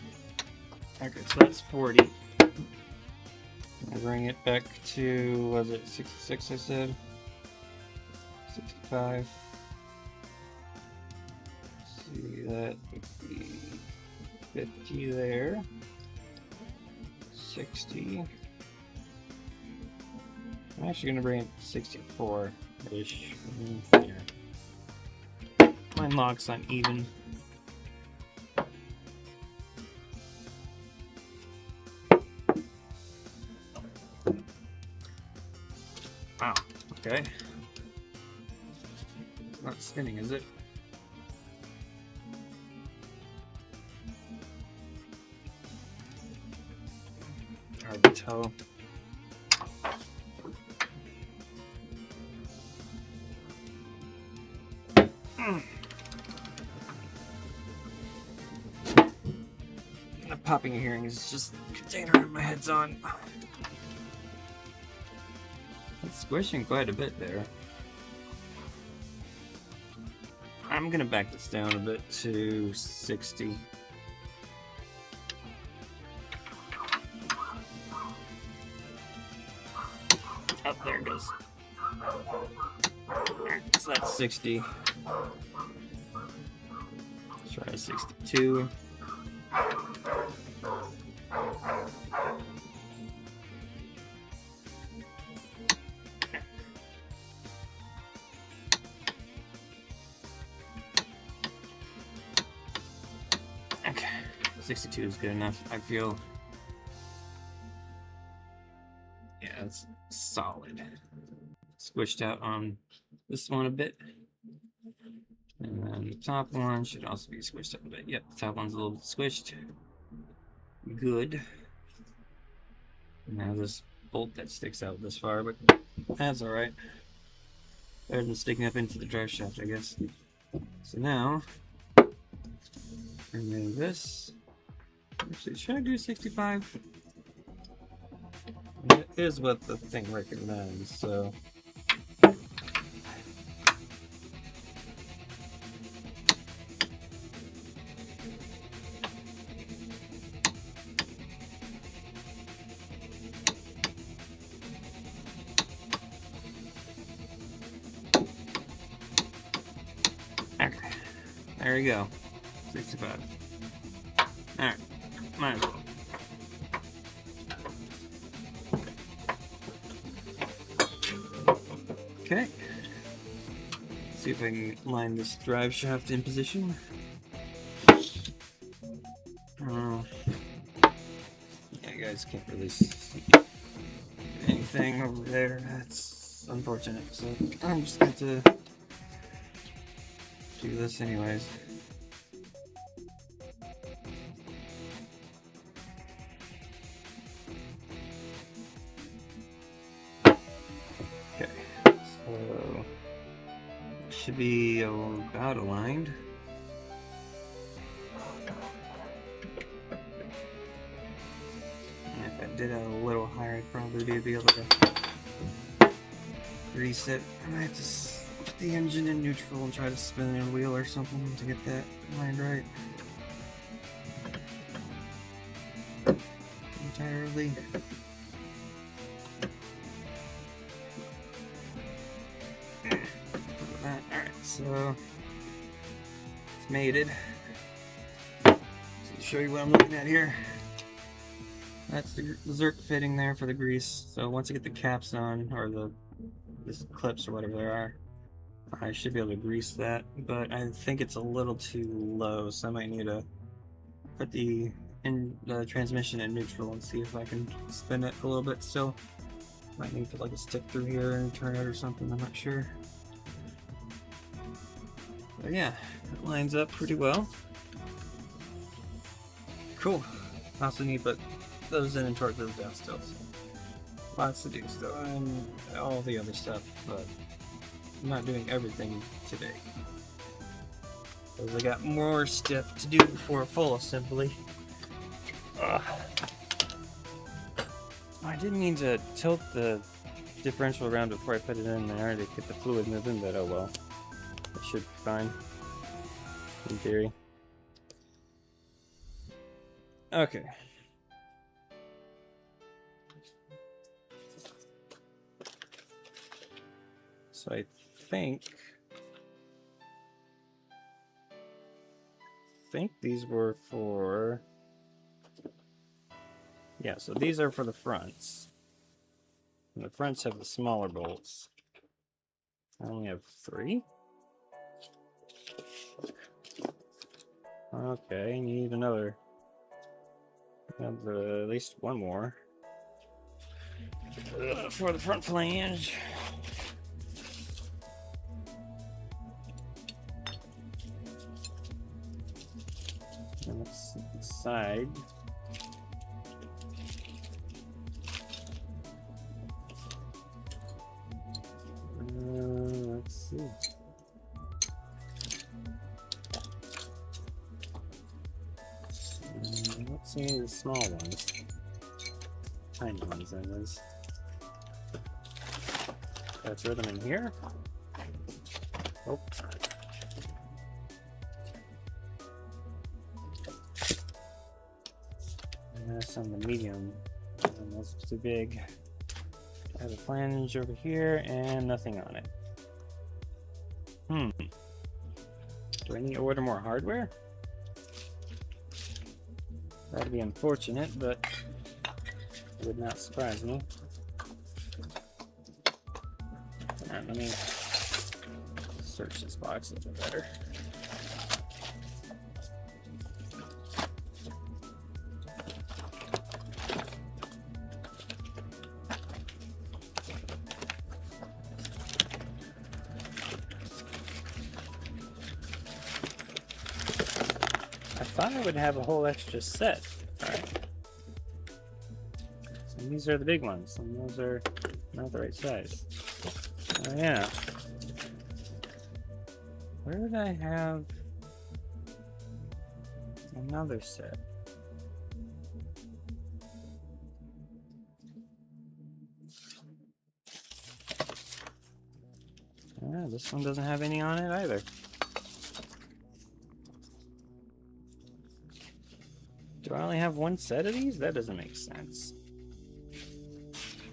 Okay, so that's 40. I'll bring it back to, was it 66 I said? 65. See, that would be 50 there. 60. I'm actually gonna bring it to 64-ish. Yeah. My log's uneven. Wow, okay. It's not spinning, is it? Hard to tell. The popping you're hearing is just the container my head's on. It's squishing quite a bit there. I'm gonna back this down a bit to 60. Oh, there it goes. Alright, so that's 60. Let's try 62. Okay, 62 is good enough, I feel. Yeah, it's solid. Squished out on this one a bit. And then the top one should also be squished up a bit. Yep, the top one's a little bit squished. good. Now this bolt that sticks out this far, but that's alright. Better than sticking up into the drive shaft, I guess. So now, remove this. Actually, should I do 65? It is what the thing recommends, so. Okay, there we go. 65. Alright, might as well. Okay. Let's see if I can line this drive shaft in position. Yeah, you guys can't really see anything over there. That's unfortunate. So I'm just going to do this anyways. Okay, so it should be about aligned. And if I did it a little higher, I'd probably be able to grease it. I might have to put the engine in neutral and try to spin a wheel or something to get that lined right. Entirely. Alright, so it's mated. So to show you what I'm looking at here, that's the Zerk fitting there for the grease. So once I get the caps on, or the clips or whatever they are, I should be able to grease that, but I think it's a little too low, so I might need to put the transmission in neutral and see if I can spin it a little bit still. Might need to like a stick through here and turn it or something, I'm not sure. But yeah, it lines up pretty well. Cool. Also need to put those in and torque those down still. So lots to do still, and all the other stuff, but I'm not doing everything today, because I got more stuff to do before full assembly. I didn't mean to tilt the differential around before I put it in there to get the fluid moving, but oh well. It should be fine, in theory. Okay. So I think these were for, yeah, so these are for the fronts. And the fronts have the smaller bolts. I only have 3. Okay, need another. Have at least one more for the front flange. And that's the side. Let's see. Let's see the small ones. Tiny ones, that is. Gotta throw them in here. Oh. And that's on the medium. And that's too big. I have a flange over here and nothing on it. Do I need to order more hardware? That'd be unfortunate, but it would not surprise me. Alright, let me search this box a little bit better. I thought I would have a whole extra set. Alright. And these are the big ones, and those are not the right size. Oh yeah. Where did I have another set? Yeah, this one doesn't have any on it either. Do I only have one set of these? That doesn't make sense.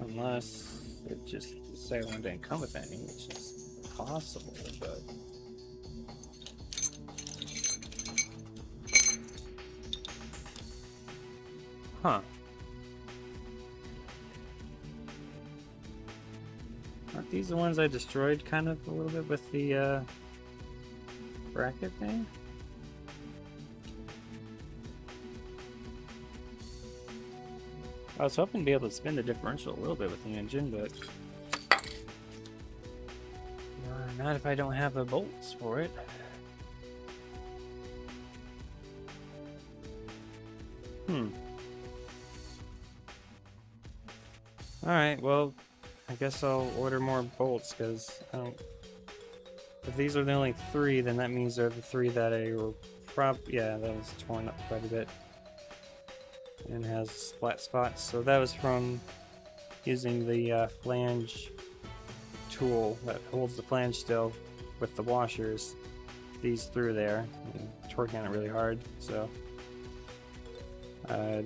Unless it just the second one didn't come with any, which is possible, but... Huh. Aren't these the ones I destroyed kind of a little bit with the bracket thing? I was hoping to be able to spin the differential a little bit with the engine, but not if I don't have the bolts for it. Alright, well, I guess I'll order more bolts, because if these are the only 3, then that means they're the 3 that yeah, that was torn up quite a bit. And has flat spots, so that was from using the flange tool that holds the flange still with the washers. These through there, and torquing on it really hard, so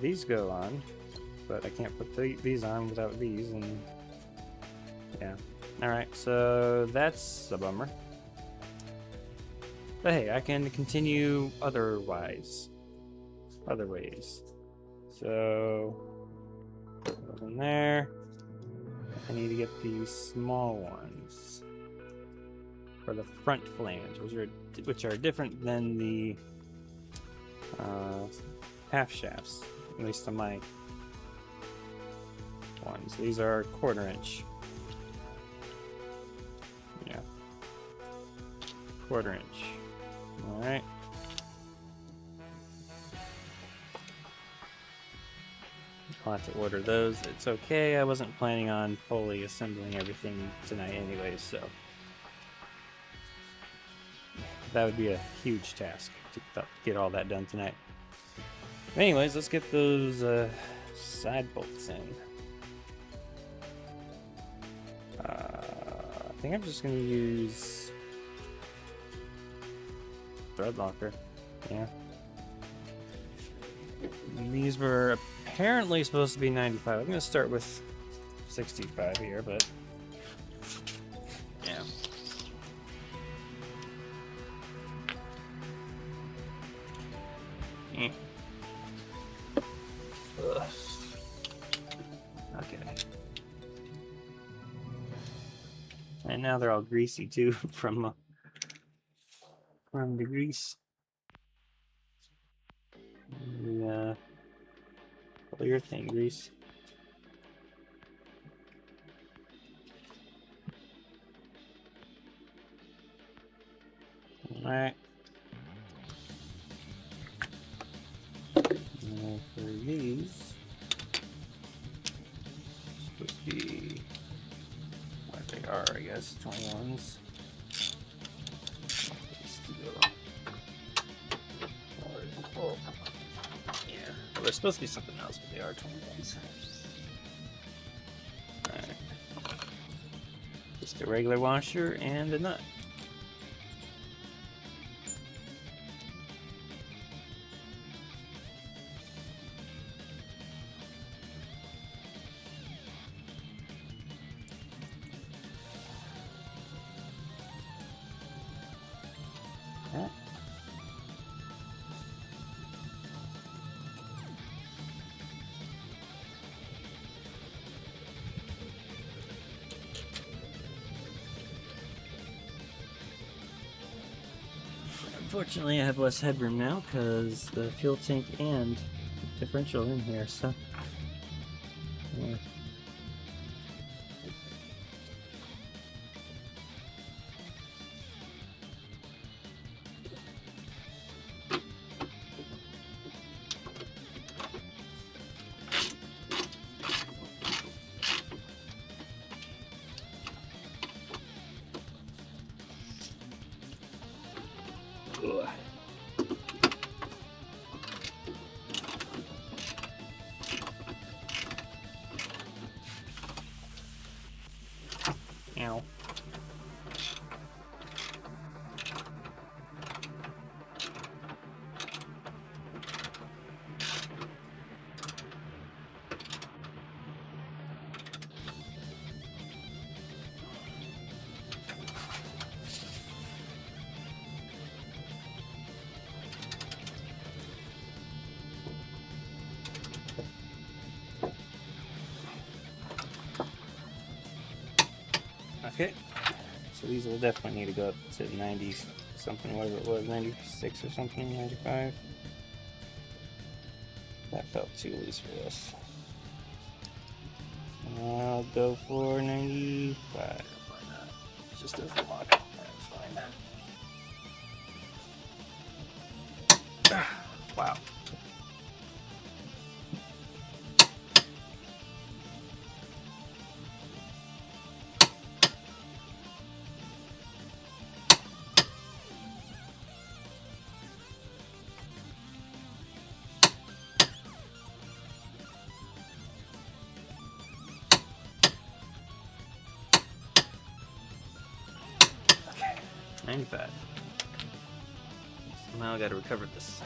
these go on, but I can't put these on without these, and yeah. Alright, so that's a bummer. But hey, I can continue other ways. So, go in there. I need to get these small ones for the front flange, which are different than the half shafts, at least on my ones. These are 1/4 inch. Yeah, 1/4 inch. All right. I'll have to order those. It's okay. I wasn't planning on fully assembling everything tonight anyway, so that would be a huge task to get all that done tonight. Anyways, let's get those side bolts in. I think I'm just going to use thread locker. Yeah. And these were apparently supposed to be 95. I'm going to start with 65 here, but yeah. Okay. And now they're all greasy too from the grease. The polyurethane grease. All right. Now for these, supposed to be what they are, I guess, 21s. Oh, yeah, well, they're supposed to be something else, but they are 21s. Alright. Just a regular washer and a nut. Unfortunately, I have less headroom now because the fuel tank and differential in here, so yeah. Okay. So these will definitely need to go up to 90 something, whatever it was, 96 or something, 95. That felt too loose for this. I'll go for 95. Why not? It just doesn't lock. That's fine. Wow. Okay, 95. So now I gotta recover this.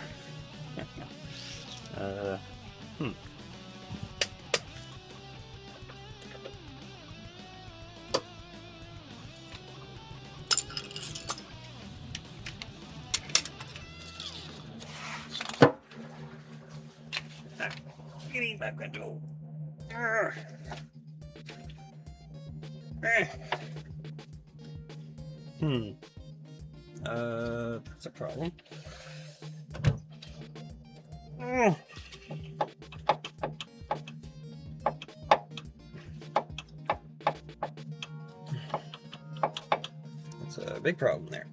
Getting back control. That's a problem. That's a big problem there.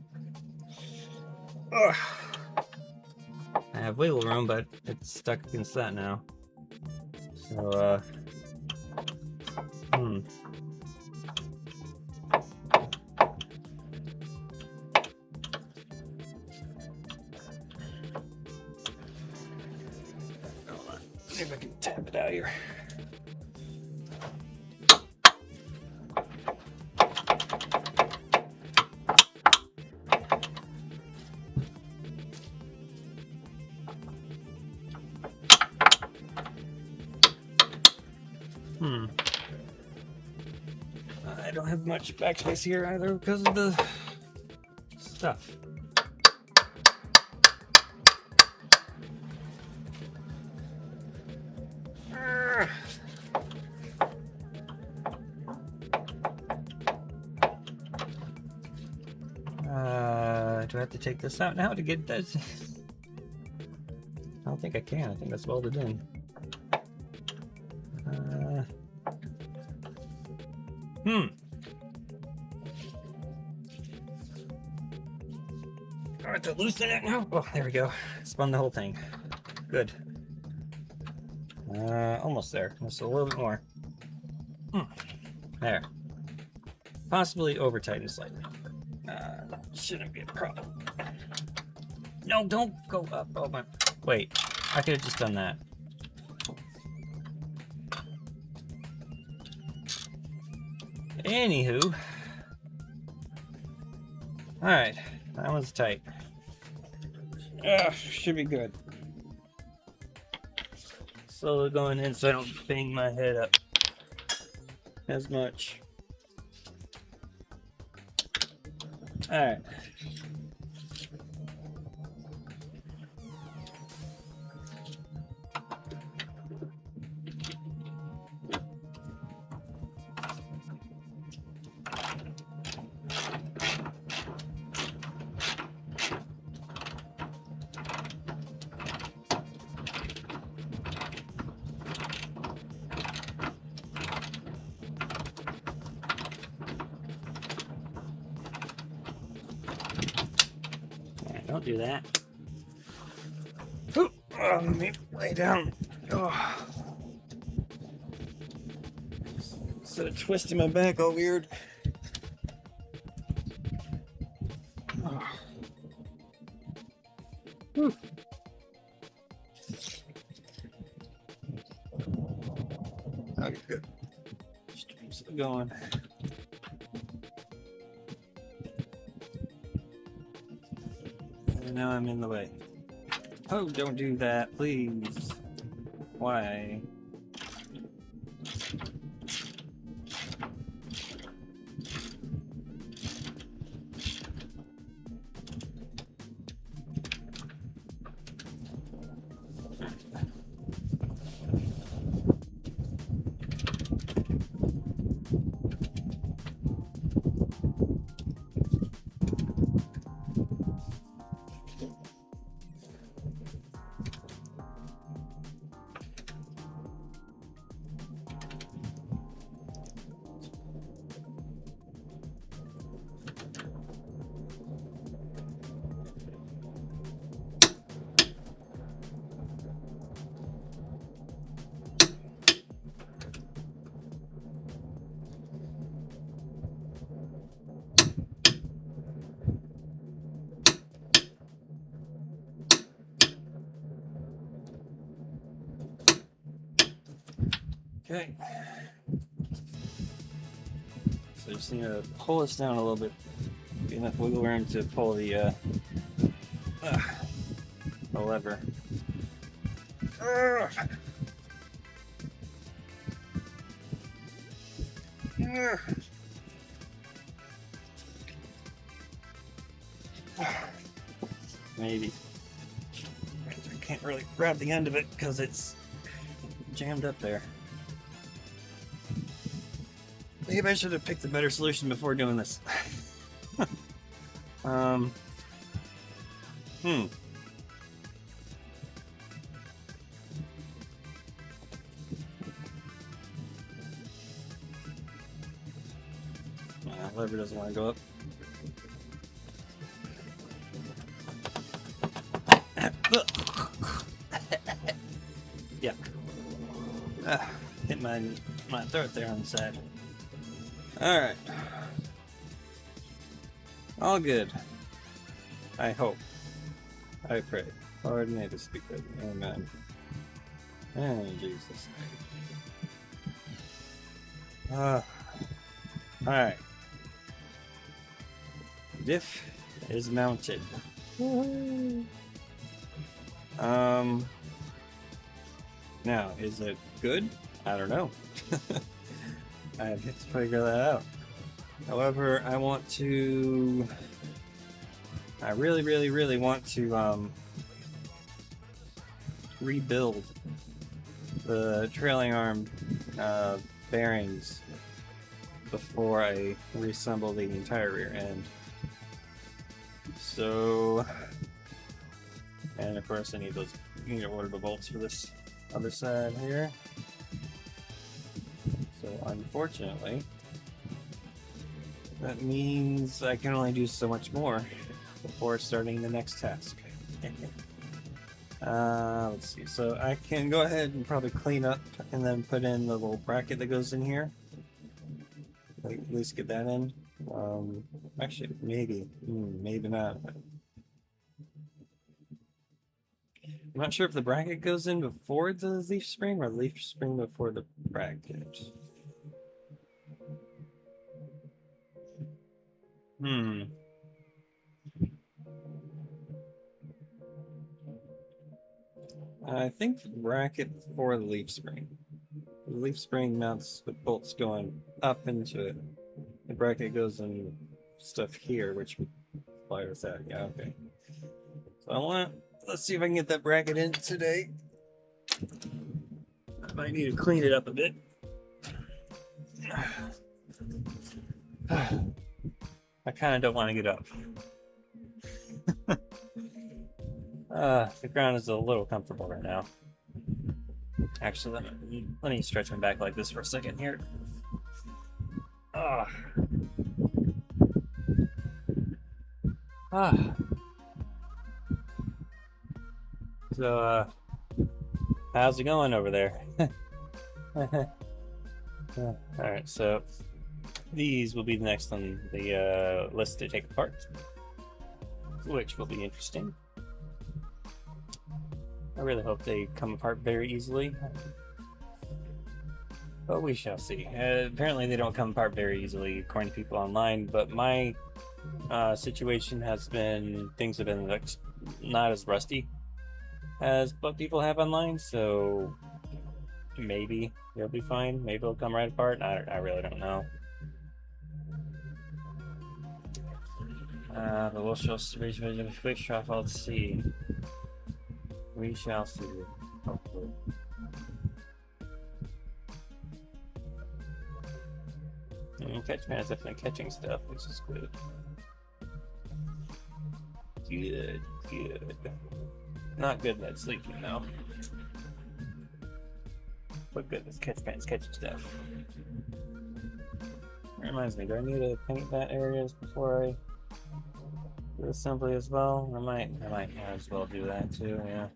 I have wiggle room, but it's stuck against that now. So, hold on. See if I can tap it out here. I don't have much backspace here either because of the stuff. Do I have to take this out now to get this? I don't think I can. I think that's welded in. I have to loosen it now. Oh, there we go. Spun the whole thing. Good. Almost there. Just a little bit more. There. Possibly over tightened slightly. Shouldn't be a problem. No, don't go up. Oh my. Wait. I could have just done that. Anywho. Alright. That one's tight. Should be good. Slowly going in so I don't bang my head up as much. Alright. Don't do that. Ooh, let me lay down. Oh. Instead of twisting my back all weird. Oh. Okay, good. Stream's still going. Now I'm in the way. Oh, don't do that, please. Why? Okay. So just need to pull this down a little bit. Be enough wiggle room to pull the lever. Maybe. I can't really grab the end of it because it's jammed up there. Maybe I should have picked a better solution before doing this. Lever doesn't want to go up. Yeah. Hit my throat there on the side. Alright. All good. I hope. I pray. Lord, may this be good. Amen. In Jesus' name. Alright. Diff is mounted. Now, is it good? I don't know. I have yet to figure that out. However, I really want to rebuild the trailing arm bearings before I reassemble the entire rear end. So, and of course I need to order the bolts for this other side here. So unfortunately, that means I can only do so much more before starting the next task. Let's see, so I can go ahead and probably clean up and then put in the little bracket that goes in here. Like, at least get that in. Actually, maybe not. I'm not sure if the bracket goes in before the leaf spring or the leaf spring before the bracket. I think the bracket before the leaf spring. The leaf spring mounts with bolts going up into it. The bracket goes in stuff here, which would fly with that. Yeah, okay. So let's see if I can get that bracket in today. I might need to clean it up a bit. I kind of don't want to get up. The ground is a little comfortable right now. Actually, let me stretch my back like this for a second here. So, how's it going over there? Alright, so these will be the next on the list to take apart, which will be interesting. I really hope they come apart very easily, but we shall see. Apparently they don't come apart very easily according to people online, but my situation has been, things have been like, not as rusty as what people have online, so maybe they'll be fine. Maybe it'll come right apart. I really don't know. But we'll let's see. We shall see. Hopefully. Catchman is definitely catching stuff, which is good. Good. Not good at sleeping though. But good, this Catchman's catching stuff. Reminds me, do I need to paint that areas before I do assembly as well? I might as well do that too, yeah.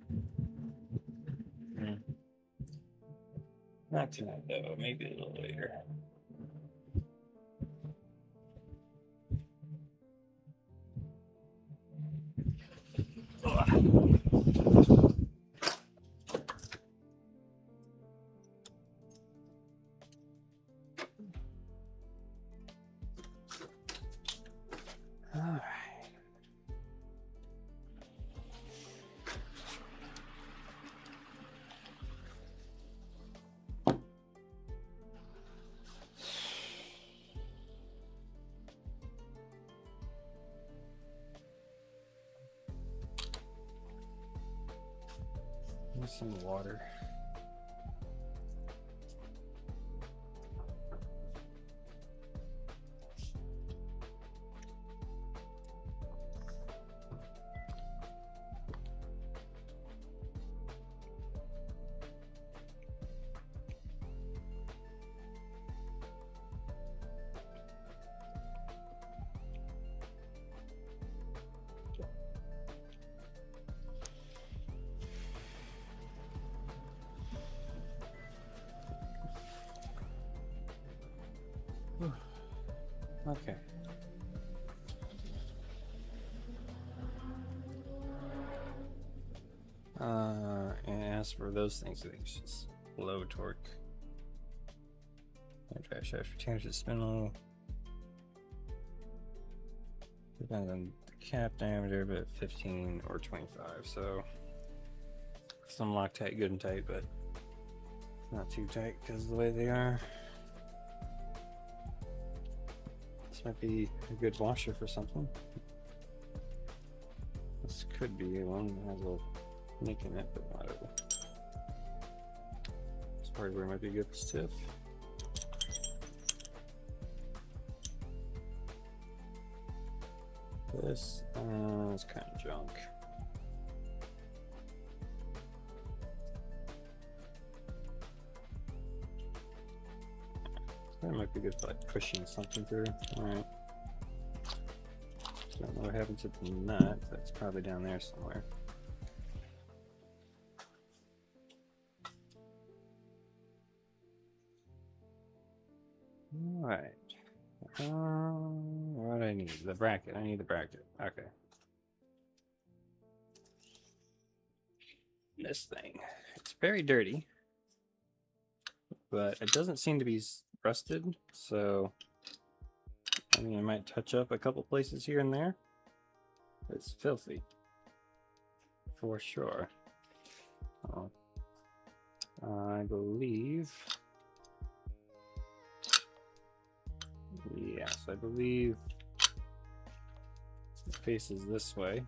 Not tonight though, maybe a little later. some water. Okay. And as for those things, I think it's just low torque. Drive shaft retainers to spin a little. Depends on the cap diameter, but 15 or 25. So some Loctite good and tight, but not too tight because of the way they are. This might be a good washer for something. This could be one that has a little nick in it, but whatever. This hardware might be good for stiff. This is kind of junk. That might be good for like pushing something through. Alright. Don't know what happened to the nut. That's probably down there somewhere. Alright. What do I need? The bracket. I need the bracket. Okay. This thing. It's very dirty, but it doesn't seem to be rusted, so I mean, I might touch up a couple places here and there. It's filthy. For sure. Oh. I believe... Yes, I believe it faces this way.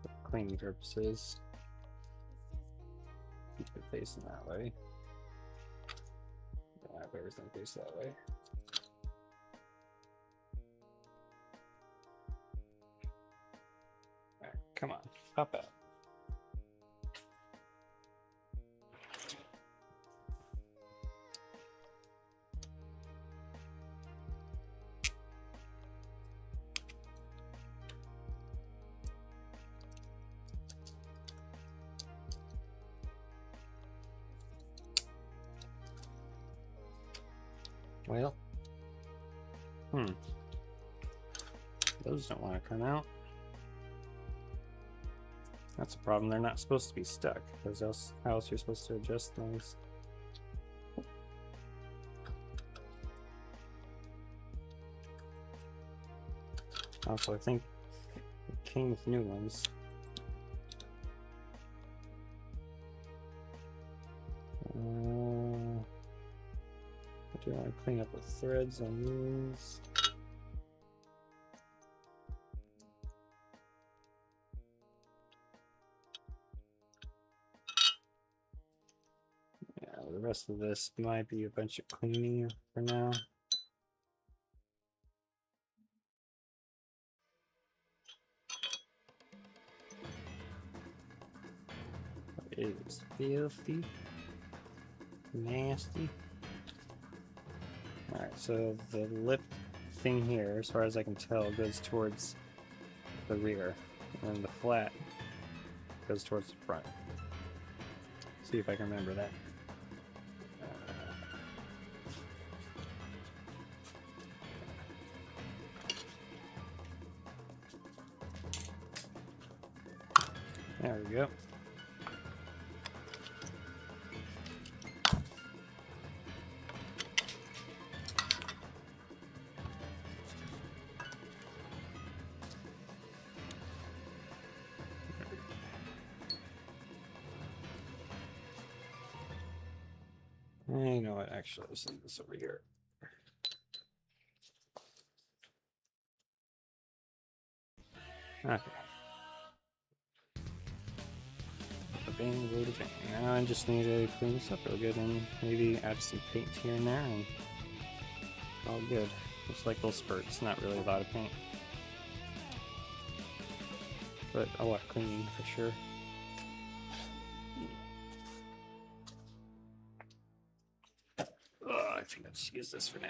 For cleaning purposes. Keep it facing that way. Have everything face that way. Alright, come on, pop out. Well, those don't want to come out. That's a problem. They're not supposed to be stuck, because else, how else you're supposed to adjust things? Also, I think it came with new ones. Do I want to clean up the threads on these? Yeah, the rest of this might be a bunch of cleaning for now. It is filthy, nasty. Alright, so the lip thing here, as far as I can tell, goes towards the rear, and the flat goes towards the front. See if I can remember that. There we go. You know what? Actually, let's leave this over here. Okay. bang, bada bang. Now I just need to clean this up real good and maybe add some paint here and there, and all good. Just like little spurts, not really a lot of paint. But a lot of cleaning for sure. Oh, I think I'll just use this for now.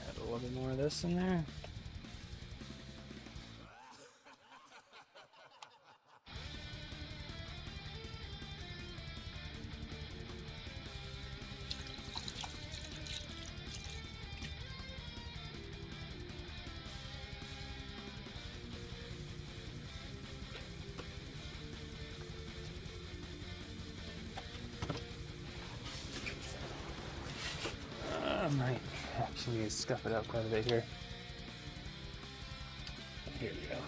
Add a little bit more of this in there. I might actually scuff it up quite a bit here. Here we go.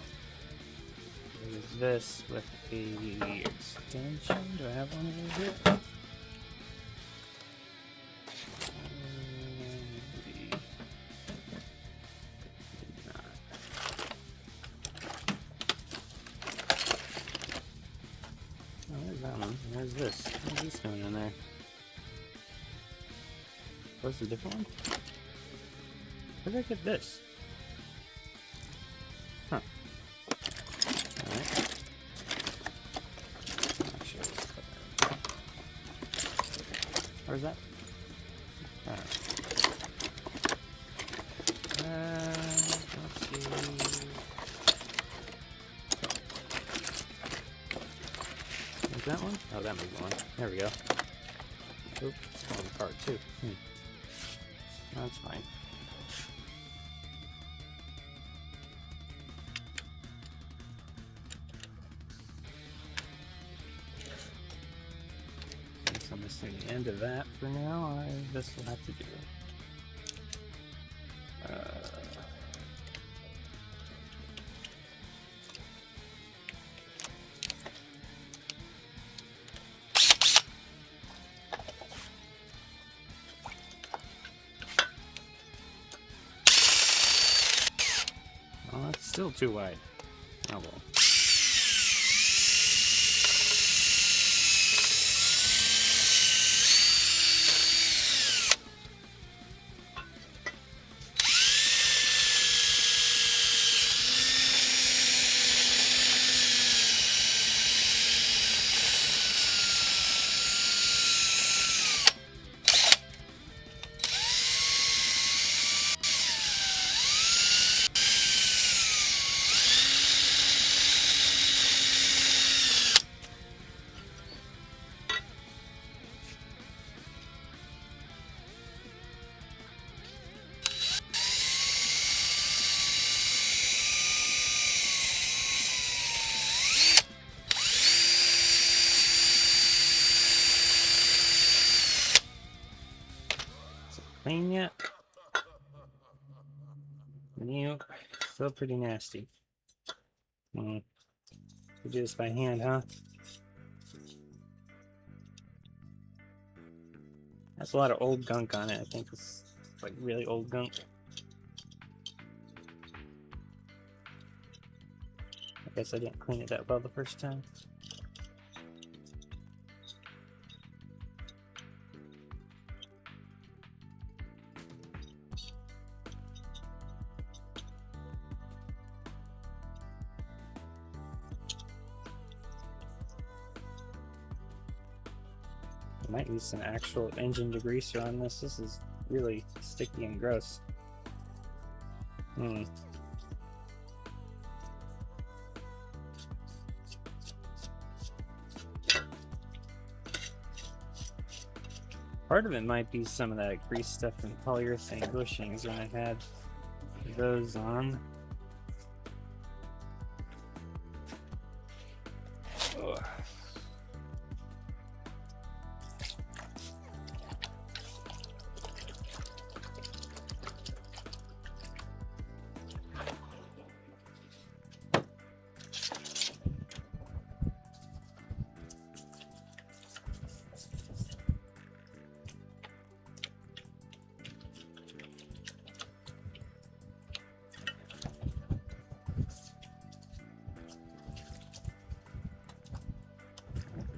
Use this with the extension. Do I have one of those here? Maybe not. Oh, there's that one. There's this. What's this doing in there? What's the different one? Where did I get this? Huh. Alright. Actually, let's put that. Where's that? Alright. Let's see. Is that one? Oh, that moved one. There we go. Oop, it's falling apart too. That's fine. Since I'm missing the end of that for now, this will have to do. Well, that's still too wide. Oh well. Clean yet? Nope. Still pretty nasty. We do this by hand, huh? That's a lot of old gunk on it. I think it's like really old gunk. I guess I didn't clean it that well the first time. I might use some actual engine degreaser on this. This is really sticky and gross. Part of it might be some of that grease stuff from polyurethane bushings when I had those on. Ugh.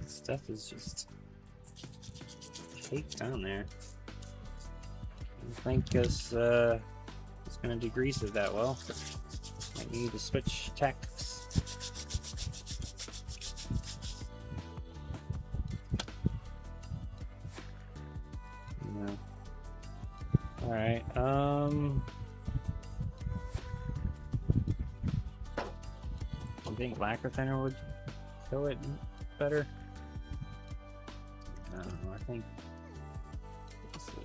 Stuff is just caked on there. I don't think it's going to degrease it that well. Might need to switch tactics. No. All right. I think lacquer thinner would kill it better. I don't know, I think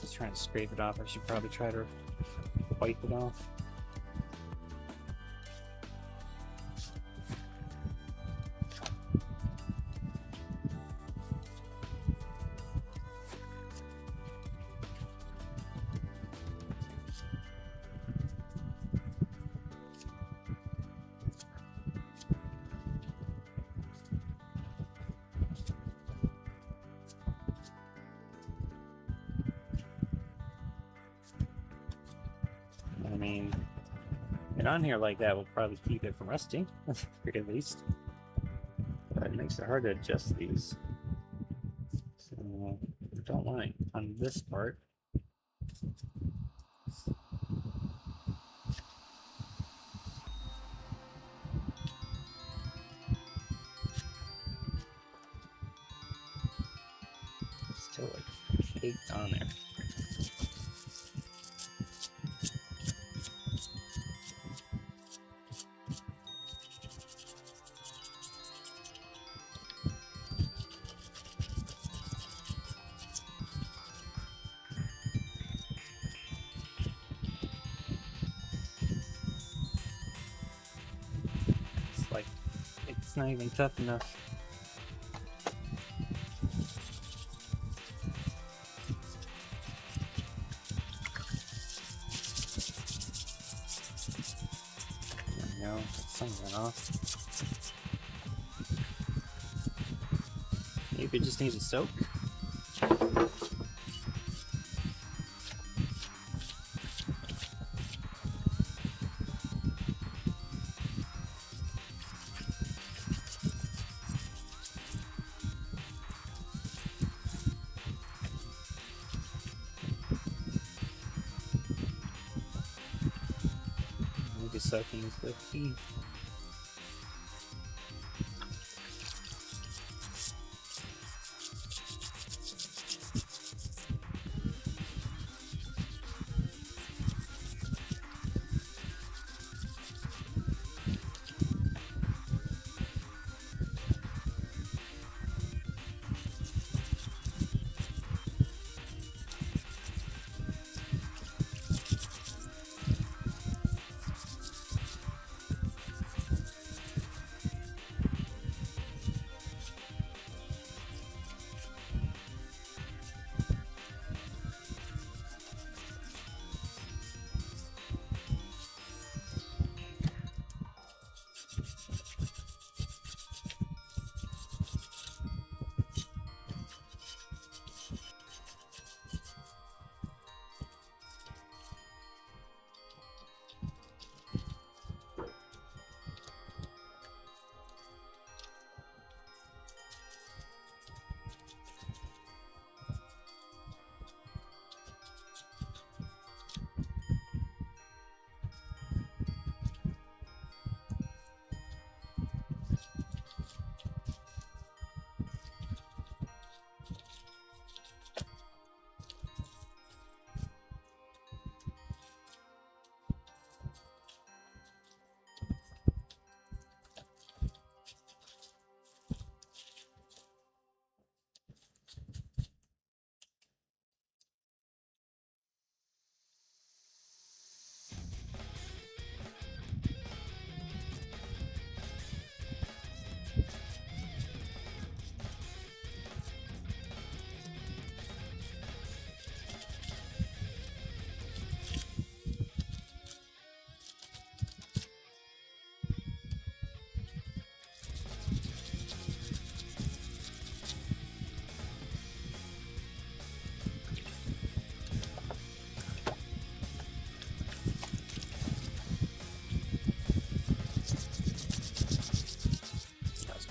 just trying to scrape it off. I should probably try to wipe it off. I mean, and on here like that will probably keep it from rusting, at least. But it makes it hard to adjust these. So I don't want it on this part. Still like caked on there. Like, it's not even tough enough. There we go, some of that off. Maybe it just needs a soak. Maybe soaking is the key.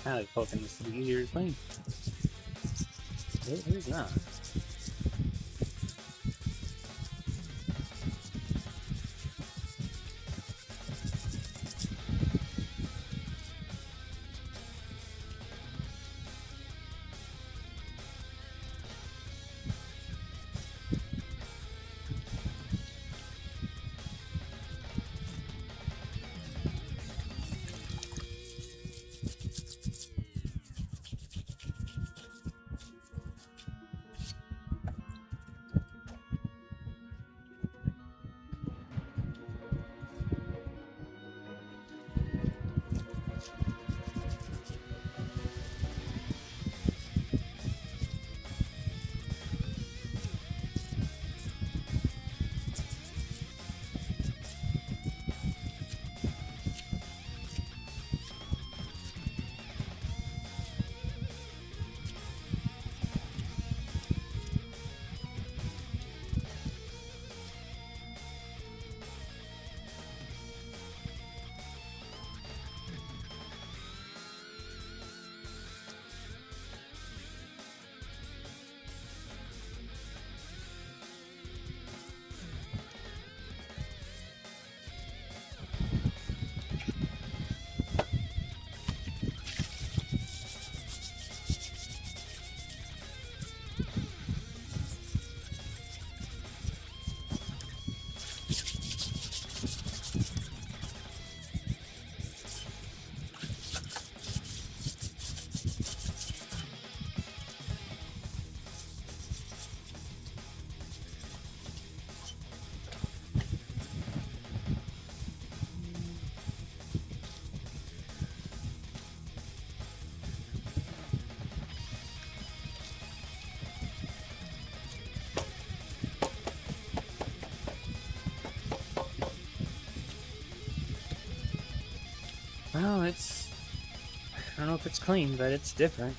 I was hoping this would be easier to clean. It is not. Well, it's... I don't know if it's clean, but it's different.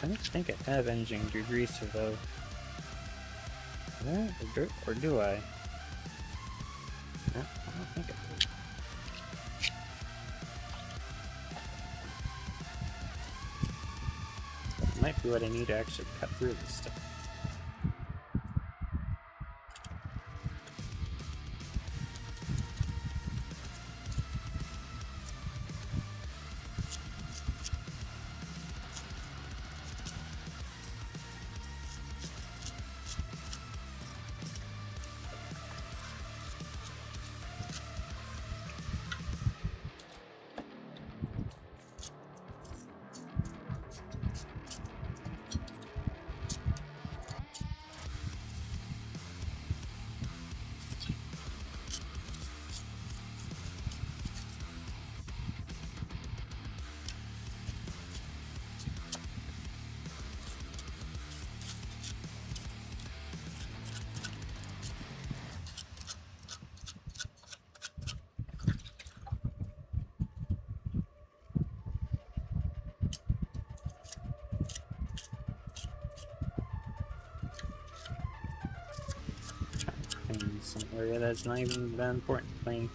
I don't think I have engine degreaser though. Or do I? No, I don't think I do. That might be what I need to actually cut through this stuff. area that's not even that important to clean.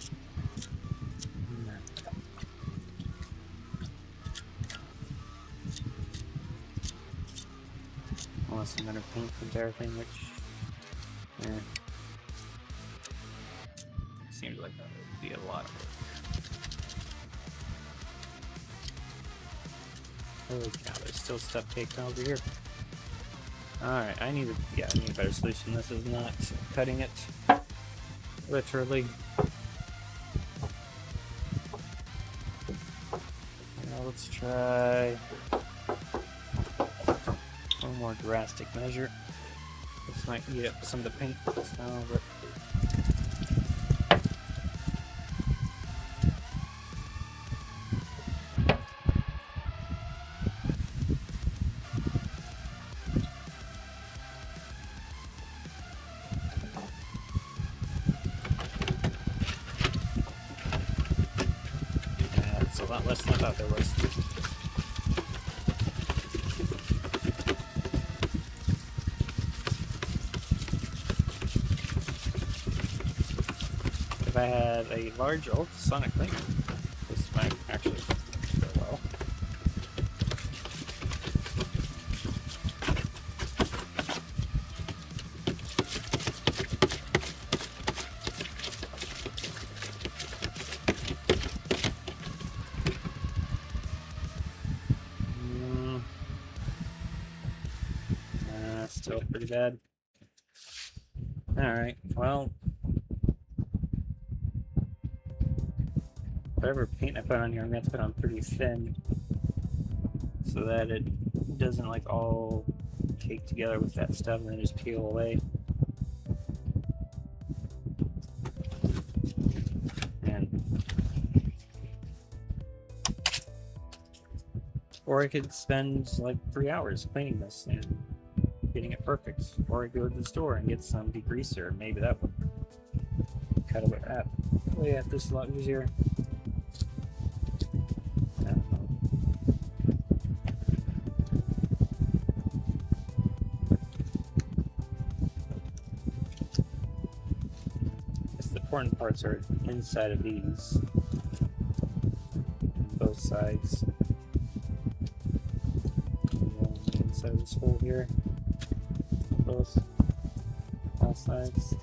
Unless I'm gonna paint the entire thing, which seems like that would be a lot of work. Holy cow, there's still stuff taken over here. Alright, I need a better solution. This is not cutting it. Literally. Now let's try one more drastic measure. This might eat up some of the paint now, but it's a lot less than I thought there was. If I had a large ultrasonic cleaner, this might actually go well. Still pretty bad. Alright, well, whatever paint I put on here, I'm going to put on pretty thin so that it doesn't like all cake together with that stuff and then just peel away. Or I could spend like 3 hours cleaning this and getting it perfect. Or I go to the store and get some degreaser. Maybe that would cut away at this a lot easier. I don't know. I guess the important parts are inside of these. Both sides. Inside of this hole here. All sides.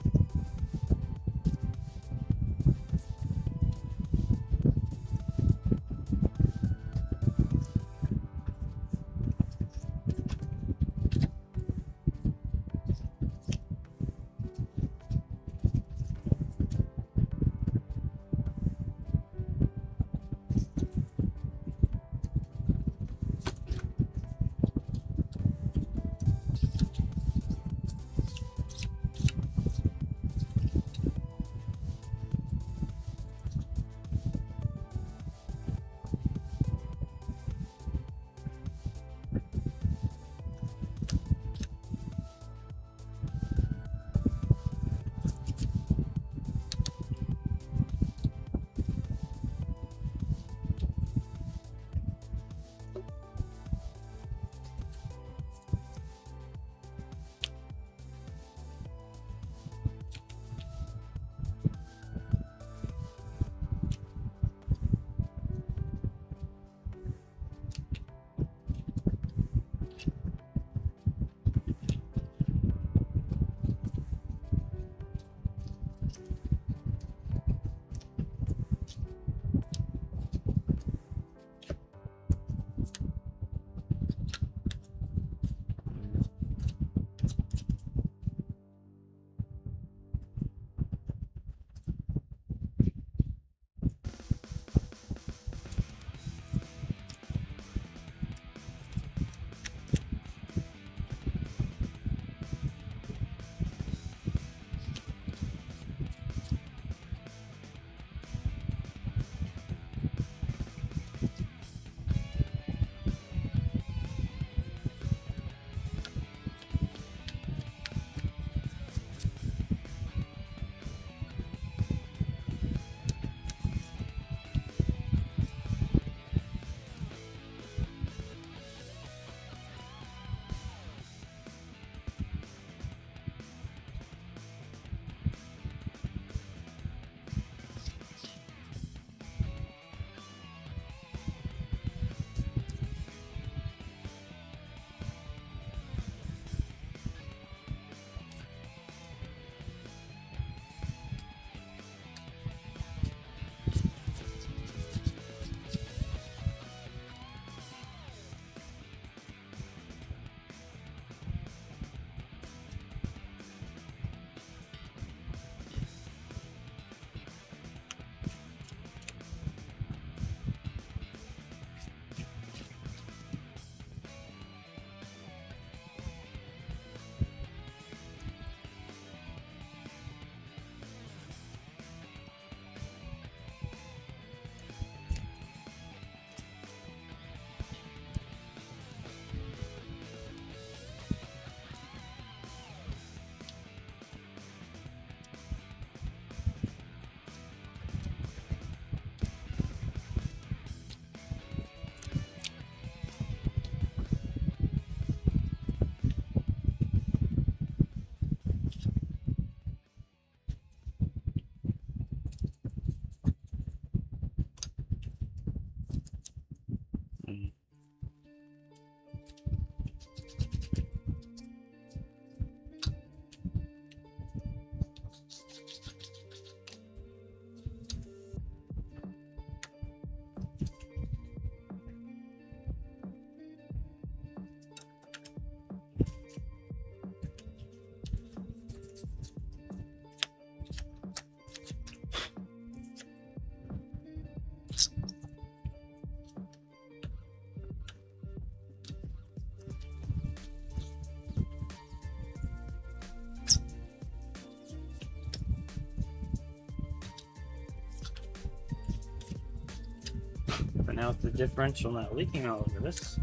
now with the differential not leaking all over this,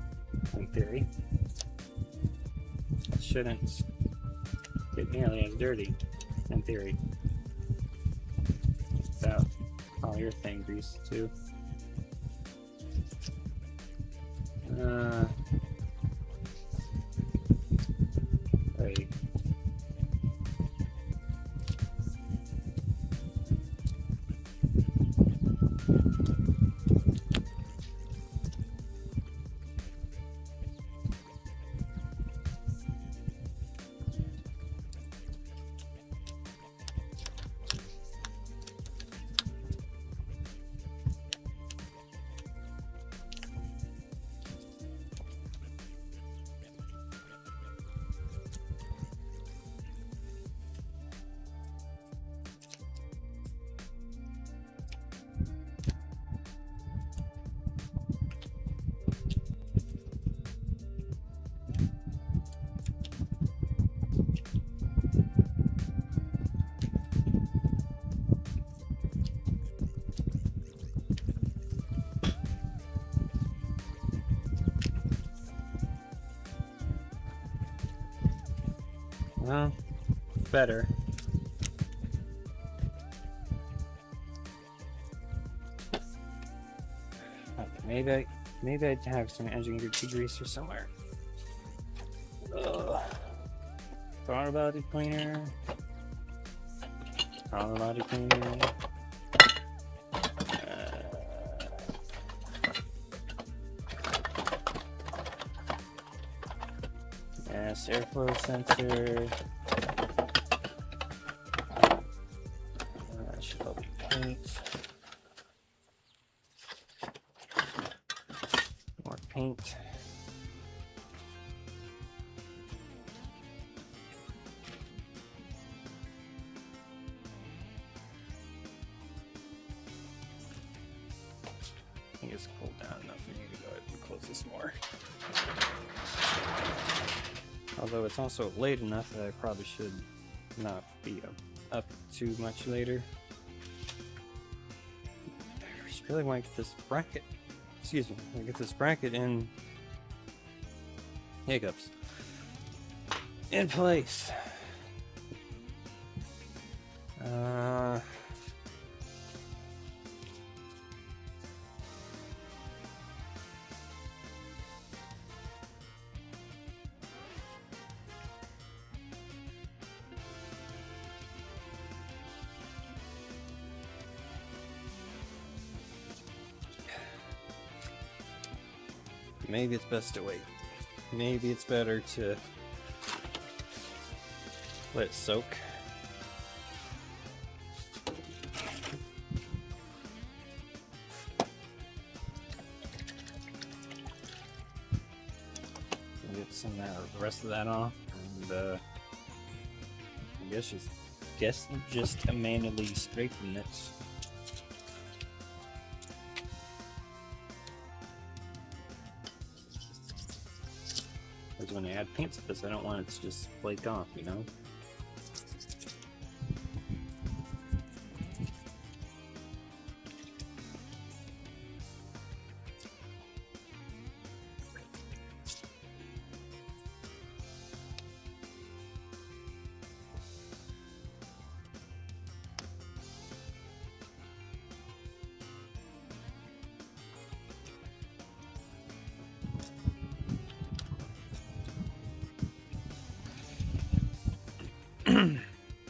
in theory, it shouldn't get nearly as dirty, in theory. Without polyurethane grease, too. Right. Well, better. Okay, maybe I'd have some engine degreaser somewhere. Throttle body cleaner. Throttle body cleaner. Yes, airflow sensor. That should all be paint. More paint. I think it's cooled down enough for me to go ahead and close this more. Although it's also late enough that I probably should not be up too much later. I just really want to get this bracket, excuse me, I get this bracket in hiccups in place. Maybe it's best to wait. Maybe it's better to let it soak. Get some of that, the rest of that off, and I guess just manually scraping it. When I add paint to this, I don't want it to just flake off, you know?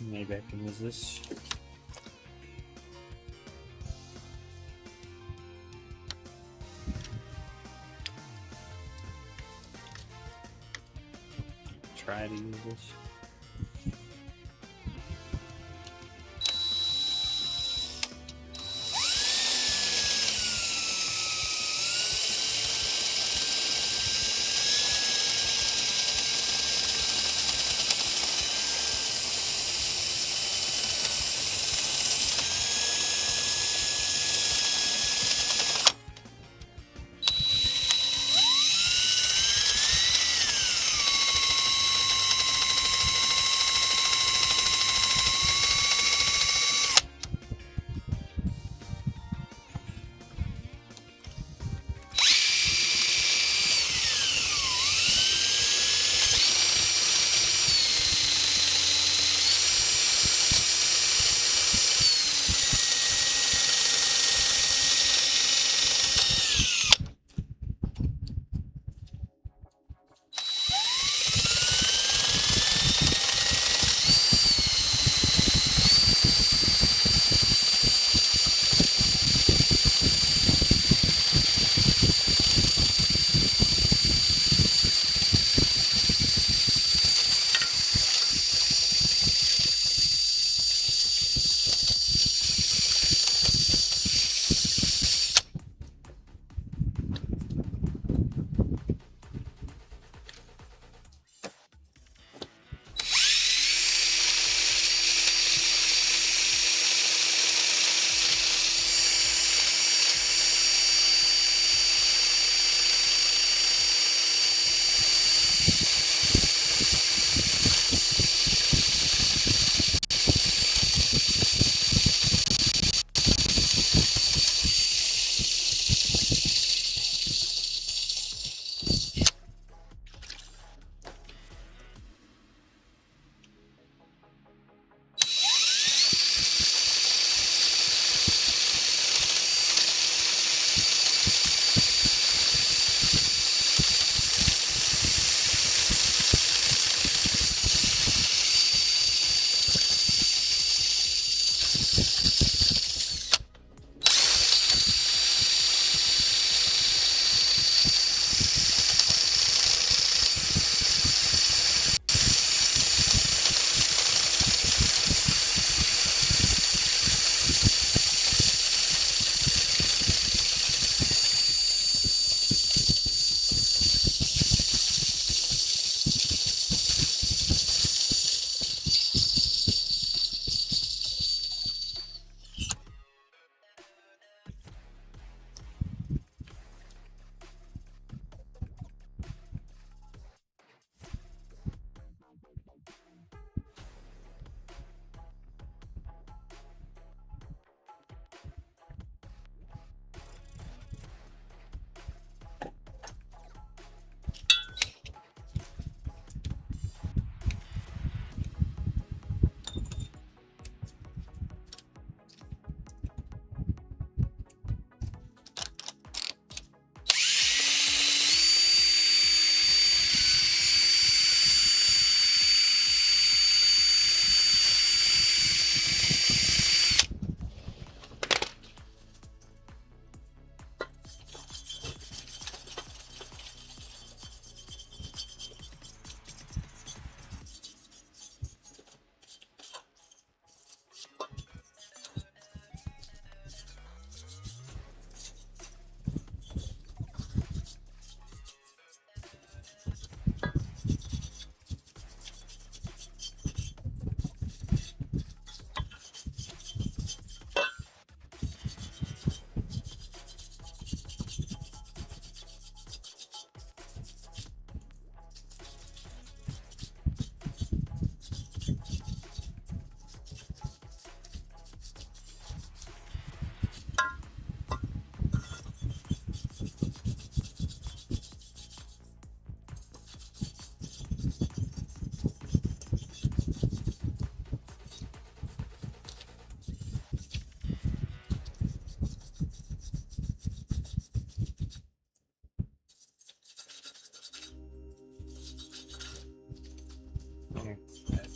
Maybe I can use this. Try to use this.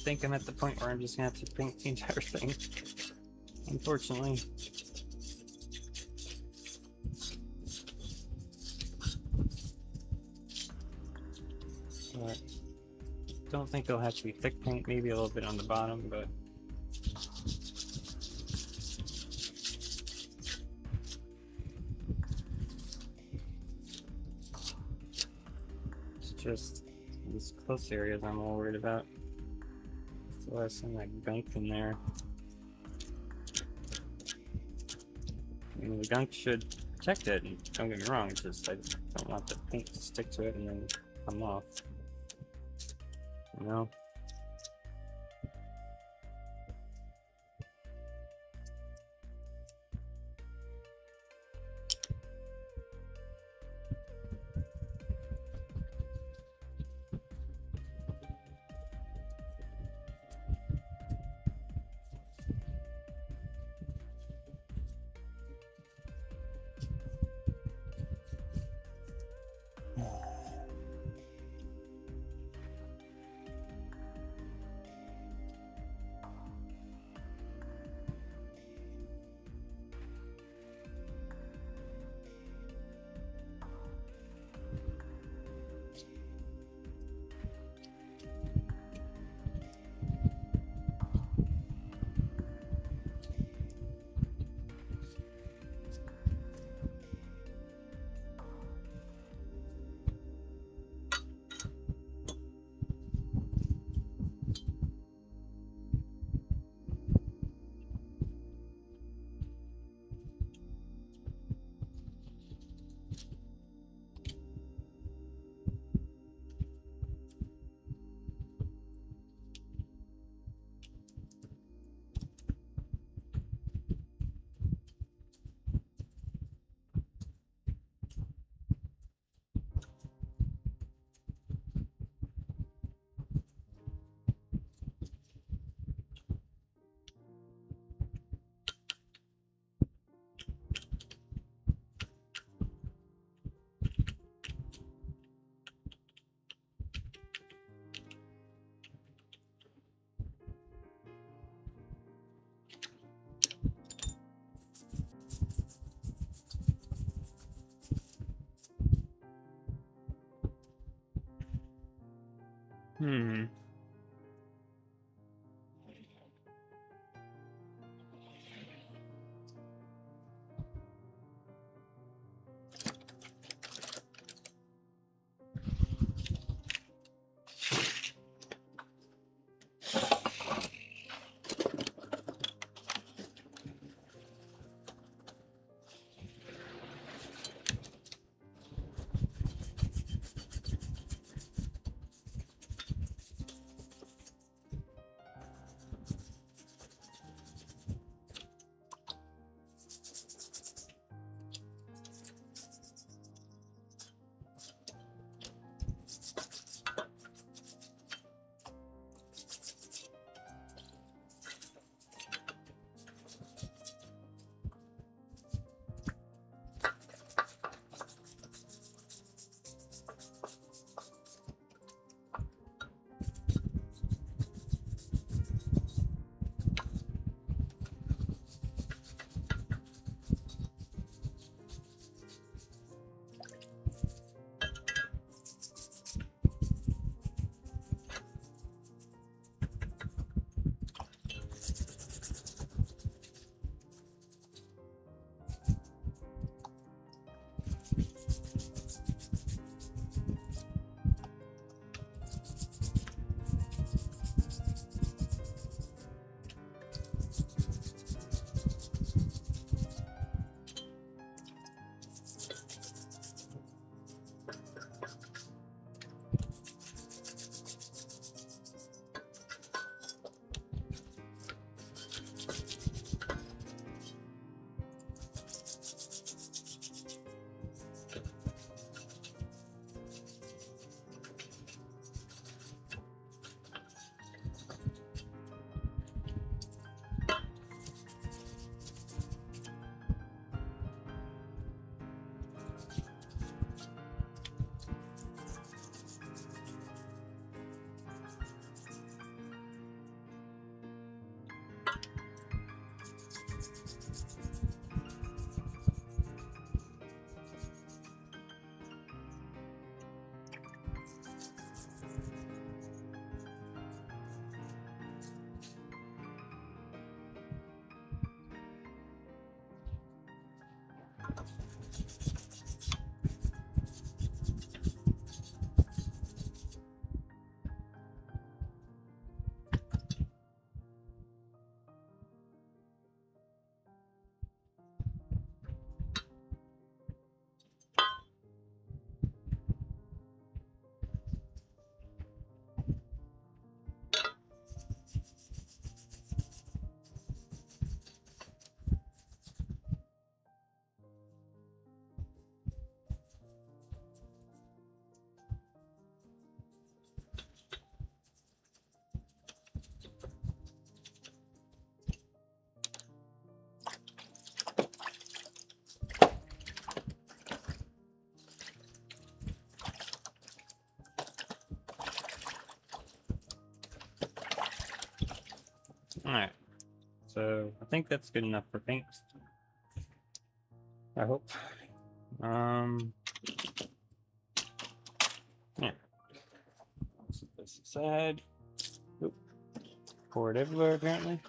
think I'm at the point where I'm just gonna have to paint the entire thing. Unfortunately. But don't think it'll have to be thick paint, maybe a little bit on the bottom, but it's just these close areas I'm all worried about. Still has some like gunk in there. I mean, the gunk should protect it, and don't get me wrong, it's just I don't want the paint to stick to it and then come off. You know? Hmm. Alright, so I think that's good enough for paint. I hope. Yeah. Set this aside. Oop. Pour it everywhere, apparently.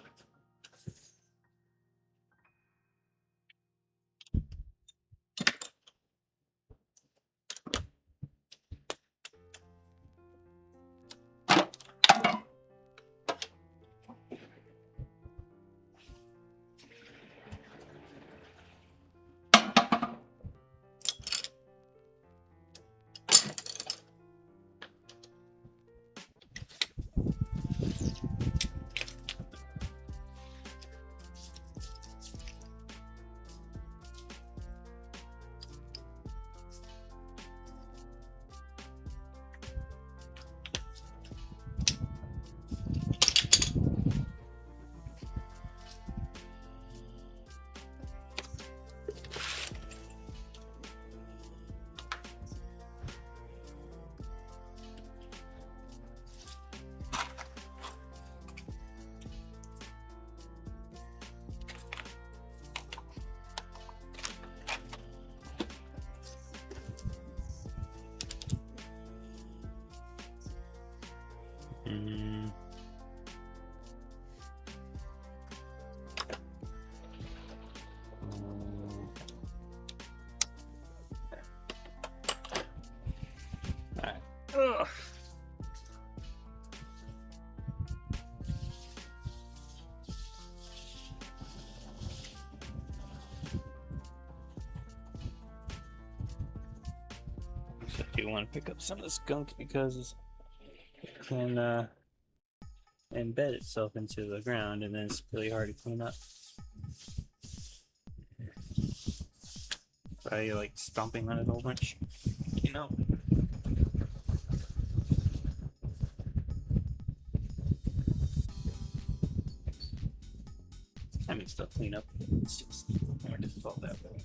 Mm. Alright. Ugh. I do want to pick up some of this gunk because it can embed itself into the ground and then it's really hard to clean up. By like stomping on it a whole bunch, you know. I mean, still clean up. It's just more difficult that way.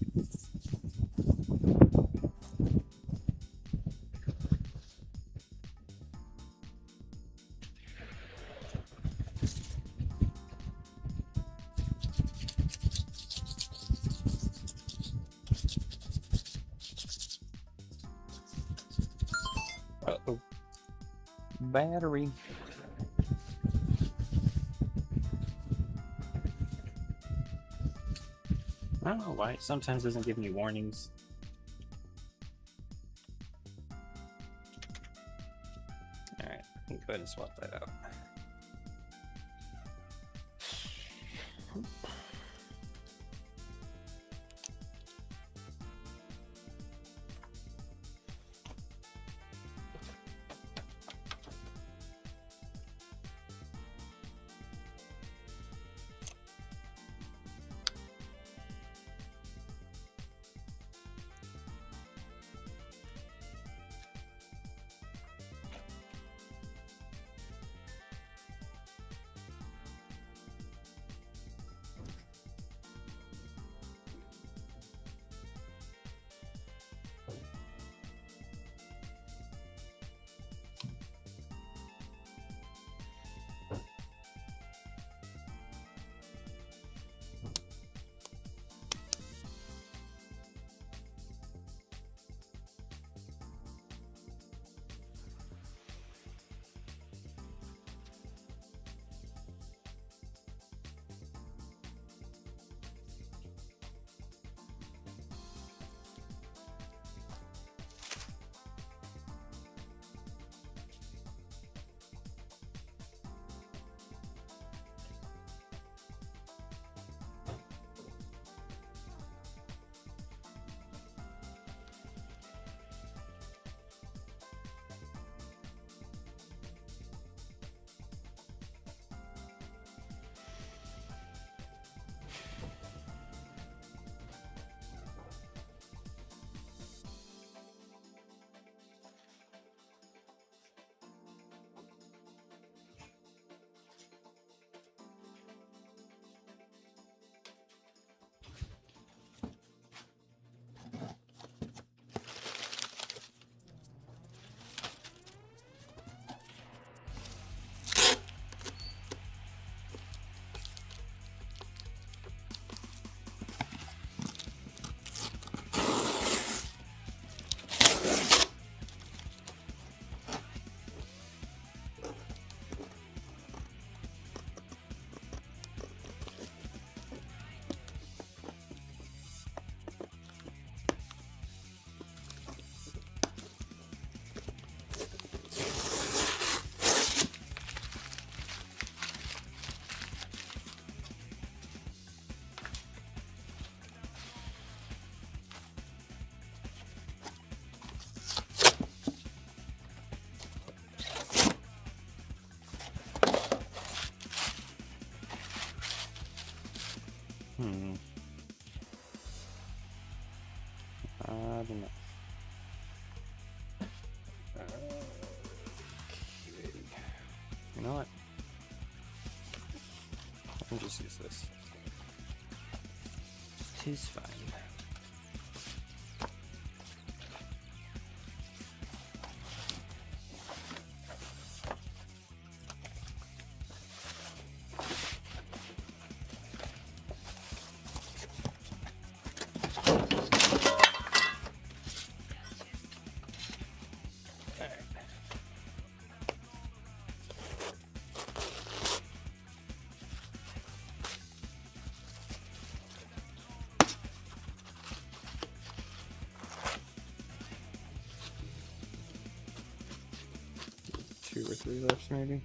Uh-oh. Battery. I don't know why it sometimes doesn't give me warnings. Alright, I can go ahead and swap that out. Odd enough. You know what? I can just use this. Tis fine. Two or three left, maybe.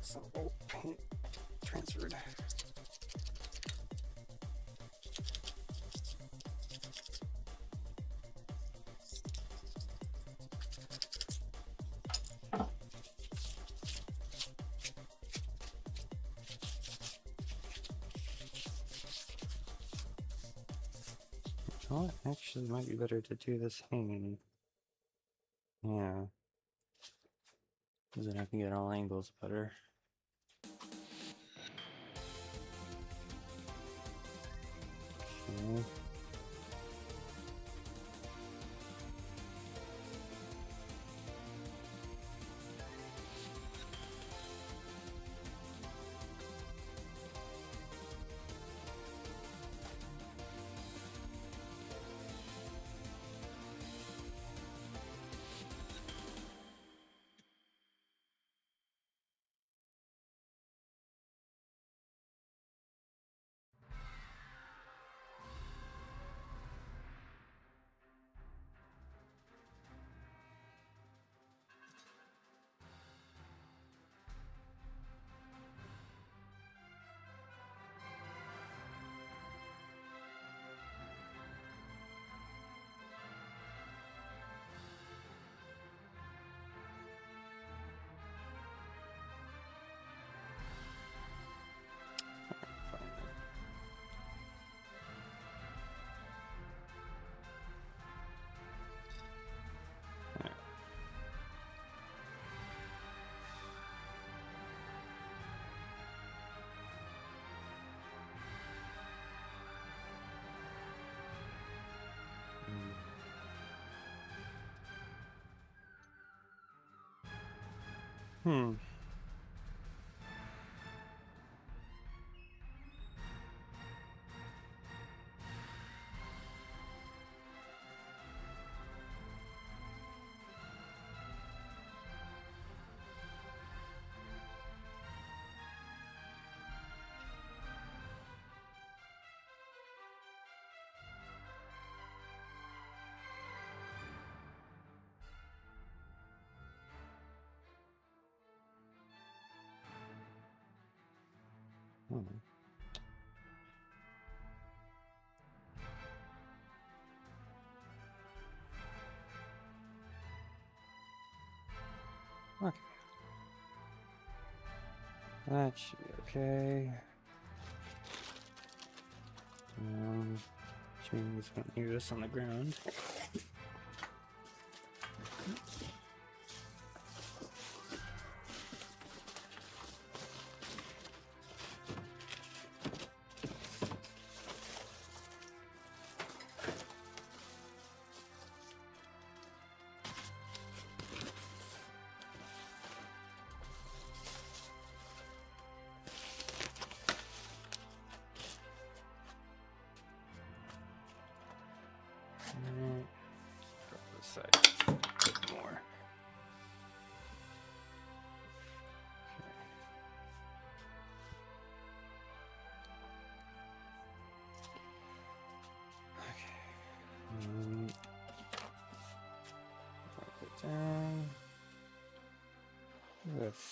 Some old paint transferred. Oh, actually, might be better to do this hanging. Yeah. Because then I can get all angles better. Okay. Hmm. Hmm. Okay. That should be okay. Which means we don't leave this on the ground. Drop this side a bit more. Okay. Drop it down. With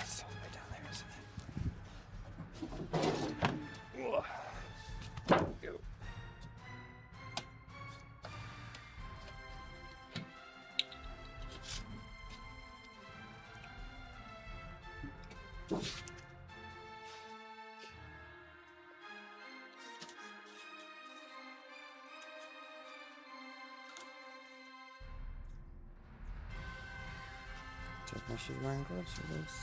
it's all the way down there, isn't it? Go. Check my shoe wearing gloves for this.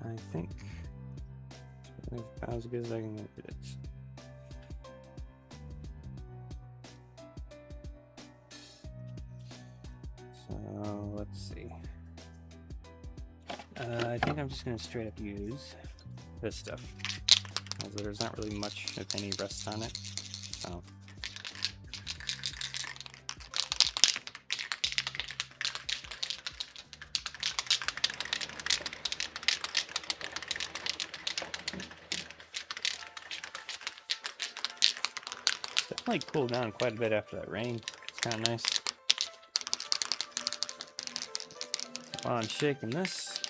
I think About as good as I can make it. So let's see. I think I'm just gonna straight up use this stuff. Although there's not really much, if any, rust on it. So definitely cooled down quite a bit after that rain. It's kind of nice. While I'm shaking this,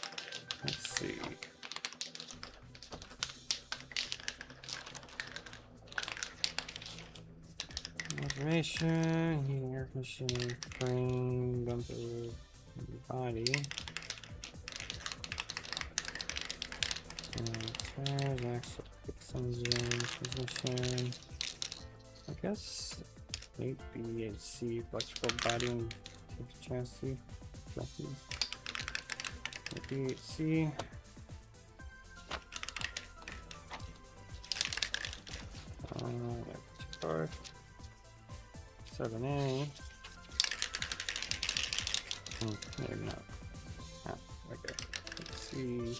let's see. Information, heating, air conditioning, frame, bumper, body. Tires, axle, engine, position. I guess HVAC, electrical body and chassis. HVAC. 7A. Maybe not. Ah, okay. Let's see.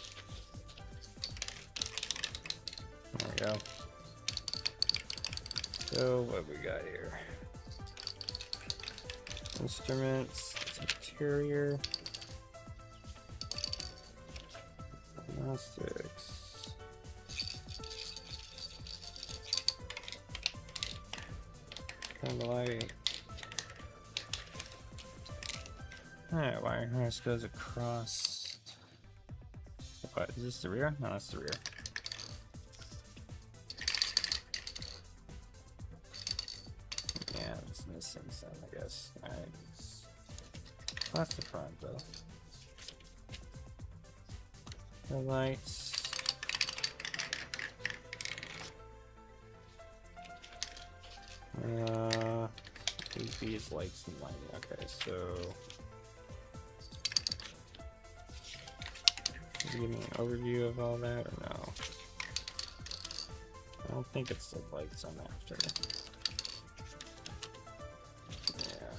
There we go. So what we got here? Instruments, interior, diagnostics. Kind of light. Alright, wire harness goes across. What, is this the rear? No, that's the rear. Yeah, it's missing some, I guess. Alright. That's the front, though. The lights. These lights and lighting. Okay, so give me an overview of all that, or no? I don't think it's the lights I'm after. Yeah.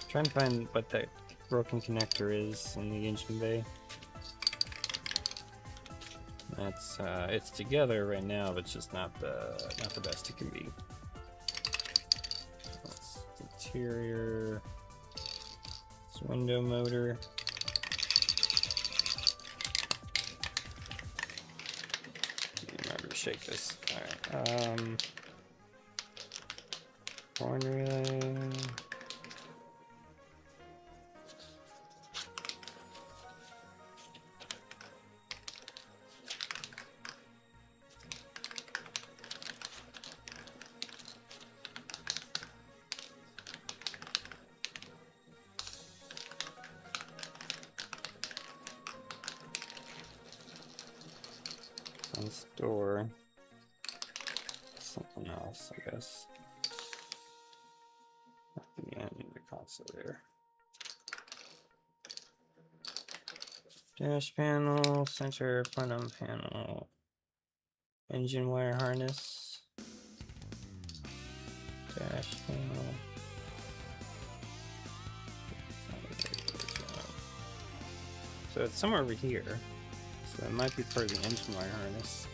Trying to find what that broken connector is in the engine bay. That's it's together right now, but it's just not the best it can be. That's interior. It's window motor. Remember to shake this. All right. Horn relay. Store something else, I guess. At the end of the console there. Dash panel, center plenum panel, engine wire harness, dash panel. So it's somewhere over here. So it might be part of the engine wire harness.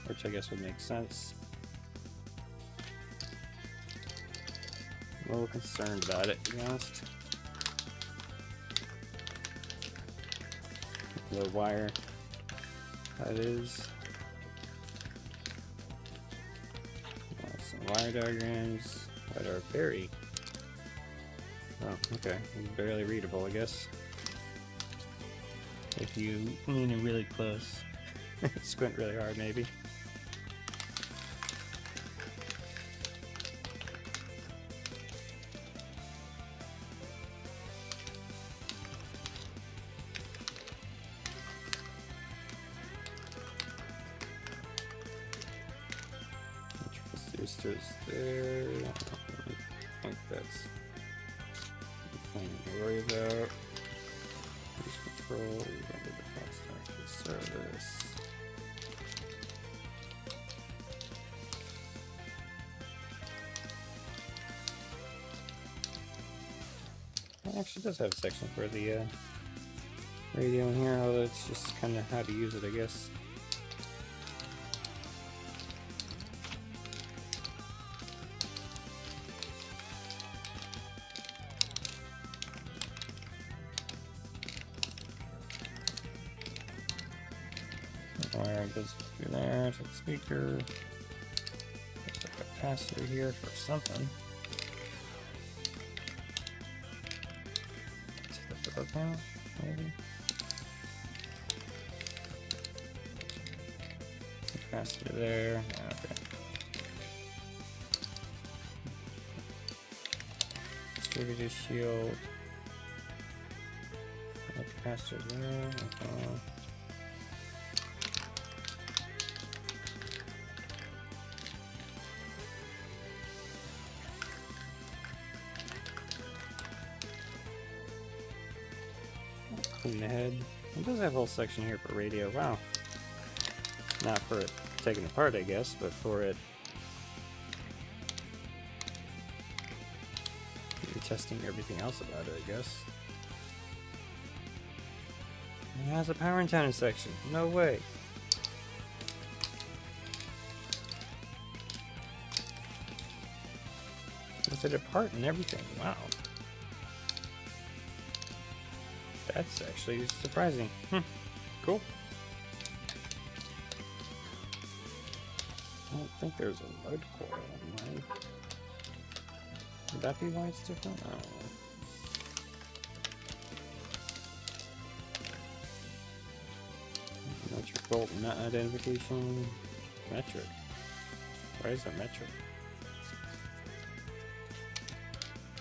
Which I guess would make sense. I'm a little concerned about it, to be honest. The wire that is. Some wire diagrams that are very, oh, okay, barely readable, I guess. If you lean in really close, squint really hard, maybe. Resistors there. I think that's nothing to worry about. Cruise control. service. It actually does have a section for the radio in here, although it's just kind of how to use it, I guess. Wire goes through there to the speaker. There's a capacitor here for something. To the door panel, maybe? Capacitor there. Okay. Distributor shield. Capacitor there. Okay. Clean the head. It does have a whole section here for radio. Wow. Not for it taken apart, I guess, but for it testing everything else about it, I guess. It has a power antenna section. No way. With it apart and everything. Wow. That's actually surprising. Cool. I don't think there's a load coil on mine. Would that be why it's different? I don't know. Metric volt nut identification. Metric. Why is that metric?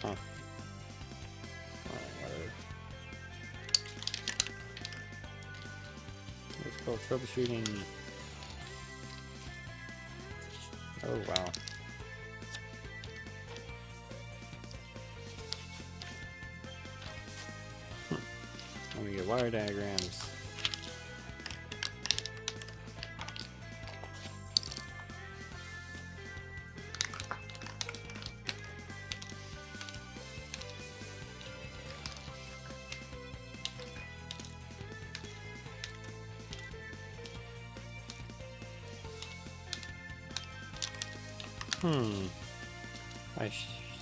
Huh. Whatever. It's called troubleshooting. Oh wow. Let me get wire diagrams.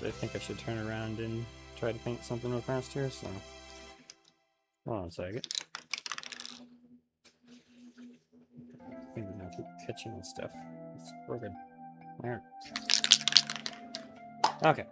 I think I should turn around and try to paint something real fast here, so hold on a second. I think I keep catching and stuff. We're good. Alright. Okay.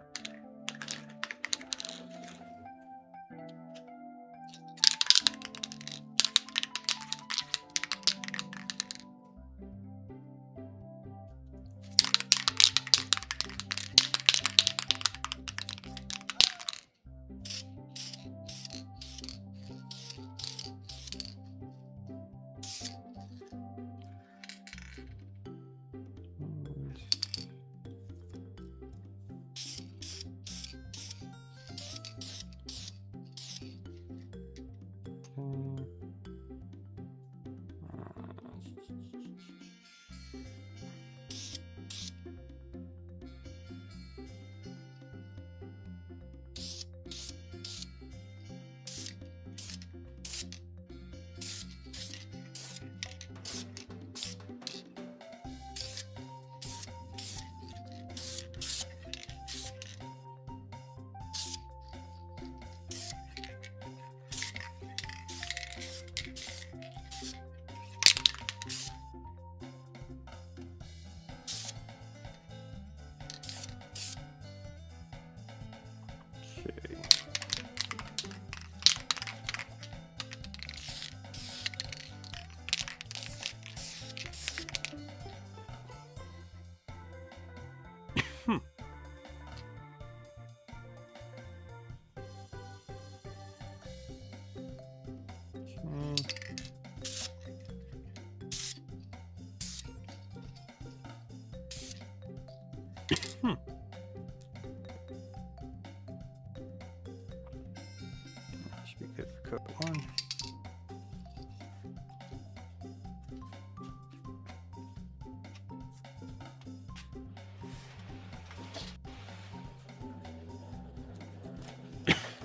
Should be good for coat one.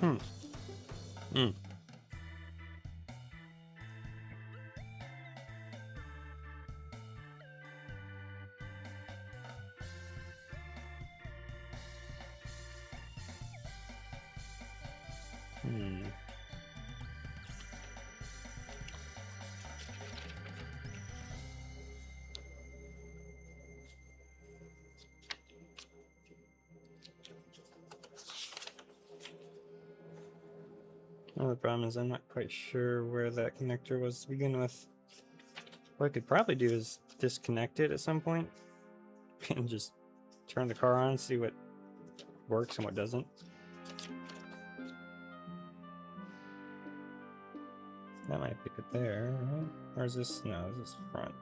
Hmm. Hmm. Hmm. Well, the problem is I'm not quite sure where that connector was to begin with. What I could probably do is disconnect it at some point and just turn the car on and see what works and what doesn't. That might be it there, right? Or is this? No, this is front.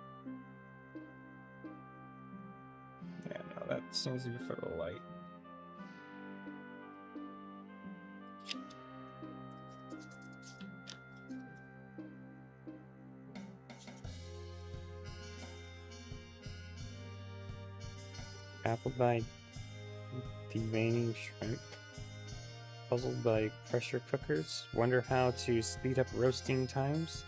Yeah, no, that seems to be for the light. Baffled by deveining shrimp. Puzzled by pressure cookers. Wonder how to speed up roasting times.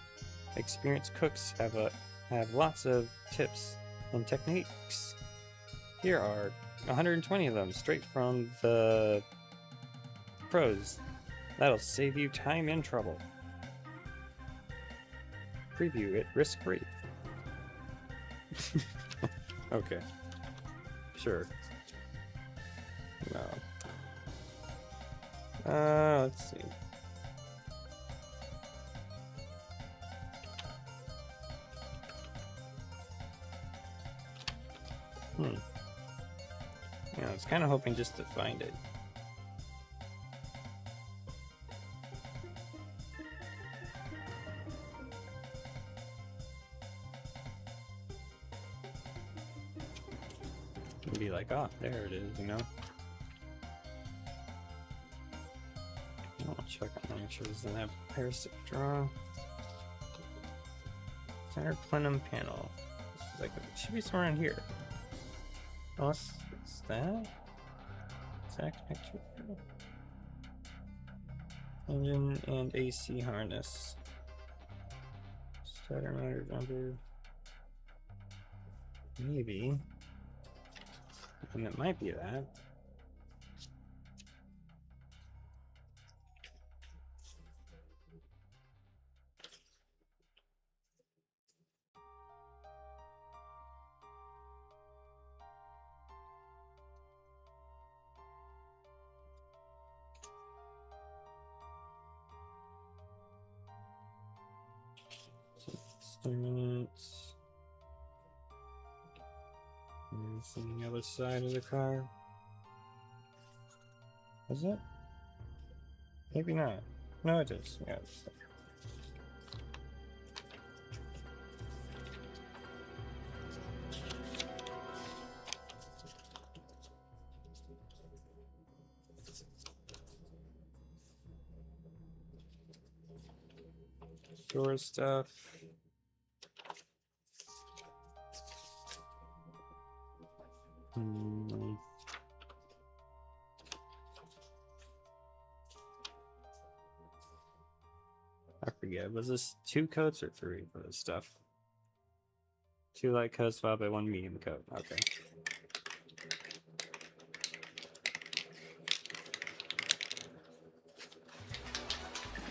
Experienced cooks have lots of tips and techniques. Here are 120 of them straight from the pros. That'll save you time and trouble. Preview it risk-free. Okay. Sure. No. Let's see. Yeah, I was kind of hoping just to find it. And be like, oh, there it is, you know? I'll check on make sure this doesn't have parasitic draw. Center plenum panel. Like, it should be somewhere in here. Oh, it's that? Exact picture. Engine and AC harness. Starter motor jumper. Maybe. And it might be that. Instruments. And it's on the other side of the car. Is it? Maybe not. No, it is. Yeah, it's there. Store stuff. I forget. Was this 2 coats or 3 for this stuff? 2 light coats followed by 1 medium coat. Okay.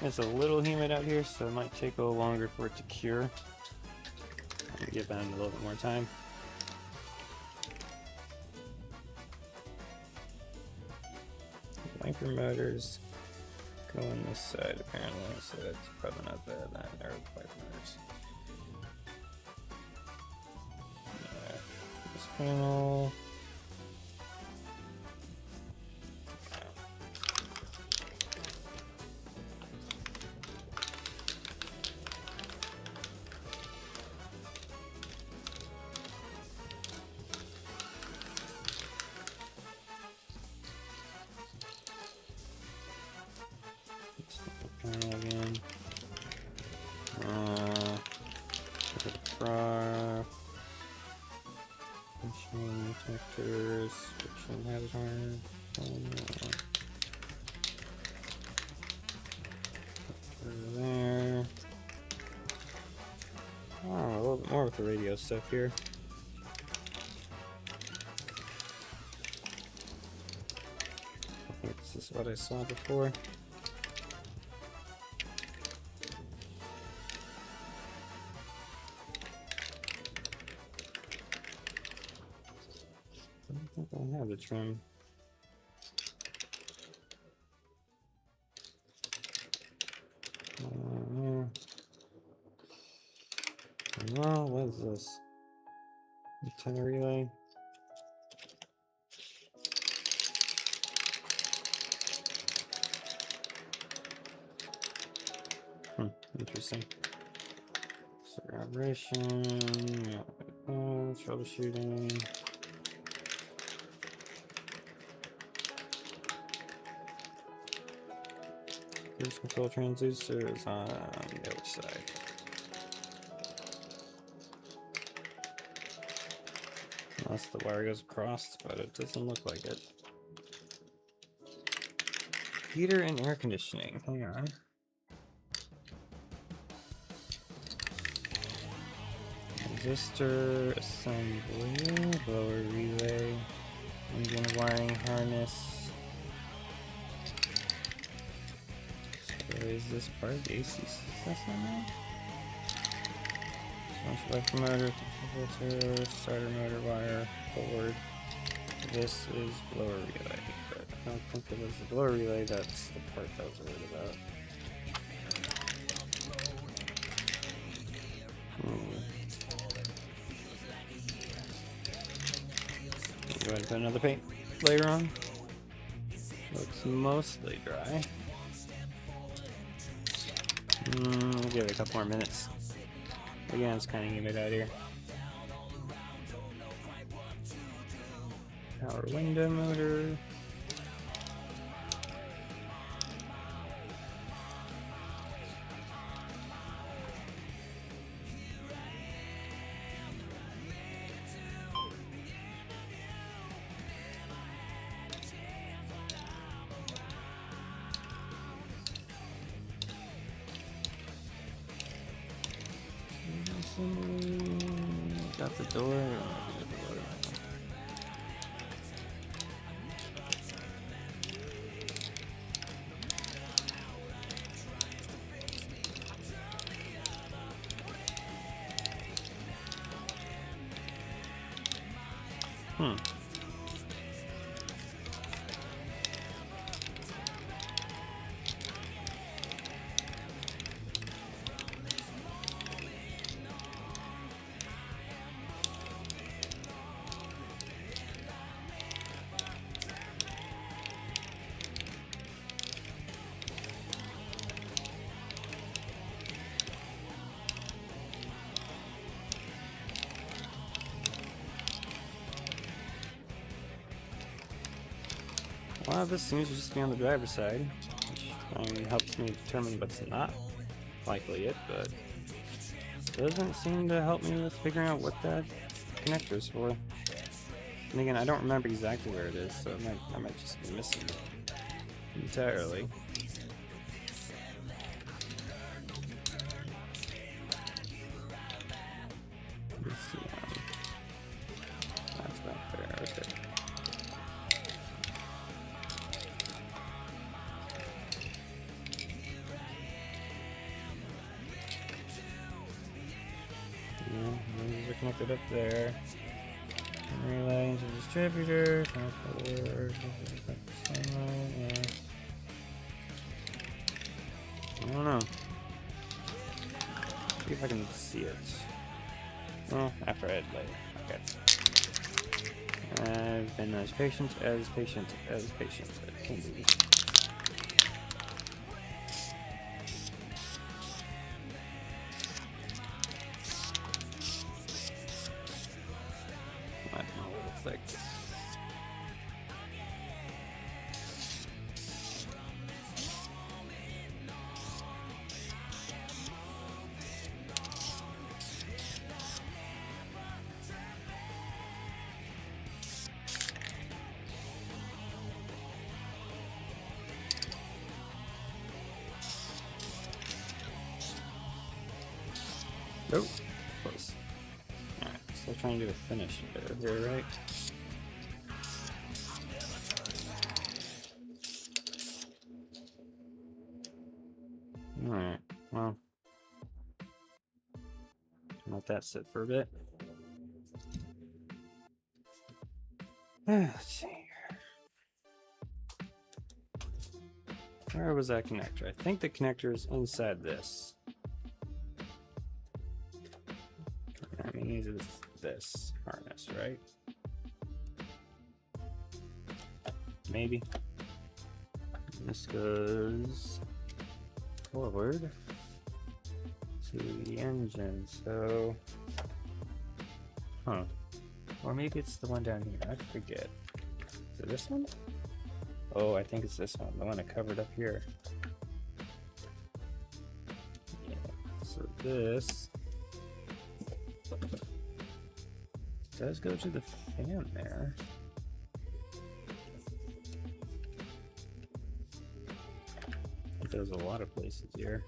It's a little humid out here, so it might take a little longer for it to cure. I'll give that a little bit more time. Wiper motors go on this side apparently, so that's probably not bad. That or wiper motors. This panel. Again. Friction detectors, friction hazard. with the radio stuff here. I think this is what I saw before. I don't think I have the trim. Well, what is this? Antenna relay. Interesting. So operation, troubleshooting. Cruise control transducers on the other side. Unless the wire goes across, but it doesn't look like it. Heater and air conditioning. Hang on. Resistor assembly, blower relay, engine wiring harness. So is this part of the AC system now? Selector motor, filter, starter motor wire, forward. This is blower relay, but I don't think it was the blower relay. That's the part that I was worried about. Go ahead and put another paint layer on. Looks mostly dry. Give it a couple more minutes. Again, it's kind of humid out here. Power window motor. Got the door. A lot of this seems to just be on the driver's side, which helps me determine what's not likely it, but doesn't seem to help me with figuring out what that connector is for. And again, I don't remember exactly where it is, so I might just be missing it entirely. Let's see. That's back there. Okay. These are connected up there. Relay into distributor. I don't know. See if I can see it. Well, after I had later. Okay. I've been as patient as patient as patient as can be. Thick. Nope. Close. trying to do a finish here, right? Alright, well. Let that sit for a bit. Let's see here. Where was that connector? I think the connector is inside this. I mean, it's this harness, right? Maybe. This goes forward to the engine, so... Huh. Or maybe it's the one down here, I forget. Is it this one? Oh, I think it's this one, the one I covered up here. Yeah, so this does go to the fan there. There's a lot of places here.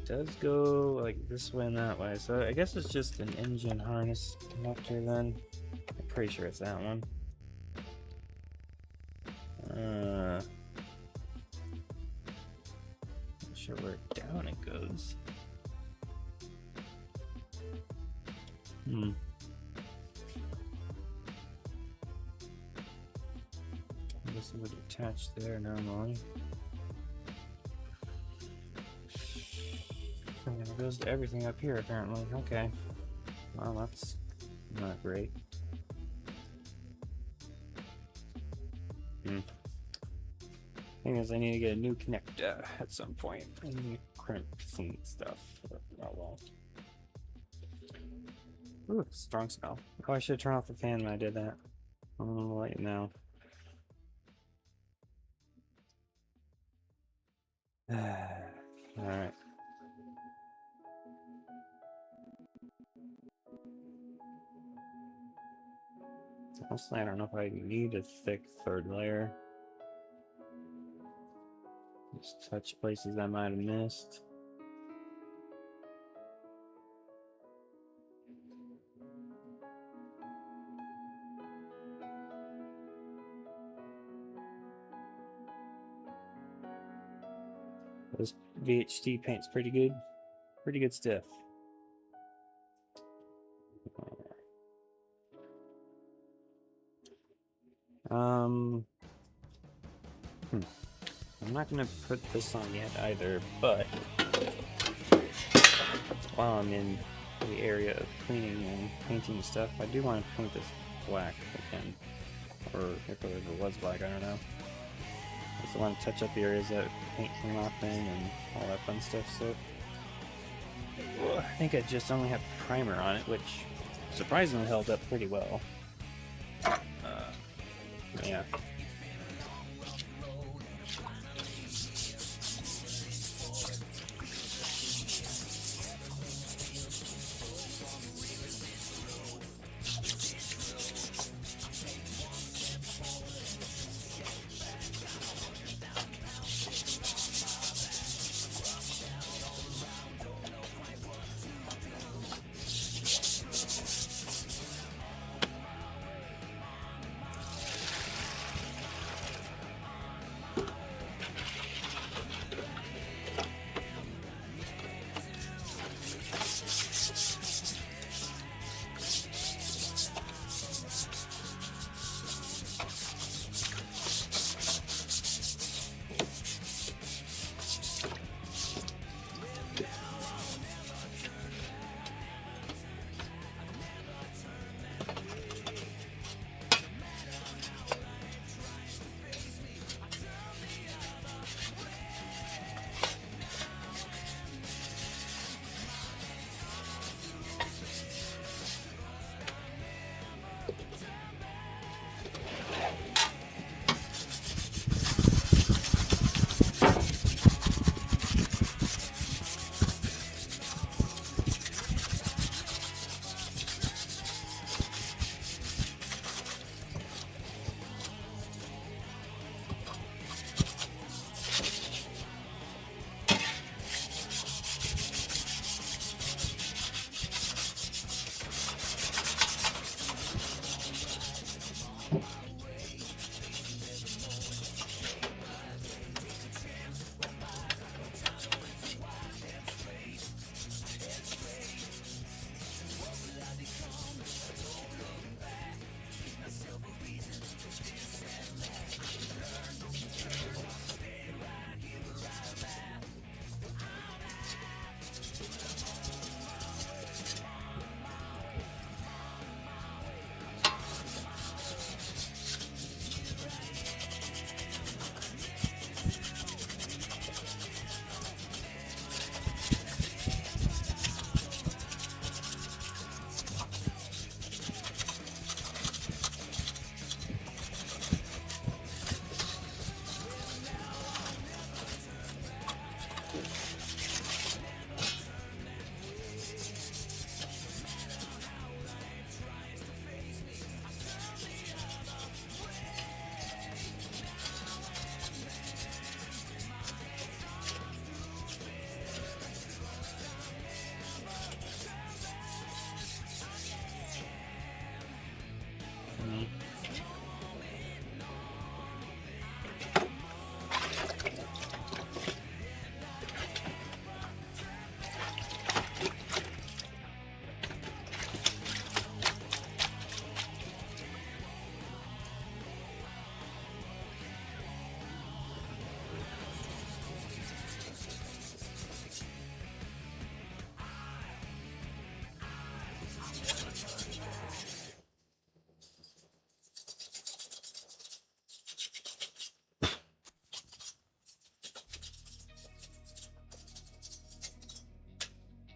Does go like this way and that way, so I guess it's just an engine harness connector then. I'm pretty sure it's that one. Not sure where down it goes. I guess it would attach there normally. And it goes to everything up here apparently. Okay. Well, that's not great. Thing is, I need to get a new connector at some point. I need crimps and stuff. Oh well. Ooh, strong smell. Oh, I should turn off the fan when I did that. I'm gonna let you know. Alright. Honestly, I don't know if I need a thick third layer. Just touch places I might have missed. This VHT paint's pretty good. Pretty good stuff. I'm not gonna put this on yet either, but while I'm in the area of cleaning and painting stuff, I do want to paint this black again. Or if it ever was black, I don't know. I just want to touch up the areas that paint came off in and all that fun stuff, so I think I just only have primer on it, which surprisingly held up pretty well. Yeah.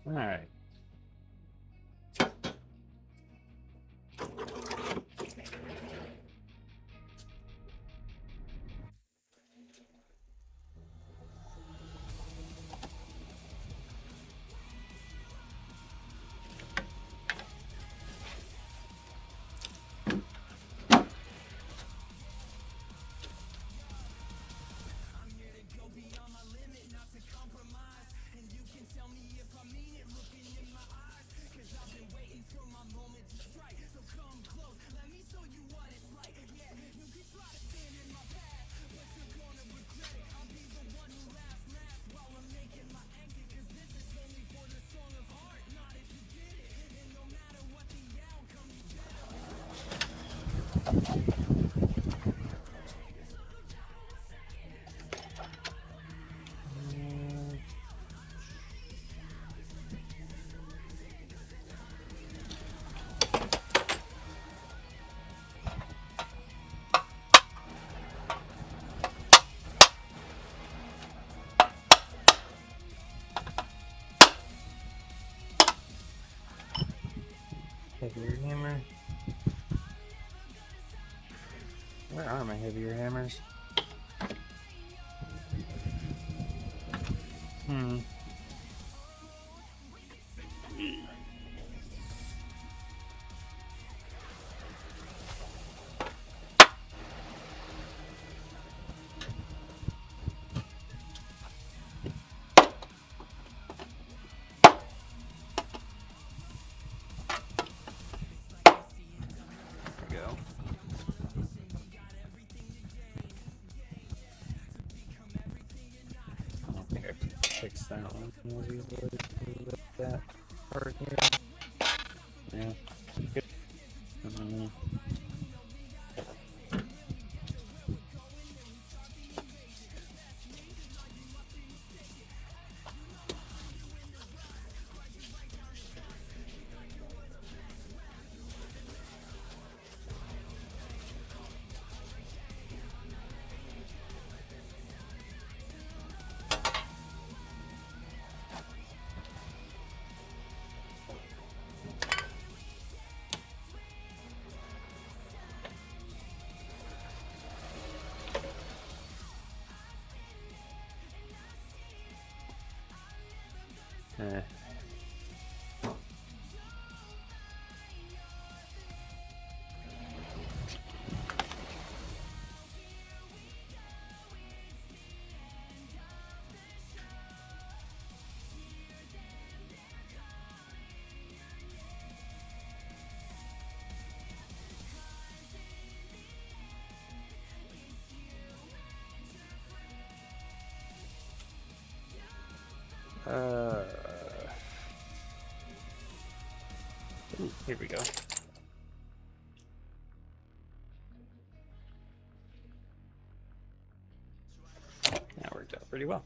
All right. Heavier hammer. Where are my heavier hammers? Hmm. There we go. I don't think I can fix that one as easily with that part here. Yeah. Good. Eh. Ooh, here we go. That worked out pretty well.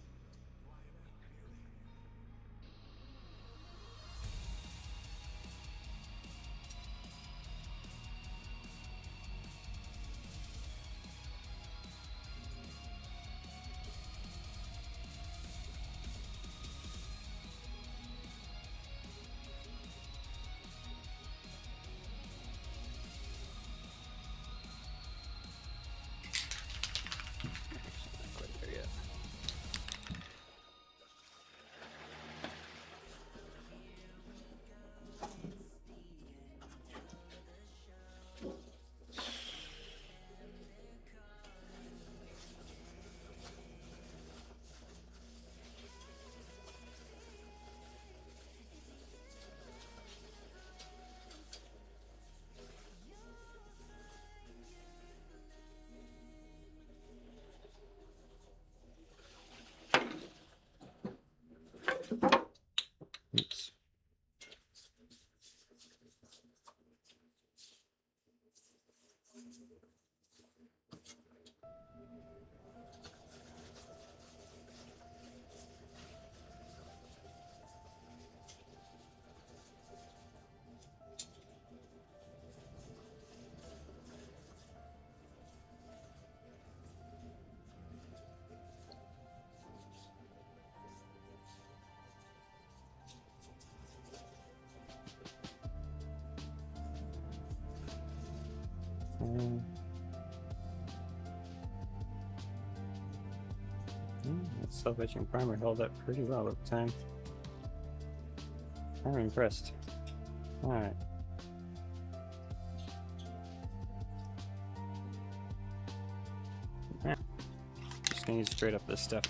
Not quite there yet. That self-etching primer held up pretty well at the time. I'm impressed. Alright. Yeah. Just gonna use straight up this stuff.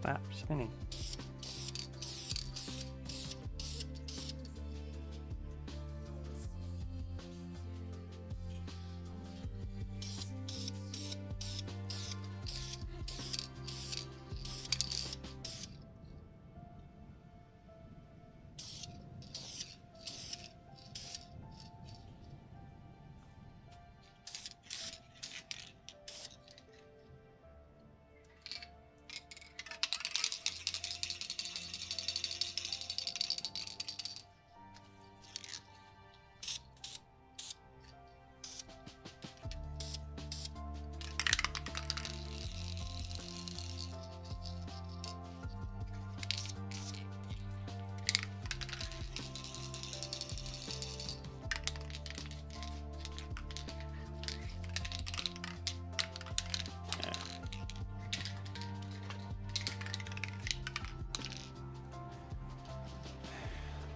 Stop spinning.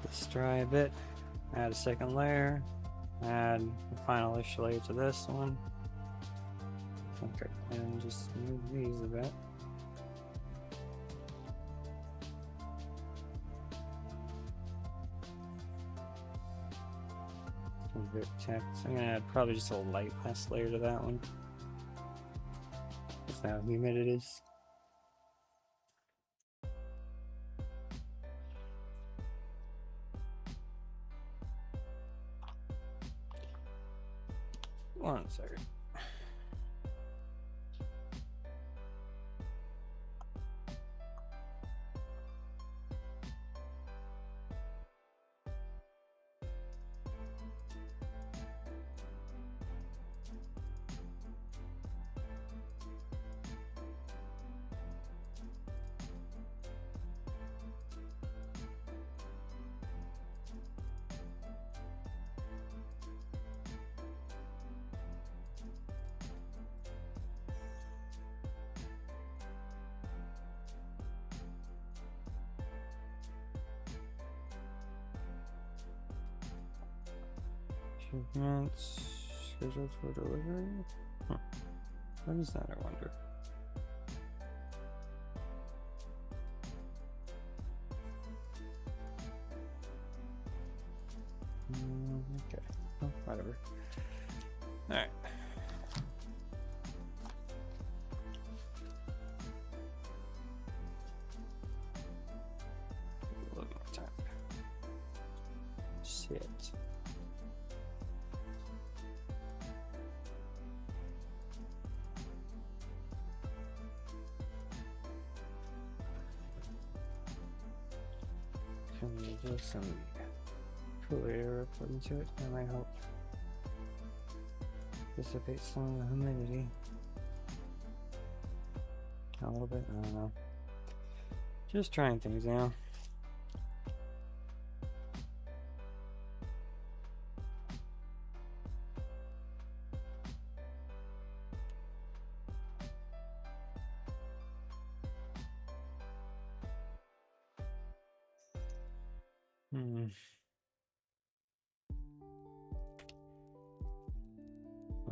Let's dry a bit, add a second layer, add the final-ish layer to this one. Okay, and just move these a bit. I'm gonna add probably just a light last layer to that one. That's how humid it is. One second. Shipments scheduled for delivery. What is that, I wonder? Okay, oh, whatever. All right. A little more time. Shit. Can we do some cool air up into it? That might help dissipate some of the humidity. A little bit, I don't know. Just trying things out.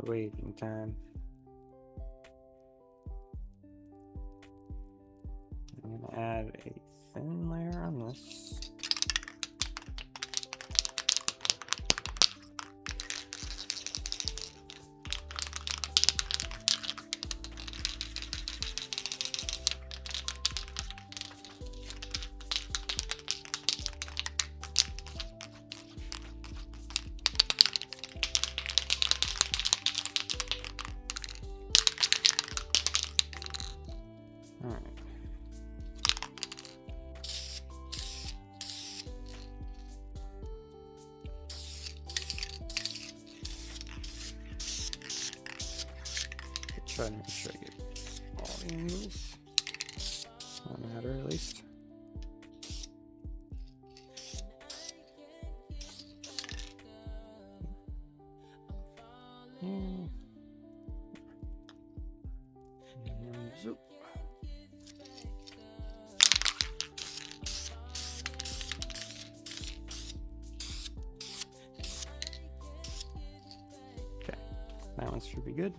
Waiting time. I'm gonna add a thin layer on this. try to make sure I get all the angles. Doesn't matter, at least. And zoop. Okay, that one should be good.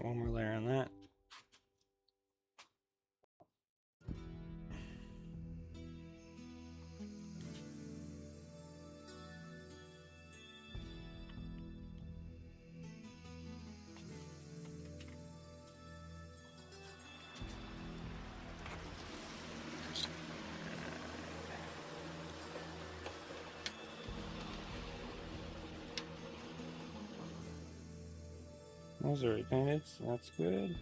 One more layer on that. Those are painted, so that's good.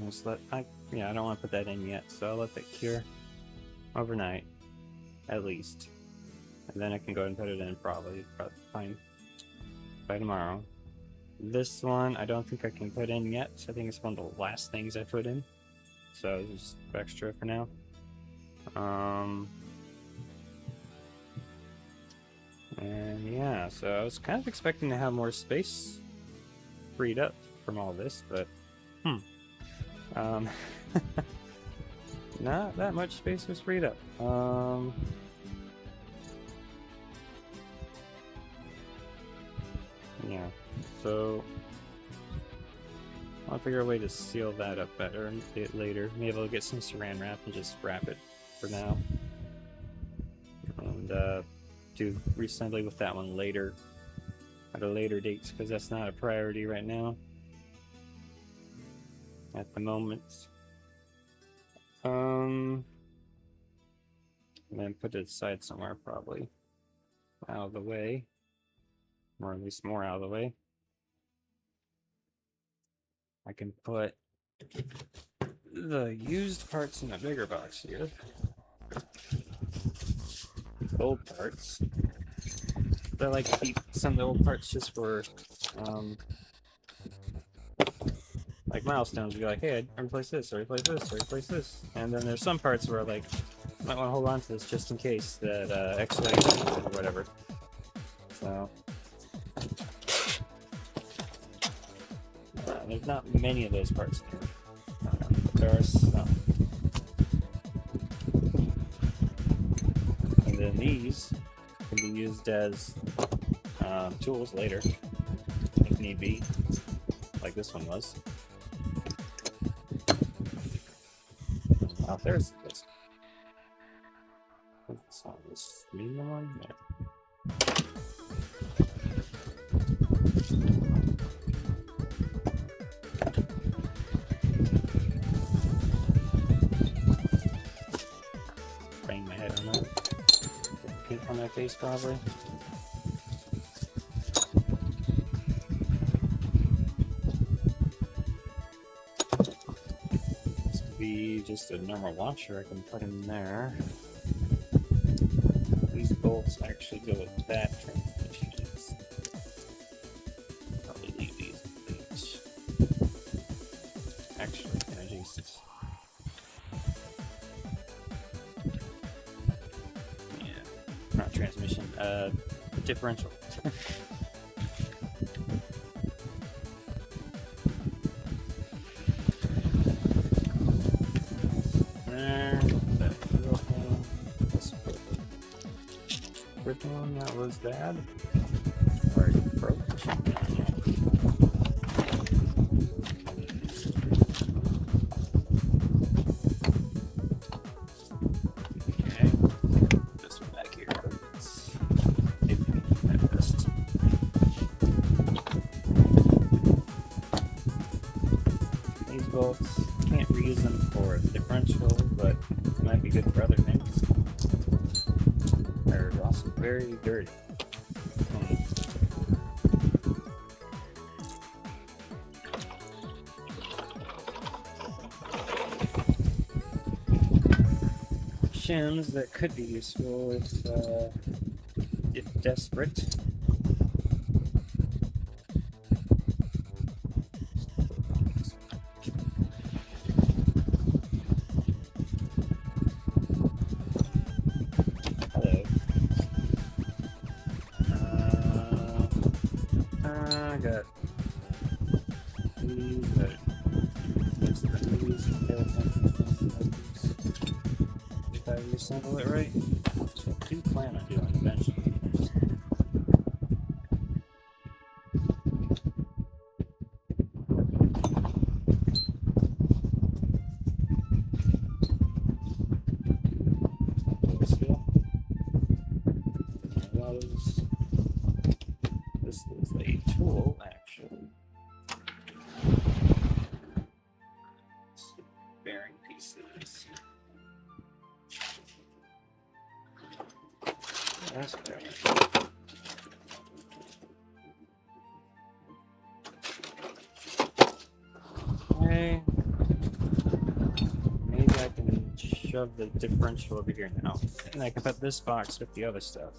Just I don't want to put that in yet, so I'll let that cure overnight, at least, and then I can go ahead and put it in probably fine by tomorrow. This one I don't think I can put in yet. I think it's one of the last things I put in, so just extra for now. And yeah, so I was kind of expecting to have more space freed up from all this, but not that much space was freed up. Yeah, so I'll figure a way to seal that up better and get later. Maybe I'll get some saran wrap and just wrap it for now. And do reassembly with that one later, at a later date, because that's not a priority right now. At the moment. And then put it aside somewhere, probably out of the way, or at least more out of the way. I can put the used parts in a bigger box here. Old parts. I like to keep some of the old parts just for like milestones. Be like, hey, I replace this, or replace this, or replace this. And then there's some parts where like I might want to hold on to this just in case that X-ray or whatever. So there's not many of those parts here. There are some. And then these can be used as tools later, if need be, like this one was. Oh, there's this. What's on this medium one? There. Bang my head on that. Get paint on my face, probably. This could be just a normal washer I can put in there. These bolts bolts actually go with that transmission. Probably leave these things. Actually, can I just... Yeah, not transmission, differential. There, that little thing. Let's put the brick one that was bad. Already broke. Okay, this one back here. Let's see if we can get that best. These bolts, can't reuse them for the differential, but it might be good for other things. They're also very dirty. Shims that could be useful if desperate. Hello. I got these, but it's these. If I reassemble it right, which I do plan on doing eventually. This is a tool, actually. It's bearing pieces. That's better. Okay. Maybe I can shove the differential over here now. And I can put this box with the other stuff.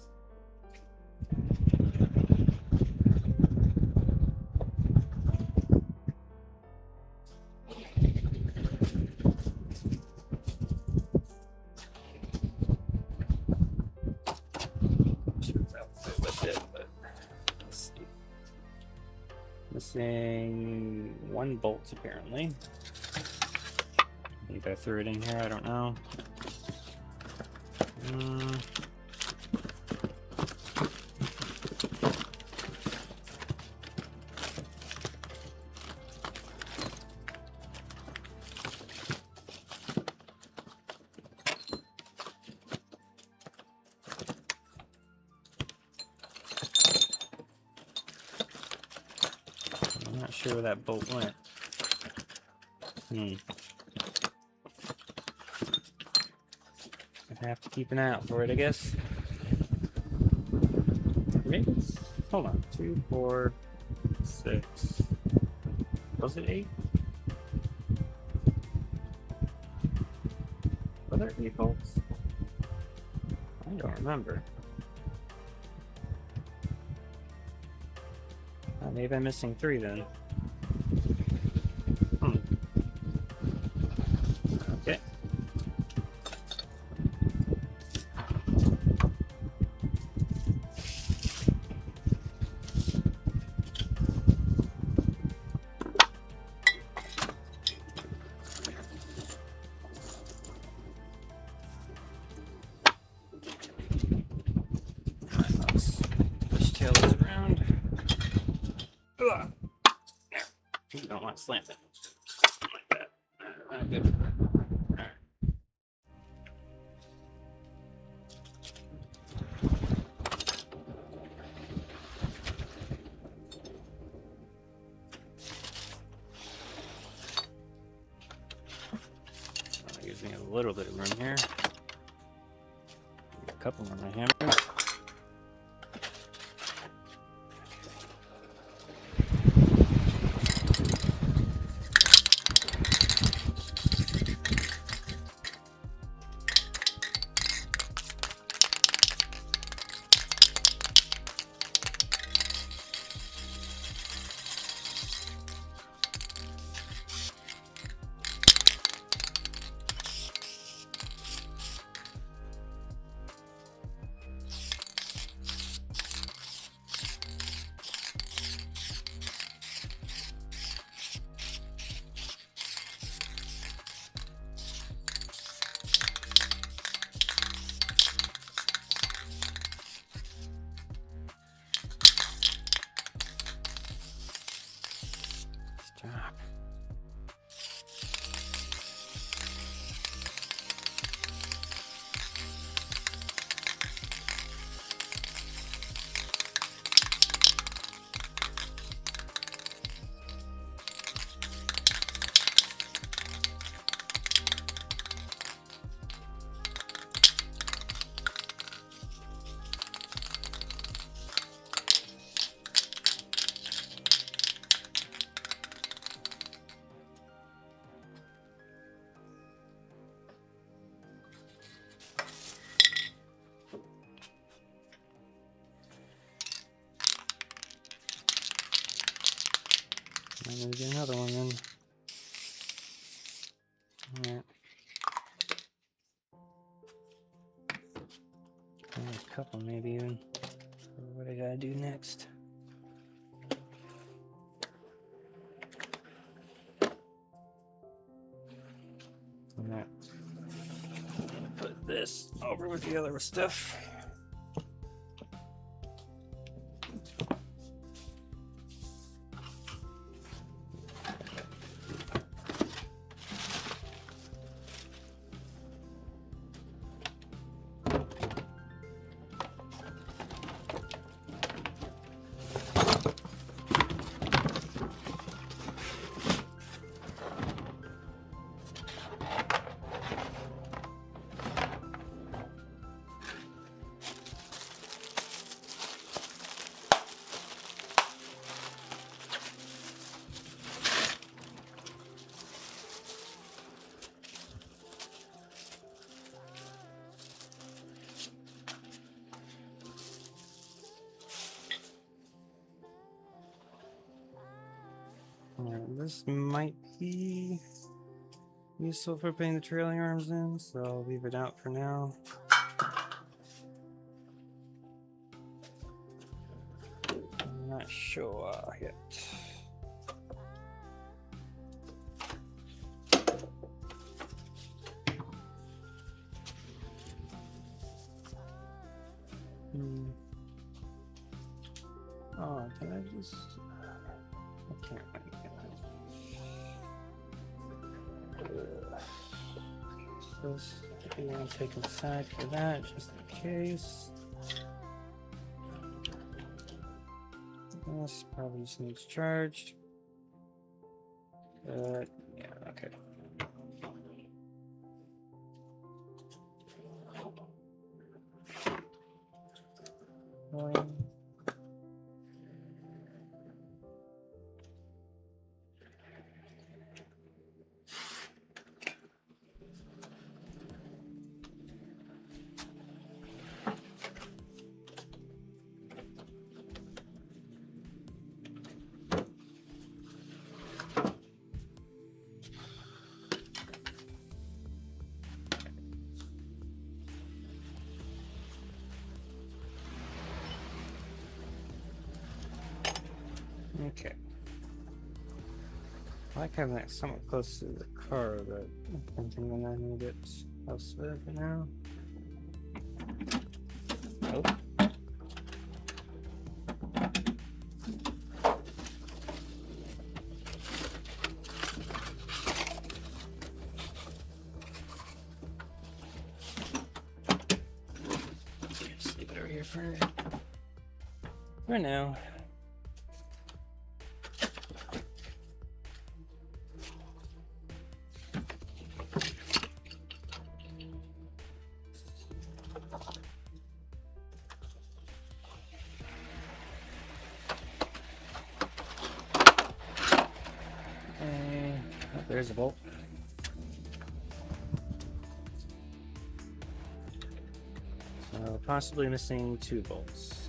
Missing one bolt apparently. Maybe I threw it in here, I don't know. I'm not sure where that bolt went. I have to keep an eye out for it, I guess. Maybe it's... Hold on. 2, 4, 6... Was it 8? Were there 8 bolts? I don't remember. Maybe I'm missing 3 then. Okay. Let's push tail this around. Ugh. There. You don't want to slam it. Like that. Not good. Alright. Using a little bit of room here. A couple more of my hammers. Stop. I'm gonna do another one then. Alright. A couple maybe even. What I gotta do next? Alright. Put this over with the other stuff. Alright, this might be useful for putting the trailing arms in, so I'll leave it out for now. I'm not sure yet. Oh, can I just... I can't find it. This I'm gonna take aside for that, just in case. This probably just needs charged. Yeah, okay. Okay. I like having that somewhat close to the car, but I'm thinking I need it elsewhere for now. Oh. Just leave it over here for now. There's a bolt. So possibly missing 2 bolts.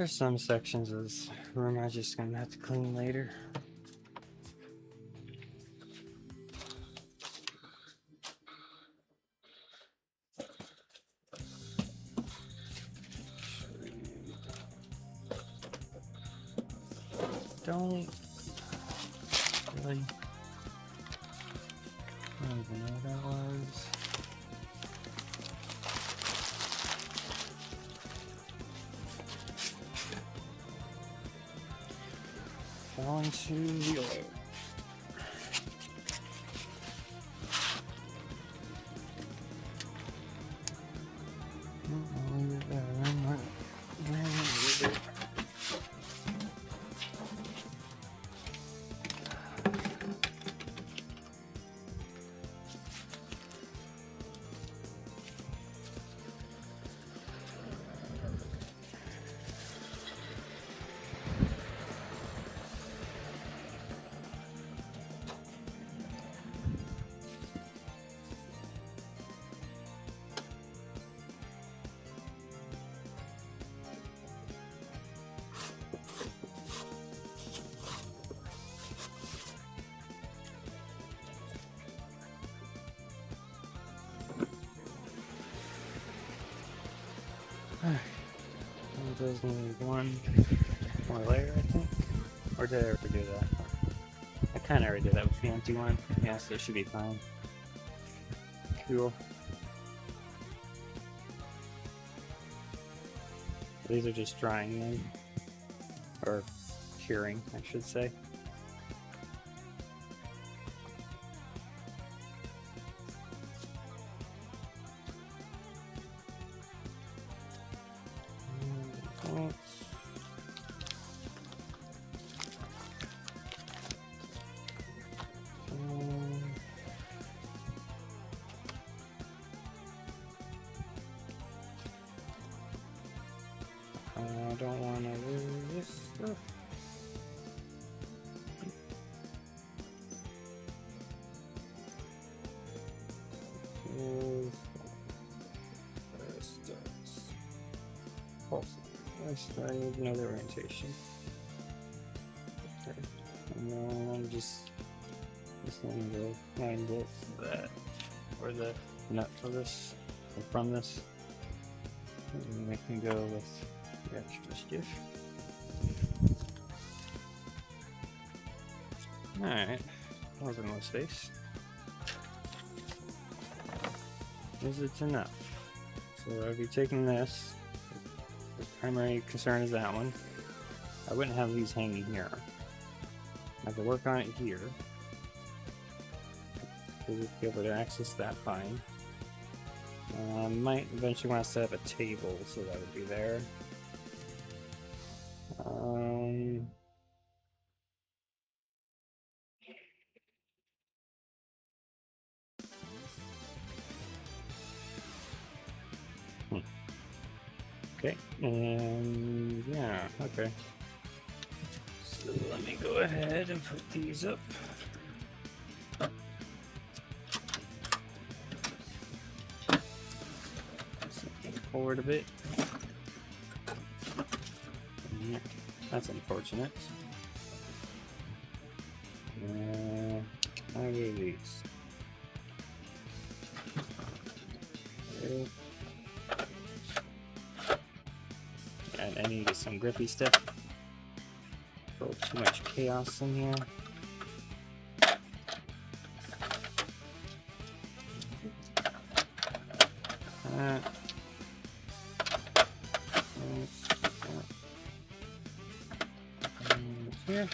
There's some sections of this room I'm just gonna have to clean later. Don't really. I don't even know what that was. Fall into the oil. It does need one more layer, I think. Or did I ever do that? I kind of already did that with the empty one. Yeah, so it should be fine. Cool. These are just drying in. Or curing, I should say. I don't want to lose this stuff. I need another orientation. Okay. And then just let me go and get that, or the nut for this, or from this. And we can go with the extra stiff. Alright, more than one space. Is it enough? So I'll be taking this. The primary concern is that one. I wouldn't have these hanging here. I have to work on it here. To be able to access that fine. Might eventually want to set up a table, so that would be there. Okay, and yeah, okay. So let me go ahead and put these up. Forward a bit. Yeah, that's unfortunate. How do these? Okay. And I need some grippy stuff. A little too much chaos in here. Here.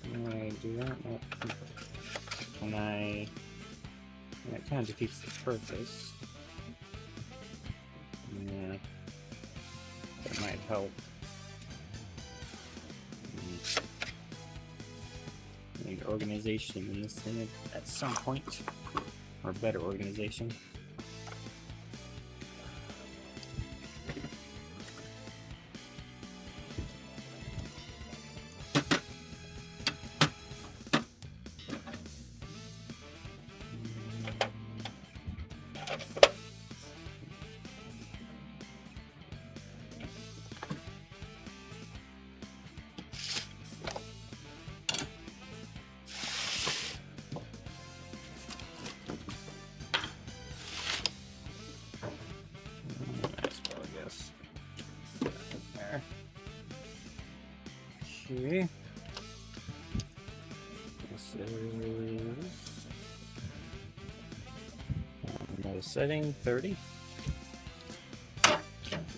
When I do that, and it kind of defeats the purpose. Yeah, that might help. Need organization in this thing at some point, or better organization. see. This is another setting, 30.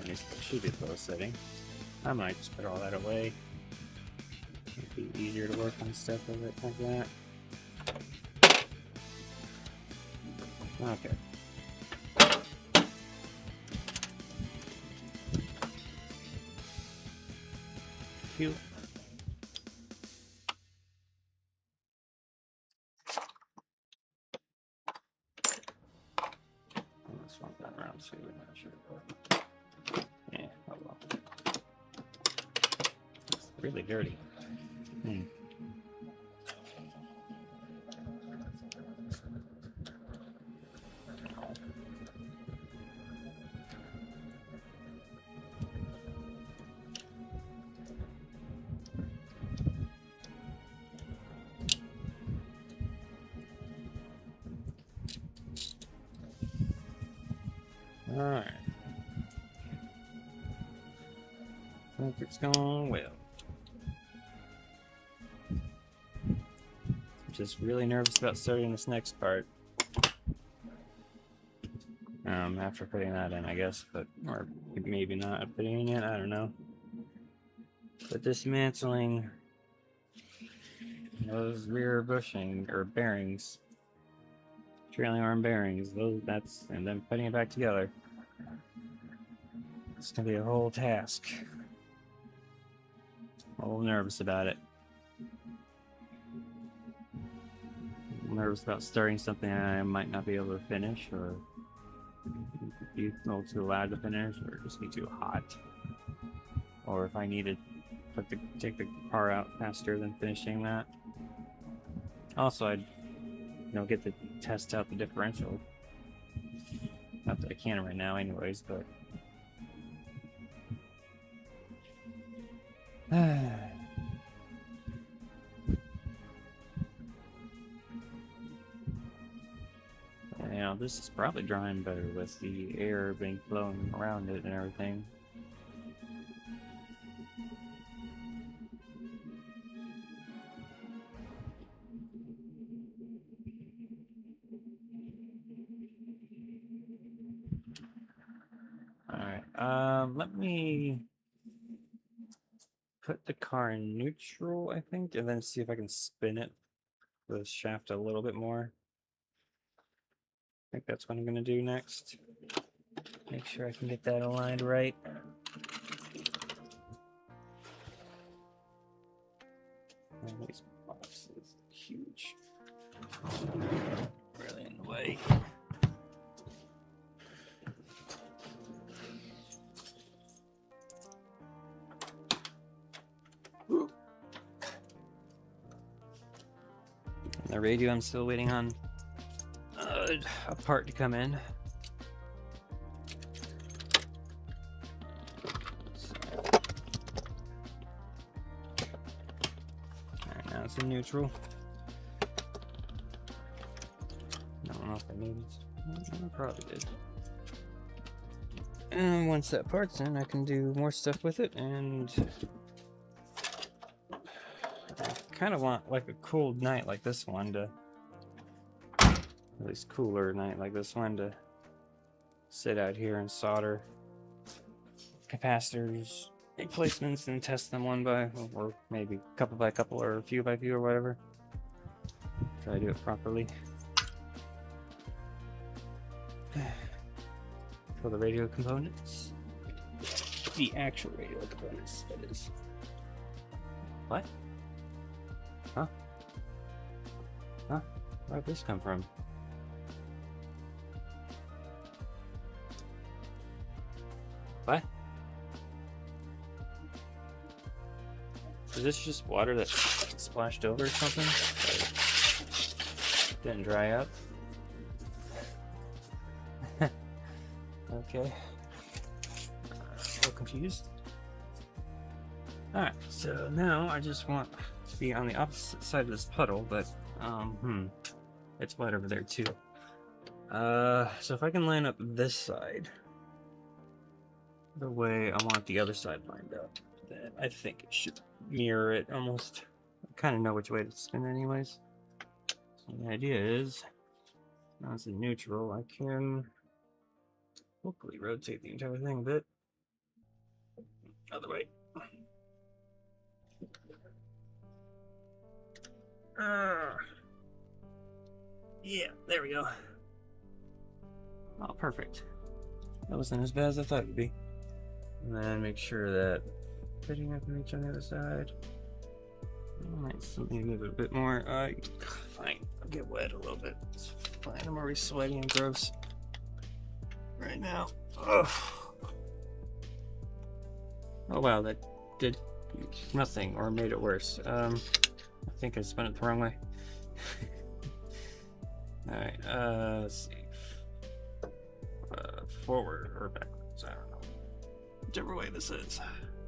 It should be the lowest setting. I might just put all that away. It'd be easier to work on stuff with it like that. Okay. Cute. Let's swap that around so we're not sure. Yeah, oh well. It's really dirty. Alright. Hope it's going well. I'm just really nervous about starting this next part. After putting that in, I guess, but or maybe not putting it in, I don't know. But dismantling those rear bushing or bearings, trailing arm bearings, that's and then putting it back together. It's gonna be a whole task. I'm a little nervous about it. I'm nervous about starting something I might not be able to finish, or be a little too loud to finish, or just be too hot. Or if I need to take the car out faster than finishing that. Also, I'd get to test out the differential. Not that I can right now, anyways, but. This is probably drying better with the air being flowing around it and everything. Alright, let me put the car in neutral, I think, and then see if I can spin it, the shaft a little bit more. I think that's what I'm going to do next. Make sure I can get that aligned right. And these boxes are huge. Really in the way. The radio, I'm still waiting on a part to come in. Alright, now it's in neutral. I don't know if I needed it. I probably did. And once that part's in, I can do more stuff with it, and I kind of want like a cool night like this one to, at least cooler night like this one to sit out here and solder capacitors, replacements, and test them one by, or maybe couple by couple, or a few by few, or whatever. Try to do it properly. For the radio components. The actual radio components, that is. What? Huh? Huh? Where'd this come from? What? Is this just water that splashed over or something? Like, didn't dry up? Okay. A little confused. Alright, so now I just want to be on the opposite side of this puddle, but, it's wet over there too. So if I can line up this side the way I want the other side lined up, that. I think it should mirror it almost. I kind of know which way to spin it anyways. So the idea is, now it's in neutral, I can hopefully rotate the entire thing a bit. Other way. Yeah, there we go. Oh, perfect. That wasn't as bad as I thought it would be. And then make sure that fitting up and reach on the other side. I might something move it a bit more. Fine. I'll get wet a little bit. It's fine. I'm already sweaty and gross right now. Ugh. Oh wow, that did nothing or made it worse. I think I spun it the wrong way. Alright, let's see. Forward or backwards, I don't know. Whichever way this is.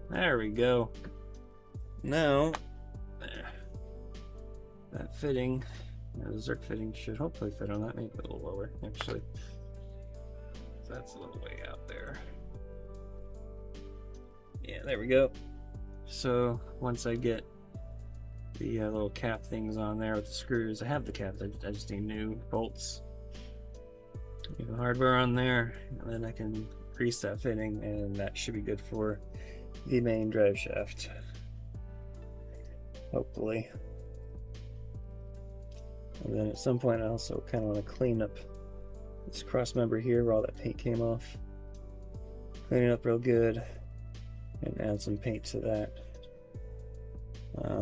There we go. Now, there. That fitting, the Zerk fitting should hopefully fit on that. Maybe a little lower, actually. So that's a little way out there. Yeah, there we go. So once I get the little cap things on there with the screws, I have the caps, I just need new bolts. New hardware on there, and then I can grease that fitting, and that should be good for the main drive shaft. Hopefully. And then at some point I also kind of want to clean up this cross member here where all that paint came off. Clean it up real good and add some paint to that.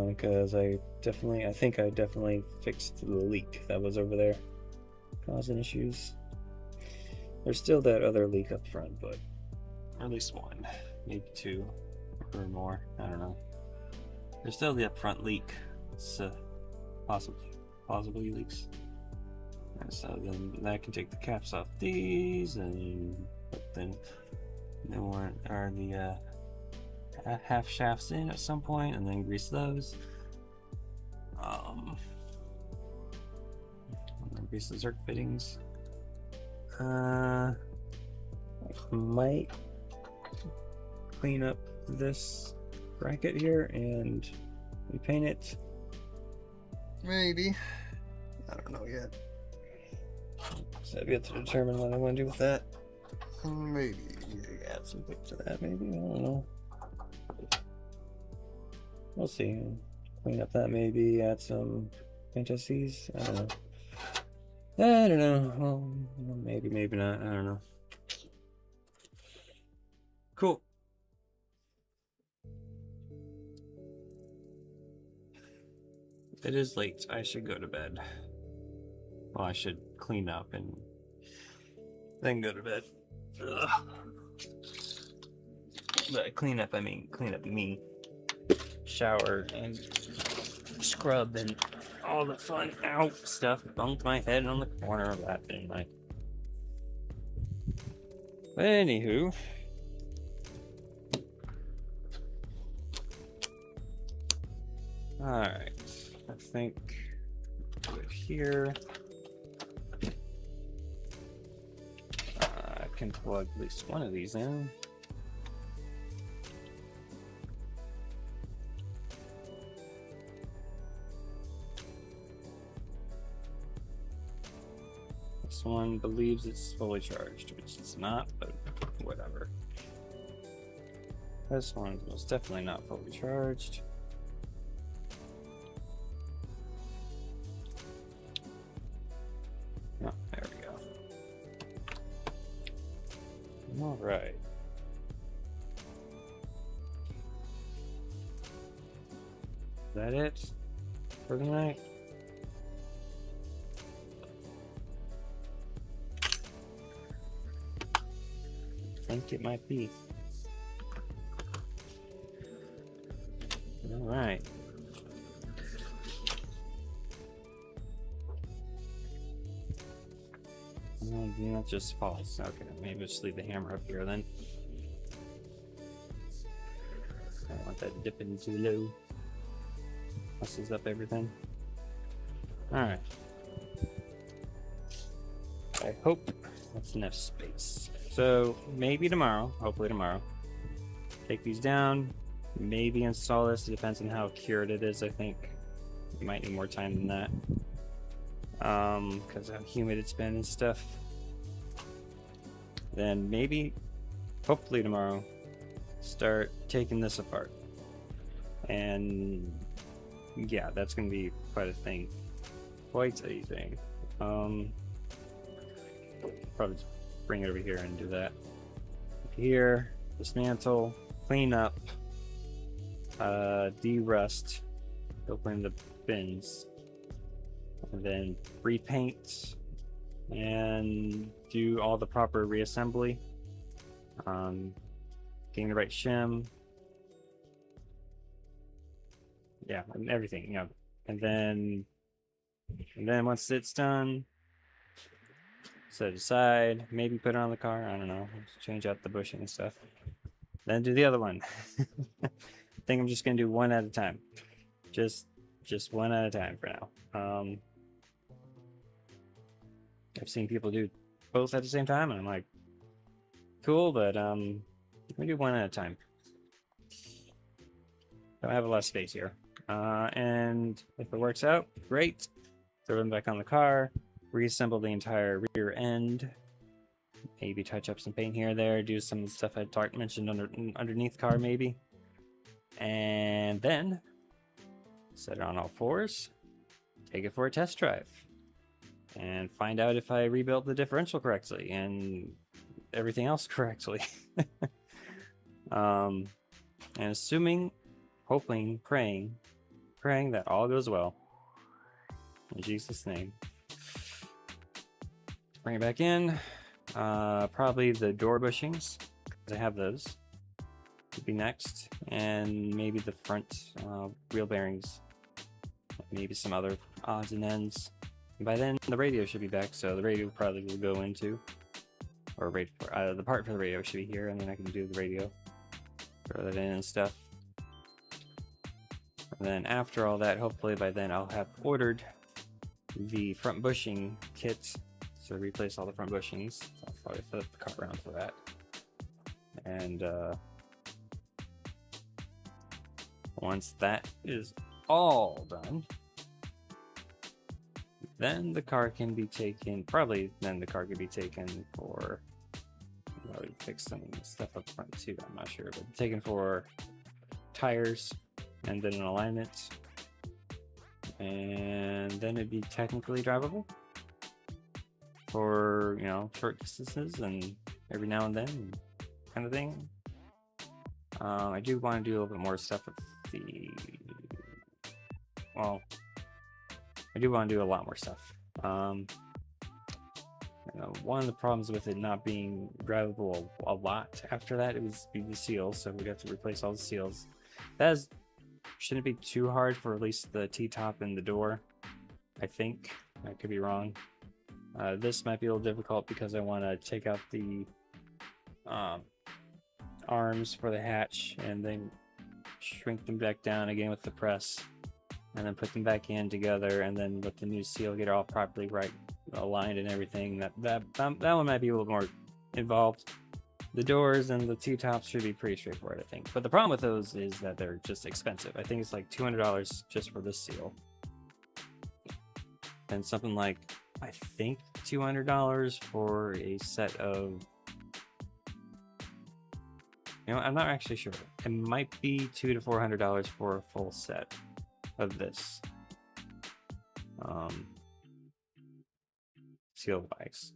Because I think I definitely fixed the leak that was over there, causing issues. There's still that other leak up front, but at least one, maybe two, or more. I don't know. There's still the up front leak. It's possibly leaks. And so then I can take the caps off these, and put the half shafts in at some point, and then grease those. And then grease the Zerk fittings. I might clean up this bracket here and repaint it. Maybe. I don't know yet. So I've yet to determine what I want to do with that. Maybe add some bits to that, maybe. I don't know. We'll see. Clean up that, maybe add some fantasies. I don't know. Well, maybe not. I don't know. Cool. It is late. I should go to bed. Well, I should clean up and then go to bed. Ugh. By clean up, I mean clean up me. Shower and scrub and all the fun stuff. Bumped my head on the corner of that thing. But anywho, alright, I think do it here. I can plug at least one of these in. This one believes it's fully charged, which it's not, but whatever. This one's most definitely not fully charged. Oh, there we go. All right. Is that it for tonight? I think it might be. All right. That just falls. Okay, maybe just leave the hammer up here then. I don't want that dipping too low. Messes up everything. Alright. I hope that's enough space. So maybe tomorrow, hopefully tomorrow, take these down, maybe install this. It depends on how cured it is. I think you might need more time than that, because how humid it's been and stuff. Then maybe, hopefully tomorrow, start taking this apart. And yeah, that's gonna be quite a thing. Quite a thing. Probably just bring it over here and do that. Here, dismantle, clean up, de-rust, open the bins, and then repaint and do all the proper reassembly. Getting the right shim. Yeah, and everything, you know. And then once it's done, set it aside, maybe put it on the car, I don't know, change out the bushing and stuff. Then do the other one. I think I'm just gonna do one at a time. Just one at a time for now. I've seen people do both at the same time, and I'm like, cool, but let me do one at a time. Don't have a lot of space here. And if it works out, great. Throw them back on the car, reassemble the entire rear end, maybe touch up some paint here or there, do some of the stuff I mentioned underneath car maybe, and then set it on all fours, take it for a test drive, and find out if I rebuilt the differential correctly and everything else correctly. And assuming, hoping, praying that all goes well. In Jesus' name. Bring it back in. Probably the door bushings, because I have those, would be next. And maybe the front wheel bearings. Maybe some other odds and ends. And by then, the radio should be back, so the radio probably will go into, or the part for the radio should be here, and then I can do the radio. Throw that in and stuff. And then after all that, hopefully by then I'll have ordered the front bushing kit, so replace all the front bushings. So I'll probably flip the car around for that. And once that is all done, then the car can be taken, probably then the car could be taken for, fix some stuff up front too, I'm not sure, but taken for tires and then an alignment, and then it'd be technically drivable for, you know, short distances and every now and then kind of thing. I do want to do a little bit more stuff with the, well, I do want to do a lot more stuff. One of the problems with it not being drivable a lot after that, it would be the seals, so we'd have to replace all the seals. That shouldn't be too hard for at least the T-top and the door, I think. I could be wrong. This might be a little difficult because I want to take out the arms for the hatch and then shrink them back down again with the press, and then put them back in together, and then let the new seal get all properly aligned and everything. That one might be a little more involved. The doors and the T-tops should be pretty straightforward, I think. But the problem with those is that they're just expensive. I think it's like $200 just for this seal, and something like, I think, $200 for a set of, you know, I'm not actually sure. It might be $200 to $400 for a full set of this seal wax,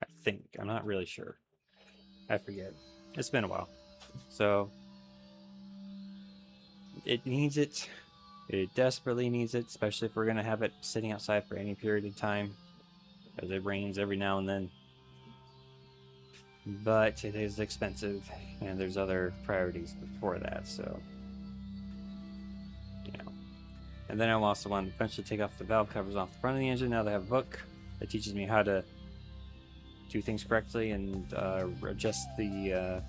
I think. I'm not really sure. I forget. It's been a while. So it needs it. It desperately needs it, especially if we're going to have it sitting outside for any period of time, because it rains every now and then. But it is expensive, and there's other priorities before that, so, you know. And then I also want to eventually take off the valve covers off the front of the engine. Now they have a book that teaches me how to do things correctly and adjust the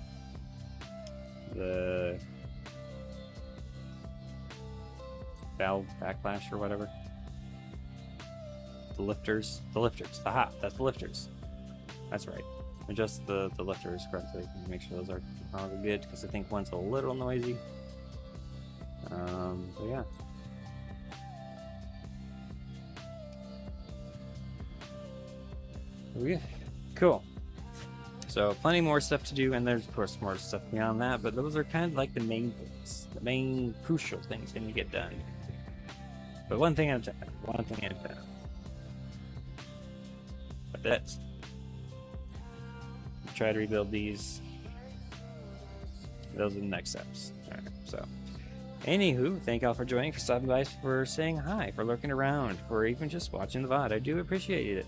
valve backlash or whatever. The lifters, that's the lifters. That's right. Adjust the lifters correctly and make sure those are good, because I think one's a little noisy. But yeah. Yeah, cool. So plenty more stuff to do, and there's of course more stuff beyond that, but those are kind of like the main things, the main crucial things when you get done. But one thing at a time, one thing at a time. But that's try to rebuild these. Those are the next steps. Alright, so anywho, thank y'all for joining, for stopping by, for saying hi, for lurking around, for even just watching the VOD. I do appreciate it.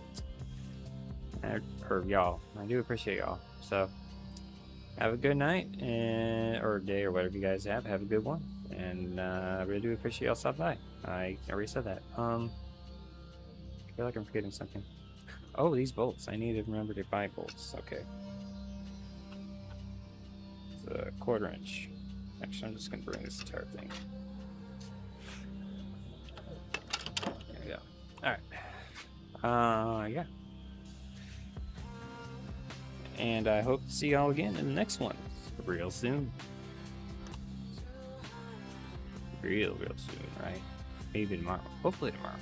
Or y'all, I do appreciate y'all. So have a good night, and or day, or whatever you guys have. Have a good one, and I really do appreciate y'all stopping by. I already said that. I feel like I'm forgetting something. Oh, these bolts. I need to remember to buy bolts. Okay. It's a 1/4 inch. Actually, I'm just gonna bring this entire thing. There we go. All right. Yeah. And I hope to see y'all again in the next one real soon. Real soon, right? Maybe tomorrow. Hopefully tomorrow.